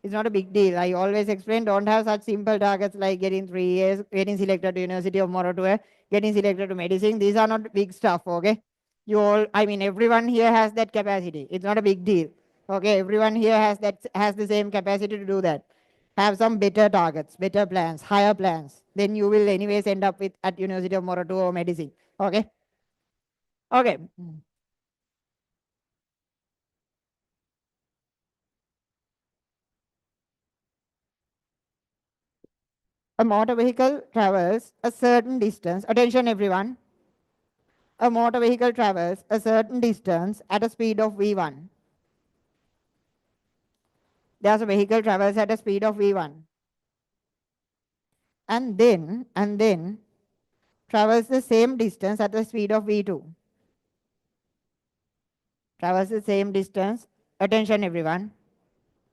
It's not a big deal. I always explain, don't have such simple targets like getting 3 years, getting selected to University of Moratuea, getting selected to medicine. These are not big stuff, okay? Everyone here has that capacity. It's not a big deal. Okay, everyone here has the same capacity to do that. Have some better targets, better plans, higher plans. Then you will anyways end up with at University of Moratuea or medicine. Okay? Okay. A motor vehicle travels a certain distance. Attention everyone. A motor vehicle travels a certain distance at a speed of v1. There's a vehicle travels at a speed of v1. And then travels the same distance at the speed of v2. Travels the same distance. Attention everyone.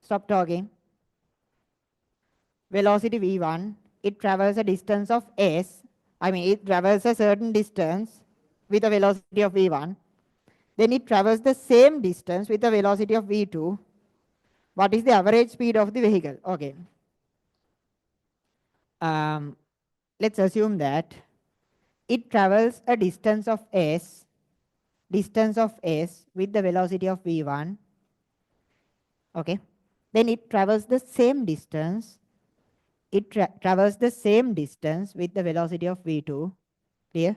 Stop talking. Velocity v1. It travels a distance of s. It travels a certain distance with a velocity of v1. Then it travels the same distance with a velocity of v2. What is the average speed of the vehicle? Okay. Um, let's assume that it travels a distance of s with the velocity of v1. Okay. Then it travels the same distance. It travels the same distance with the velocity of v2. Clear?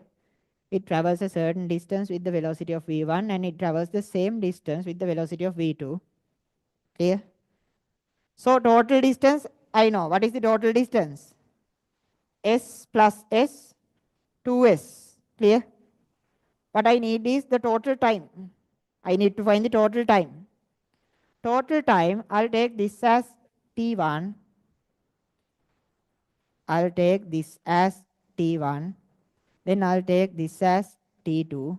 It travels a certain distance with the velocity of v1, and it travels the same distance with the velocity of v2. Clear? So total distance, I know. What is the total distance? S plus S, 2S. Clear? What I need is the total time. I need to find the total time. Total time, I'll take this as T1. I'll take this as T1. Then I'll take this as T2.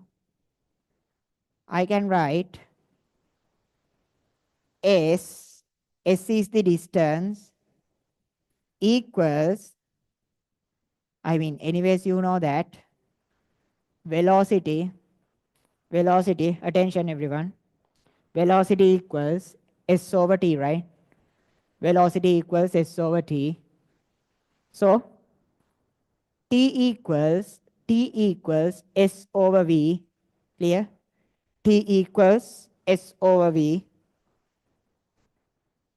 I can write S, S is the distance, equals, anyways, you know that, velocity, attention everyone, velocity equals S over T, right? Velocity equals S over T. So, T equals S over V, clear? T equals S over V.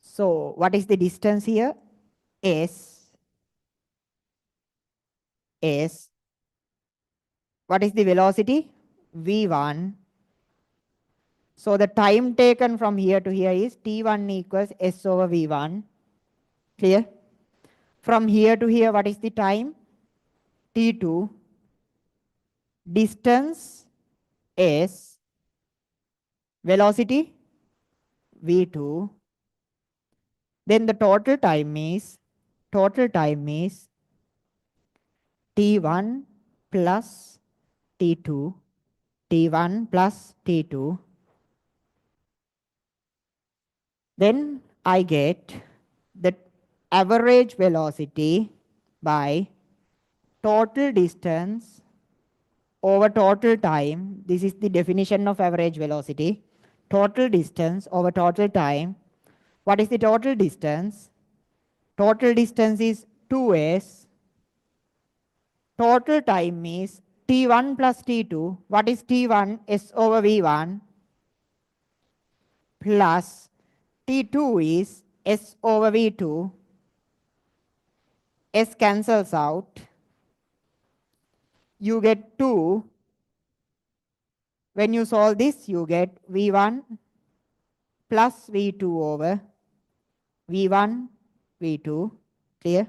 So, what is the distance here? S. What is the velocity? V1. So the time taken from here to here is T1 equals S over V1. Clear? From here to here, what is the time? T2. Distance S. Velocity V2. Then the total time is T1 plus T2. T1 plus T2. Then I get the average velocity by total distance over total time. This is the definition of average velocity. Total distance over total time. What is the total distance? Total distance is 2s. Total time is T1 plus T2. What is T1? S over V1 plus T2 is S over V2. S cancels out. You get 2. When you solve this, you get V1 plus V2 over V1, V2. Clear?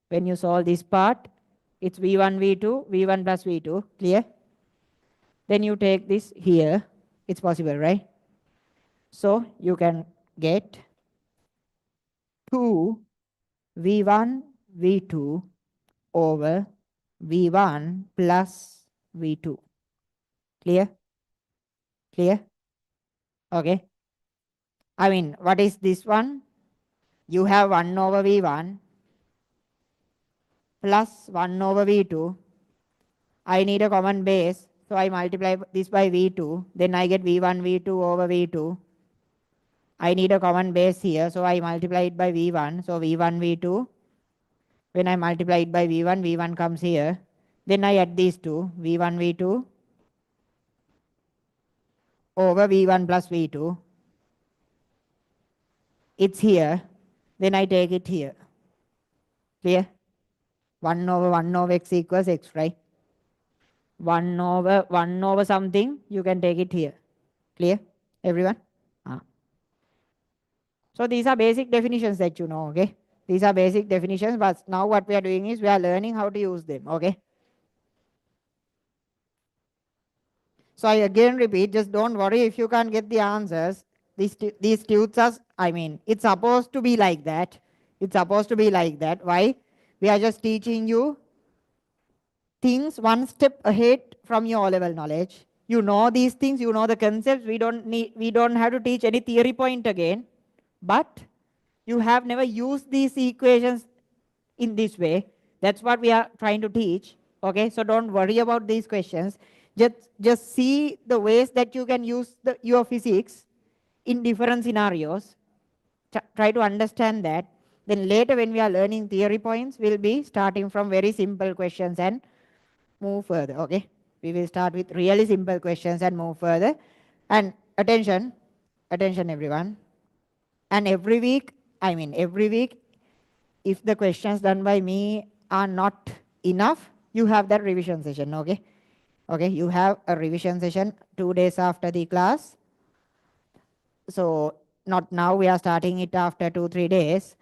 When you solve this part, it's V1, V2, V1 plus V2. Clear? Then you take this here. It's possible, right? So you can get 2 V1, V2 over V1 plus V2. Clear? Clear? Okay. What is this one? You have 1 over V1 plus 1 over V2. I need a common base, so I multiply this by V2. Then I get V1, V2 over V2. I need a common base here, so I multiply it by V1. So V1, V2. When I multiply it by V1, V1 comes here. Then I add these two, V1, V2 over V1 plus V2. It's here. Then I take it here. Clear? 1 over x equals x, right? 1 over something, you can take it here. Clear, everyone? So these are basic definitions that you know, okay? These are basic definitions, but now what we are doing is we are learning how to use them, okay? So I again repeat, just don't worry if you can't get the answers. These tunes are, it's supposed to be like that. It's supposed to be like that. Why? We are just teaching you things one step ahead from your O-level knowledge. You know these things, you know the concepts. We don't have to teach any theory point again. But you have never used these equations in this way. That's what we are trying to teach. Okay, so don't worry about these questions. Just see the ways that you can use your physics in different scenarios. Try to understand that. Then later when we are learning theory points, we'll be starting from very simple questions and move further. Okay, we will start with really simple questions and move further. And attention everyone. And every week, if the questions done by me are not enough, you have that revision session, okay? Okay, you have a revision session 2 days after the class. So not now, we are starting it after 2-3 days,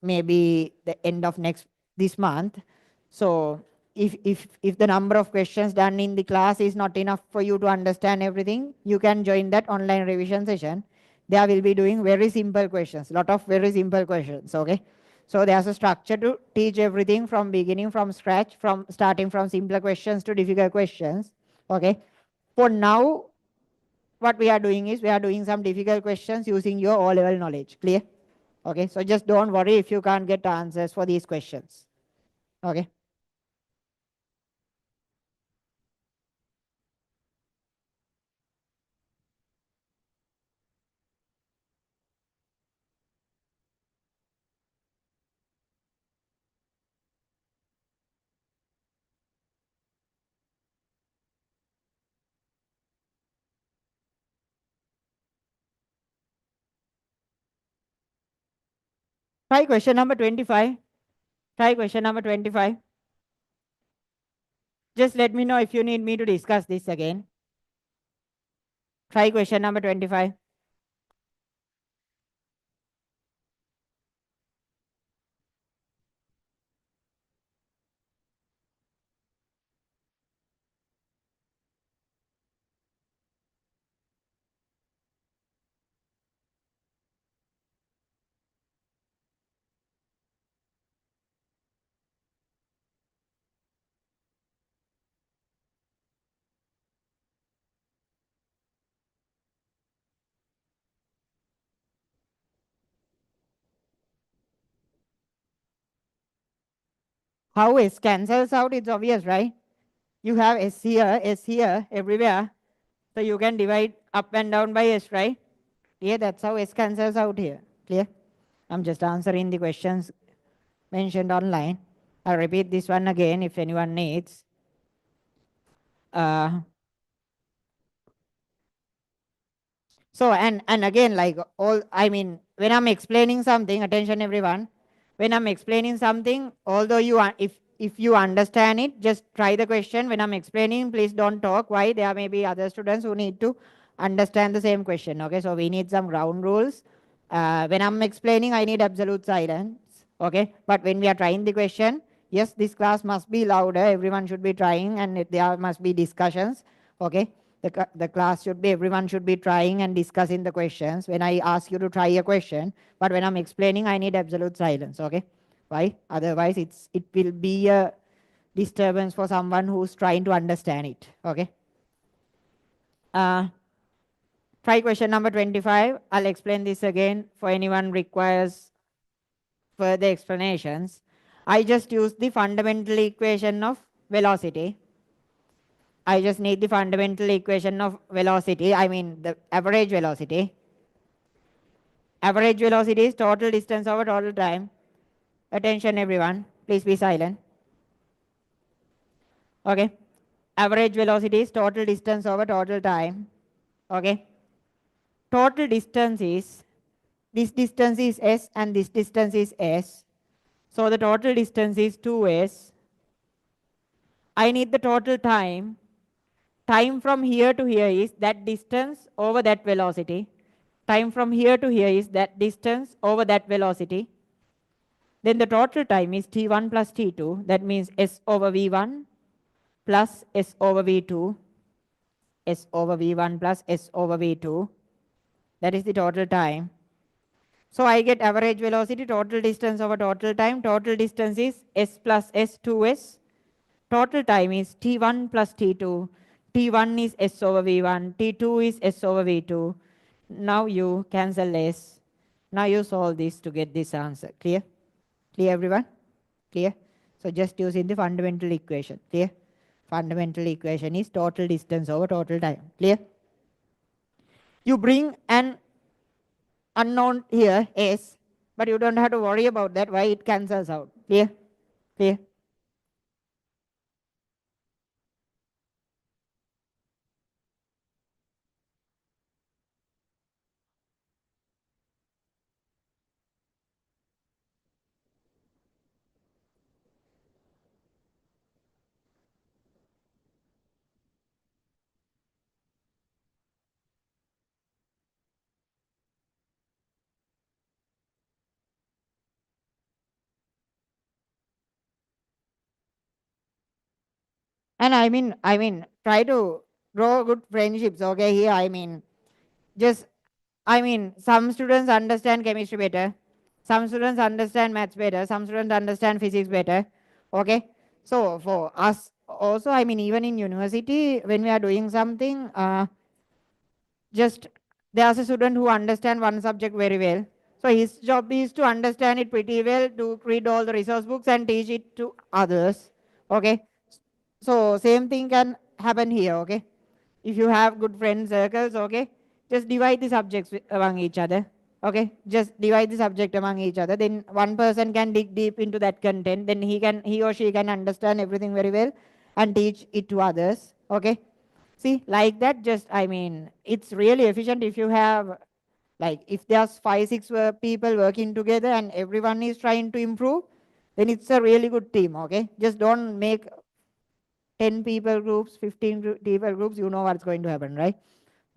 maybe the end of this month. So if the number of questions done in the class is not enough for you to understand everything, you can join that online revision session. There will be doing very simple questions, lot of very simple questions, okay? So there's a structure to teach everything from beginning, from scratch, from starting from simpler questions to difficult questions. Okay. For now, what we are doing is we are doing some difficult questions using your O-level knowledge. Clear? Okay. So just don't worry if you can't get answers for these questions. Okay. Try question number 25. Try question number 25. Just let me know if you need me to discuss this again. Try question number 25. How S cancels out, it's obvious, right? You have S here, everywhere. So you can divide up and down by S, right? Yeah, that's how S cancels out here. Clear? I'm just answering the questions mentioned online. I'll repeat this one again if anyone needs. Uh, So and again, like all, I mean, when I'm explaining something, attention everyone, when I'm explaining something, although if you understand it, just try the question. When I'm explaining, please don't talk. Why? There may be other students who need to understand the same question. Okay, so we need some ground rules. When I'm explaining, I need absolute silence. Okay, but when we are trying the question, yes, this class must be louder. Everyone should be trying, and there must be discussions. Okay, the class should be, everyone should be trying and discussing the questions when I ask you to try a question, but when I'm explaining, I need absolute silence. Okay, why? Otherwise it will be a disturbance for someone who's trying to understand it. Okay, uh, try question number 25. I'll explain this again for anyone requires further explanations. I just use the fundamental equation of velocity. I just need the fundamental equation of velocity, I mean the average velocity. Average velocity is total distance over total time. Attention everyone, please be silent. Okay. Average velocity is total distance over total time. Okay. Total distance is, this distance is s and this distance is s. So the total distance is 2s. I need the total time. Time from here to here is that distance over that velocity. Time from here to here is that distance over that velocity. Then the total time is t1 plus t2. That means s over v1 plus s over v2. S over v1 plus s over v2. That is the total time. So I get average velocity, total distance over total time. Total distance is s plus s 2s. Total time is t1 plus t2. T1 is s over v1. T2 is s over v2. Now you cancel s. Now you solve this to get this answer. Clear? Clear everyone? Clear? So just using the fundamental equation. Clear? Fundamental equation is total distance over total time. Clear? You bring an unknown here, s, but you don't have to worry about that. Why? It cancels out. Clear? Clear? And I mean, try to grow good friendships. Okay, here, just, some students understand chemistry better. Some students understand maths better, some students understand physics better. Okay. So for us also, I mean, even in university, when we are doing something, just there's a student who understand one subject very well. So his job is to understand it pretty well, to read all the resource books and teach it to others. Okay. So same thing can happen here. Okay. If you have good friend circles, okay, just divide the subjects among each other. Okay, just divide the subject among each other. Then one person can dig deep into that content. Then he or she can understand everything very well and teach it to others. Okay, see, like that, just, I mean, it's really efficient if you have, like, if there's 5, 6 people working together and everyone is trying to improve, then it's a really good team. Okay, just don't make 10 people groups, 15 people groups, you know what's going to happen, right?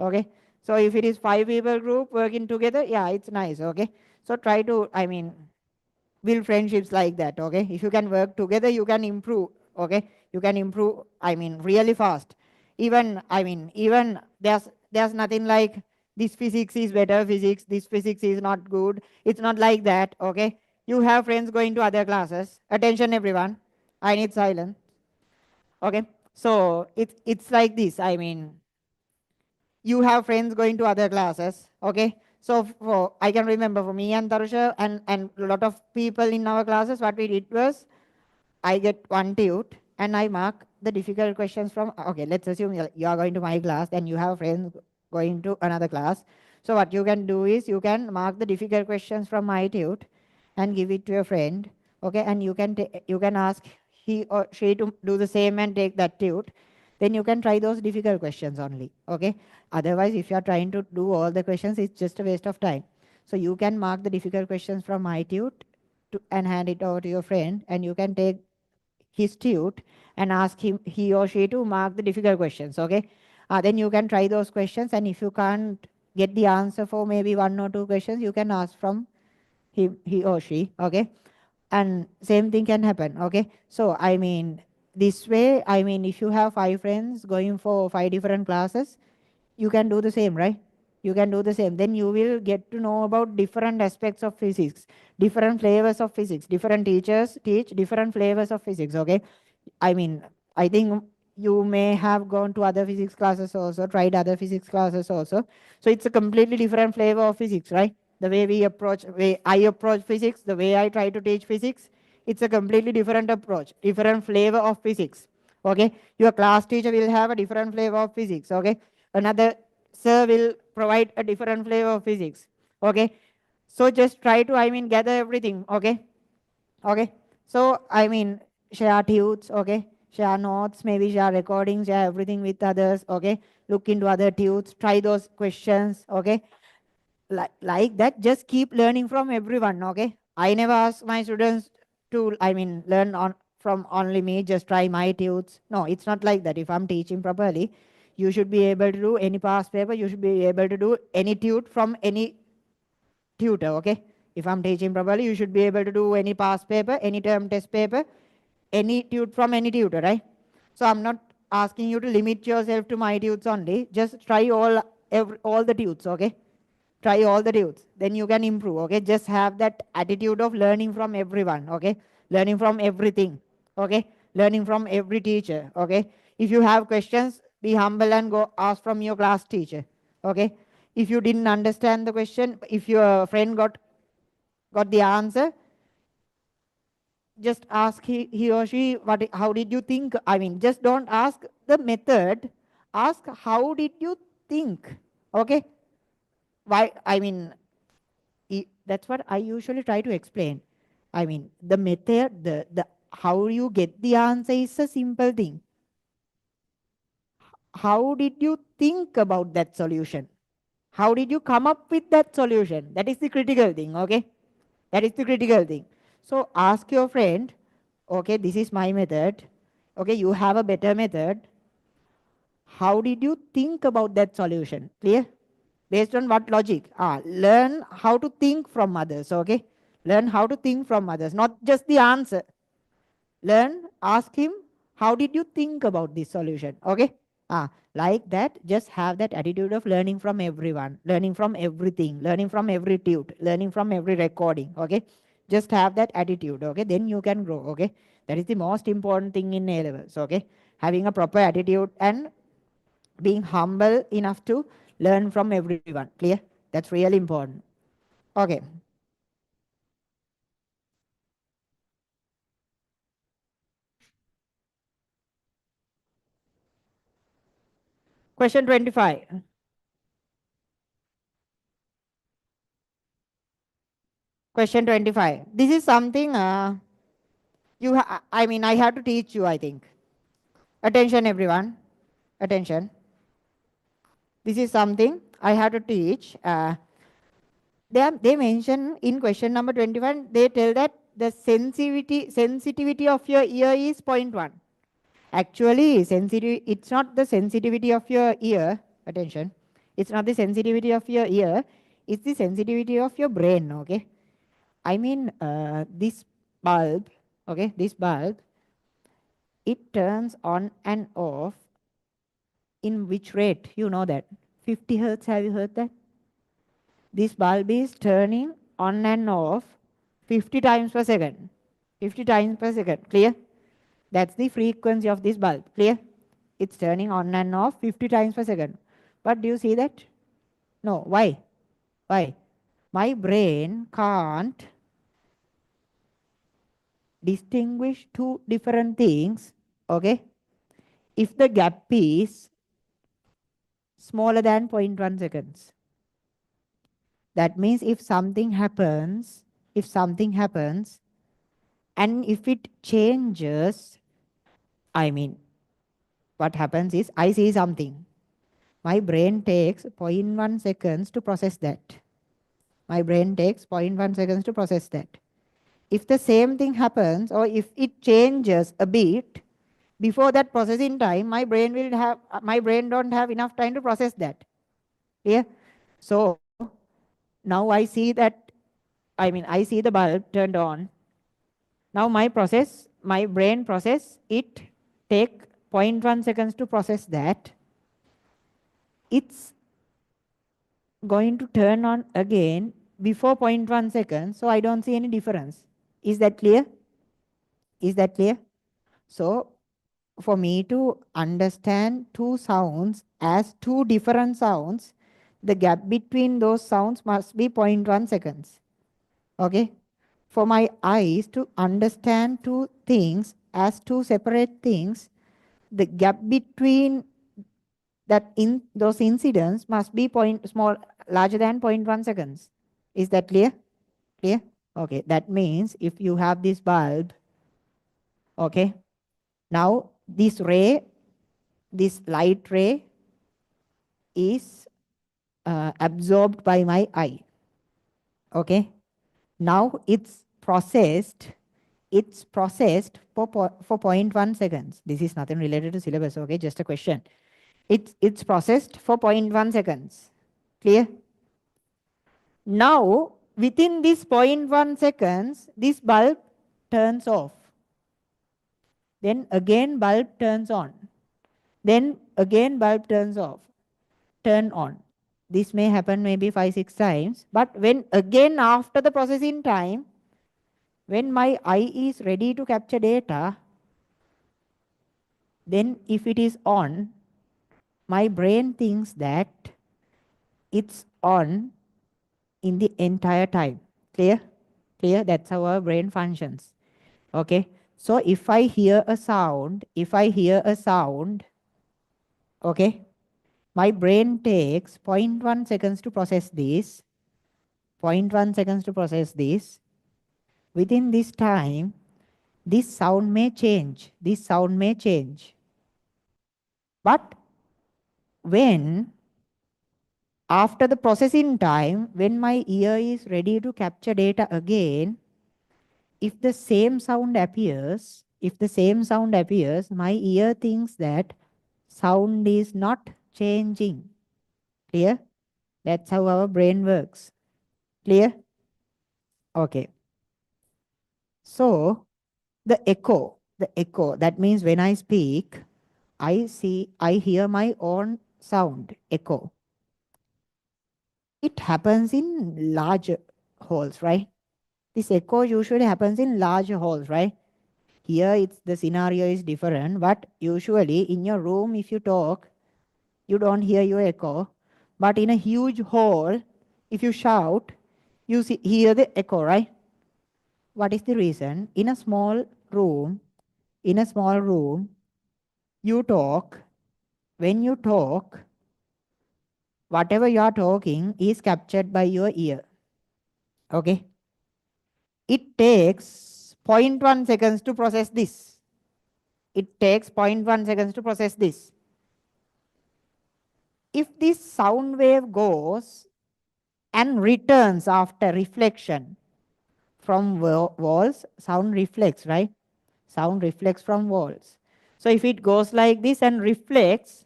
Okay. So if it is 5 people group working together, yeah, it's nice. Okay. So try to, I mean, build friendships like that. Okay. If you can work together, you can improve. Okay. You can improve, I mean, really fast. Even, I mean, even there's nothing like this physics is better physics, this physics is not good. It's not like that. Okay. You have friends going to other classes. Attention, everyone. I need silence. Okay. So it's like this. I mean, you have friends going to other classes. Okay. So for, I can remember for me and Tarusha and a lot of people in our classes, what we did was I get one tute and I mark the difficult questions from, okay, let's assume you are going to my class, then you have friends going to another class. So what you can do is you can mark the difficult questions from my tute and give it to a friend. Okay. And you can ask he or she to do the same and take that tute. Then you can try those difficult questions only. Okay. Otherwise, if you are trying to do all the questions, it's just a waste of time. So you can mark the difficult questions from my tute and hand it over to your friend, and you can take his tute and ask him, he or she, to mark the difficult questions. Okay. Then you can try those questions, and if you can't get the answer for maybe 1 or 2 questions, you can ask from he or she. Okay. And same thing can happen. Okay. So I mean, this way, I mean, if you have 5 friends going for 5 different classes, you can do the same, right? You can do the same. Then you will get to know about different aspects of physics, different flavors of physics. Different teachers teach different flavors of physics. Okay. I mean, I think you may have gone to other physics classes also, tried other physics classes also. So it's a completely different flavor of physics, right? The way I approach physics, the way I try to teach physics, it's a completely different approach, different flavor of physics. Okay. Your class teacher will have a different flavor of physics. Okay. Another sir will provide a different flavor of physics. Okay. So just try to, I mean, gather everything. Okay. Okay. So, I mean, share tutes. Okay. Share notes, maybe share recordings, share everything with others. Okay. Look into other tutes, try those questions. Okay. Like that, just keep learning from everyone. Okay. I never ask my students to, I mean, learn on from only me, just try my tutes. No, it's not like that. If I'm teaching properly, you should be able to do any past paper, you should be able to do any tute from any tutor. Okay. If I'm teaching properly, you should be able to do any past paper, any term test paper, any tute from any tutor, right? So I'm not asking you to limit yourself to my tutes only. Just try all the tutes. Okay. Try all the tutes, then you can improve. Okay. Just have that attitude of learning from everyone. Okay. Learning from everything. Okay. Learning from every teacher. Okay. If you have questions, be humble and go ask from your class teacher. Okay. If you didn't understand the question, if your friend got the answer, just ask he or she, how did you think? I mean, just don't ask the method, ask how did you think. Okay. Why, I mean, that's what I usually try to explain. I mean, the method, the how you get the answer is a simple thing. How did you think about that solution? How did you come up with that solution? That is the critical thing. Okay. That is the critical thing. So ask your friend, okay, this is my method. Okay, you have a better method. How did you think about that solution? Clear? Based on what logic? Learn how to think from others. Okay. Learn how to think from others, not just the answer. Learn, ask him, how did you think about this solution? Okay. Like that, just have that attitude of learning from everyone, learning from everything, learning from every tute, learning from every recording. Okay, just have that attitude. Okay, then you can grow. Okay, that is the most important thing in A levels. Okay, having a proper attitude and being humble enough to learn from everyone. Clear? That's really important. Okay. Question 25. Question 25. This is something I mean, I have to teach you, I think. Attention, everyone. Attention. This is something I have to teach. They mention in question number 21, they tell that the sensitivity of your ear is zero point 0.1. Actually, it's not the sensitivity of your ear. Attention. It's not the sensitivity of your ear. It's the sensitivity of your brain. Okay. I mean, this bulb, okay, this bulb, it turns on and off in which rate? You know that. 50 hertz, have you heard that? This bulb is turning on and off 50 times per second. 50 times per second. Clear? That's the frequency of this bulb. Clear? It's turning on and off 50 times per second. But do you see that? No. Why? Why? My brain can't distinguish two different things, okay, if the gap is smaller than zero point 0.1 seconds. That means if something happens, and if it changes, I mean, what happens is I see something. My brain takes zero point 0.1 seconds to process that. My brain takes zero point 0.1 seconds to process that. If the same thing happens, or if it changes a bit, before that processing time, my brain don't have enough time to process that. Yeah. So now I see the bulb turned on. Now my brain process, it take zero point 0.1 seconds to process that. It's going to turn on again before zero point 0.1 seconds. So I don't see any difference. Is that clear? Is that clear? So for me to understand two sounds as two different sounds, the gap between those sounds must be zero point 0.1 seconds. Okay? For my eyes to understand two things as two separate things, the gap between that in those incidents must be larger than zero point 0.1 seconds. Is that clear? Clear? Okay, that means if you have this bulb, okay, now this light ray is absorbed by my eye. Okay, now it's processed for 0.1 seconds. This is nothing related to syllabus. Okay, just a question. It's processed for 0.1 seconds. Clear? Now within this 0.1 seconds, this bulb turns off. Then again bulb turns on. Then again bulb turns off. Turn on. This may happen maybe 5-6 times. But when again after the processing time, when my eye is ready to capture data, then if it is on, my brain thinks that it's on in the entire time. Clear? Clear? That's how our brain functions. Okay. So if I hear a sound, okay, my brain takes 0.1 seconds to process this, 0.1 seconds to process this. Within this time, this sound may change. This sound may change. But when, after the processing time, when my ear is ready to capture data again, if the same sound appears, my ear thinks that sound is not changing. Clear? That's how our brain works. Clear? Okay. So the echo, that means when I speak, I hear my own sound echo. It happens in large halls, right? This echo usually happens in large halls, right? Here it's the scenario is different, but usually in your room, if you talk, you don't hear your echo. But in a huge hall, if you shout, you hear the echo, right? What is the reason? In a small room, you talk. When you talk, whatever you are talking is captured by your ear. Okay? It takes zero point 0.1 seconds to process this. It takes 0.1 seconds to process this. If this sound wave goes and returns after reflection from walls, sound reflects, right? Sound reflects from walls. So if it goes like this and reflects,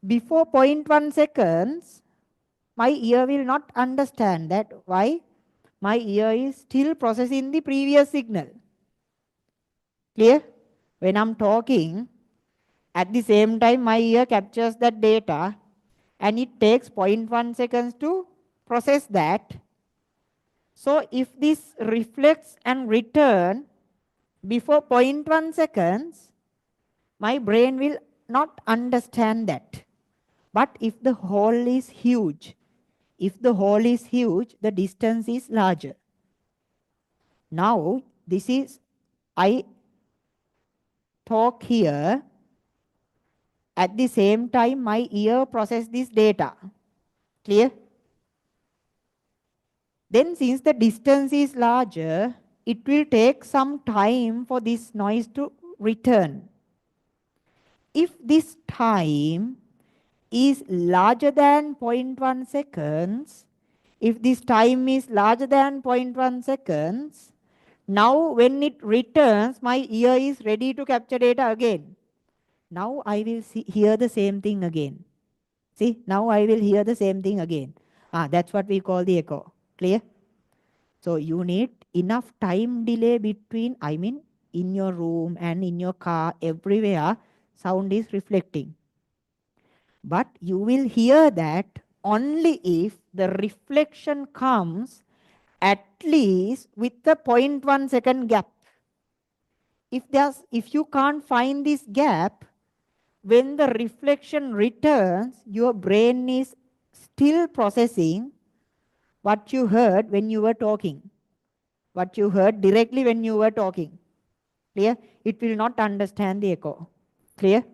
before 0.1 seconds, my ear will not understand that. Why? My ear is still processing the previous signal. Clear? When I'm talking, at the same time, my ear captures that data and it takes 0.1 seconds to process that. So if this reflects and return before 0.1 seconds, my brain will not understand that. But if the hole is huge, the distance is larger. Now, this is, I talk here, at the same time my ear process this data. Clear? Then since the distance is larger, it will take some time for this noise to return. If this time is larger than zero point 0.1 seconds, if this time is larger than 0.1 seconds, now when it returns, my ear is ready to capture data again. Now I will hear the same thing again. See, now I will hear the same thing again. That's what we call the echo. Clear? So you need enough time delay between, in your room and in your car, everywhere, sound is reflecting. But you will hear that only if the reflection comes at least with the 0.1 second gap. If you can't find this gap, when the reflection returns, your brain is still processing what you heard when you were talking, what you heard directly when you were talking. Clear? It will not understand the echo. Clear?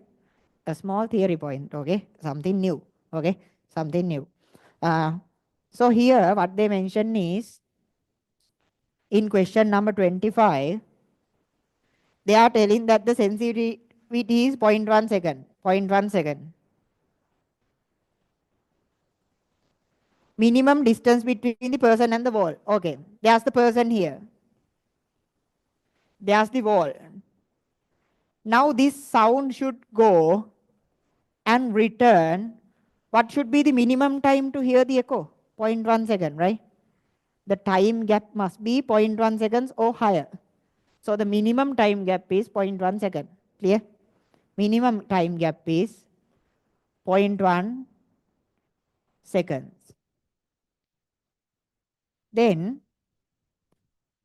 A small theory point, okay? Something new, okay? Something new. So here, what they mention is, in question number 25, they are telling that the sensitivity is 0.1 second. 0.1 second. Minimum distance between the person and the wall. Okay, there's the person here. There's the wall. Now this sound should go and return. What should be the minimum time to hear the echo? 0.1 second, right? The time gap must be 0.1 seconds or higher. So the minimum time gap is 0.1 second. Clear? Minimum time gap is 0.1 seconds. Then,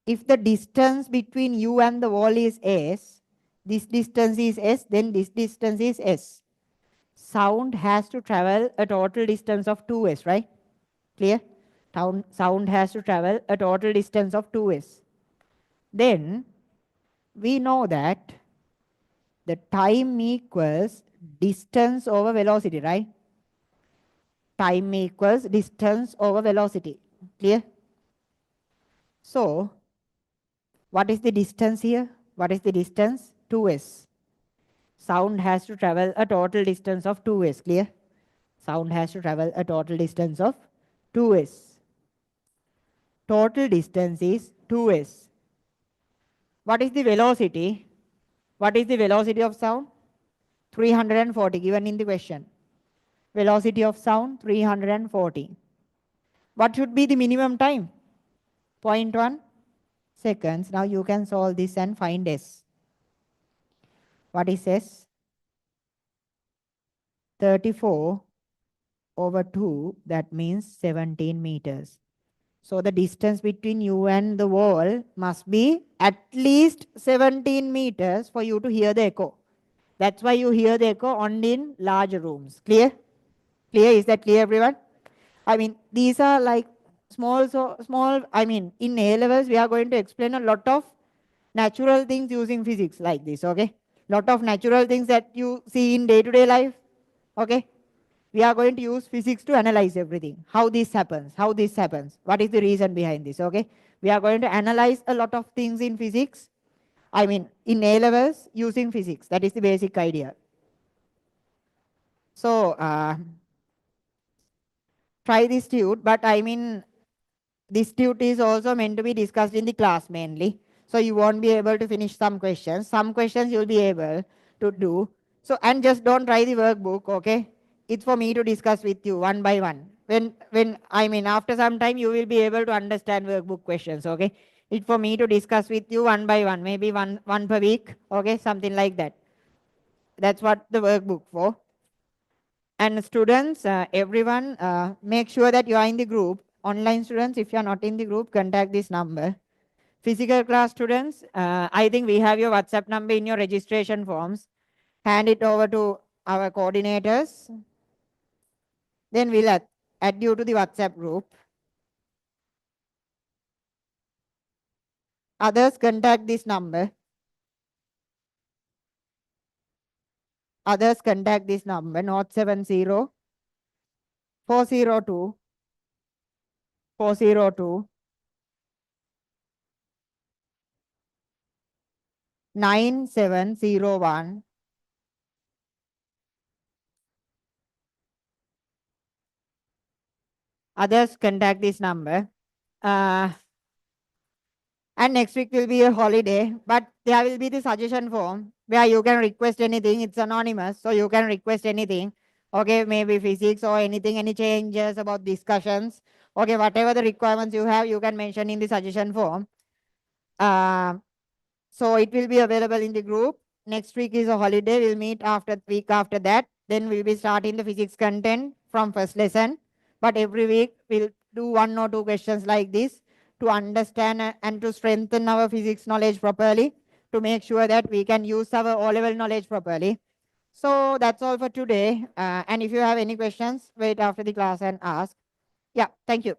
if the distance between you and the wall is s, this distance is s, then this distance is s. Sound has to travel a total distance of 2s, right? Clear? Sound has to travel a total distance of 2s. Then, we know that the time equals distance over velocity, right? Time equals distance over velocity. Clear? So, what is the distance here? What is the distance? 2s. Sound has to travel a total distance of 2s. Clear? Sound has to travel a total distance of 2s. Total distance is 2s. What is the velocity? What is the velocity of sound? 340 given in the question. Velocity of sound 340. What should be the minimum time? 0.1 seconds. Now you can solve this and find s. What is s? 34 over 2, that means 17 meters. So the distance between you and the wall must be at least 17 meters for you to hear the echo. That's why you hear the echo only in large rooms. Clear? Clear? Is that clear, everyone? I mean, these are like small. I mean, in A levels, we are going to explain a lot of natural things using physics like this, okay? Lot of natural things that you see in day-to-day life, okay? We are going to use physics to analyze everything. How this happens, what is the reason behind this, okay? We are going to analyze a lot of things in physics. I mean, in A levels using physics. That is the basic idea. So, try this tute, but I mean, this tute is also meant to be discussed in the class mainly. So you won't be able to finish some questions. Some questions you'll be able to do. So, and just don't try the workbook, okay? It's for me to discuss with you one by one. I mean, after some time, you will be able to understand workbook questions, okay? It's for me to discuss with you one by one, maybe one per week, okay? Something like that. That's what the workbook for. And students, everyone, make sure that you are in the group. Online students, if you are not in the group, contact this number. Physical class students, I think we have your WhatsApp number in your registration forms. Hand it over to our coordinators. Then we'll add you to the WhatsApp group. Others, contact this number. Others, contact this number, 070 402 402 9701. Others, contact this number. And next week will be a holiday, but there will be the suggestion form where you can request anything. It's anonymous, so you can request anything. Okay, maybe physics or anything, any changes about discussions. Okay, whatever the requirements you have, you can mention in the suggestion form. So it will be available in the group. Next week is a holiday. We'll meet after week after that. Then we'll be starting the physics content from first lesson. But every week we'll do one or two questions like this to understand and to strengthen our physics knowledge properly, to make sure that we can use our O-level knowledge properly. So that's all for today. And if you have any questions, wait after the class and ask. Yeah, thank you.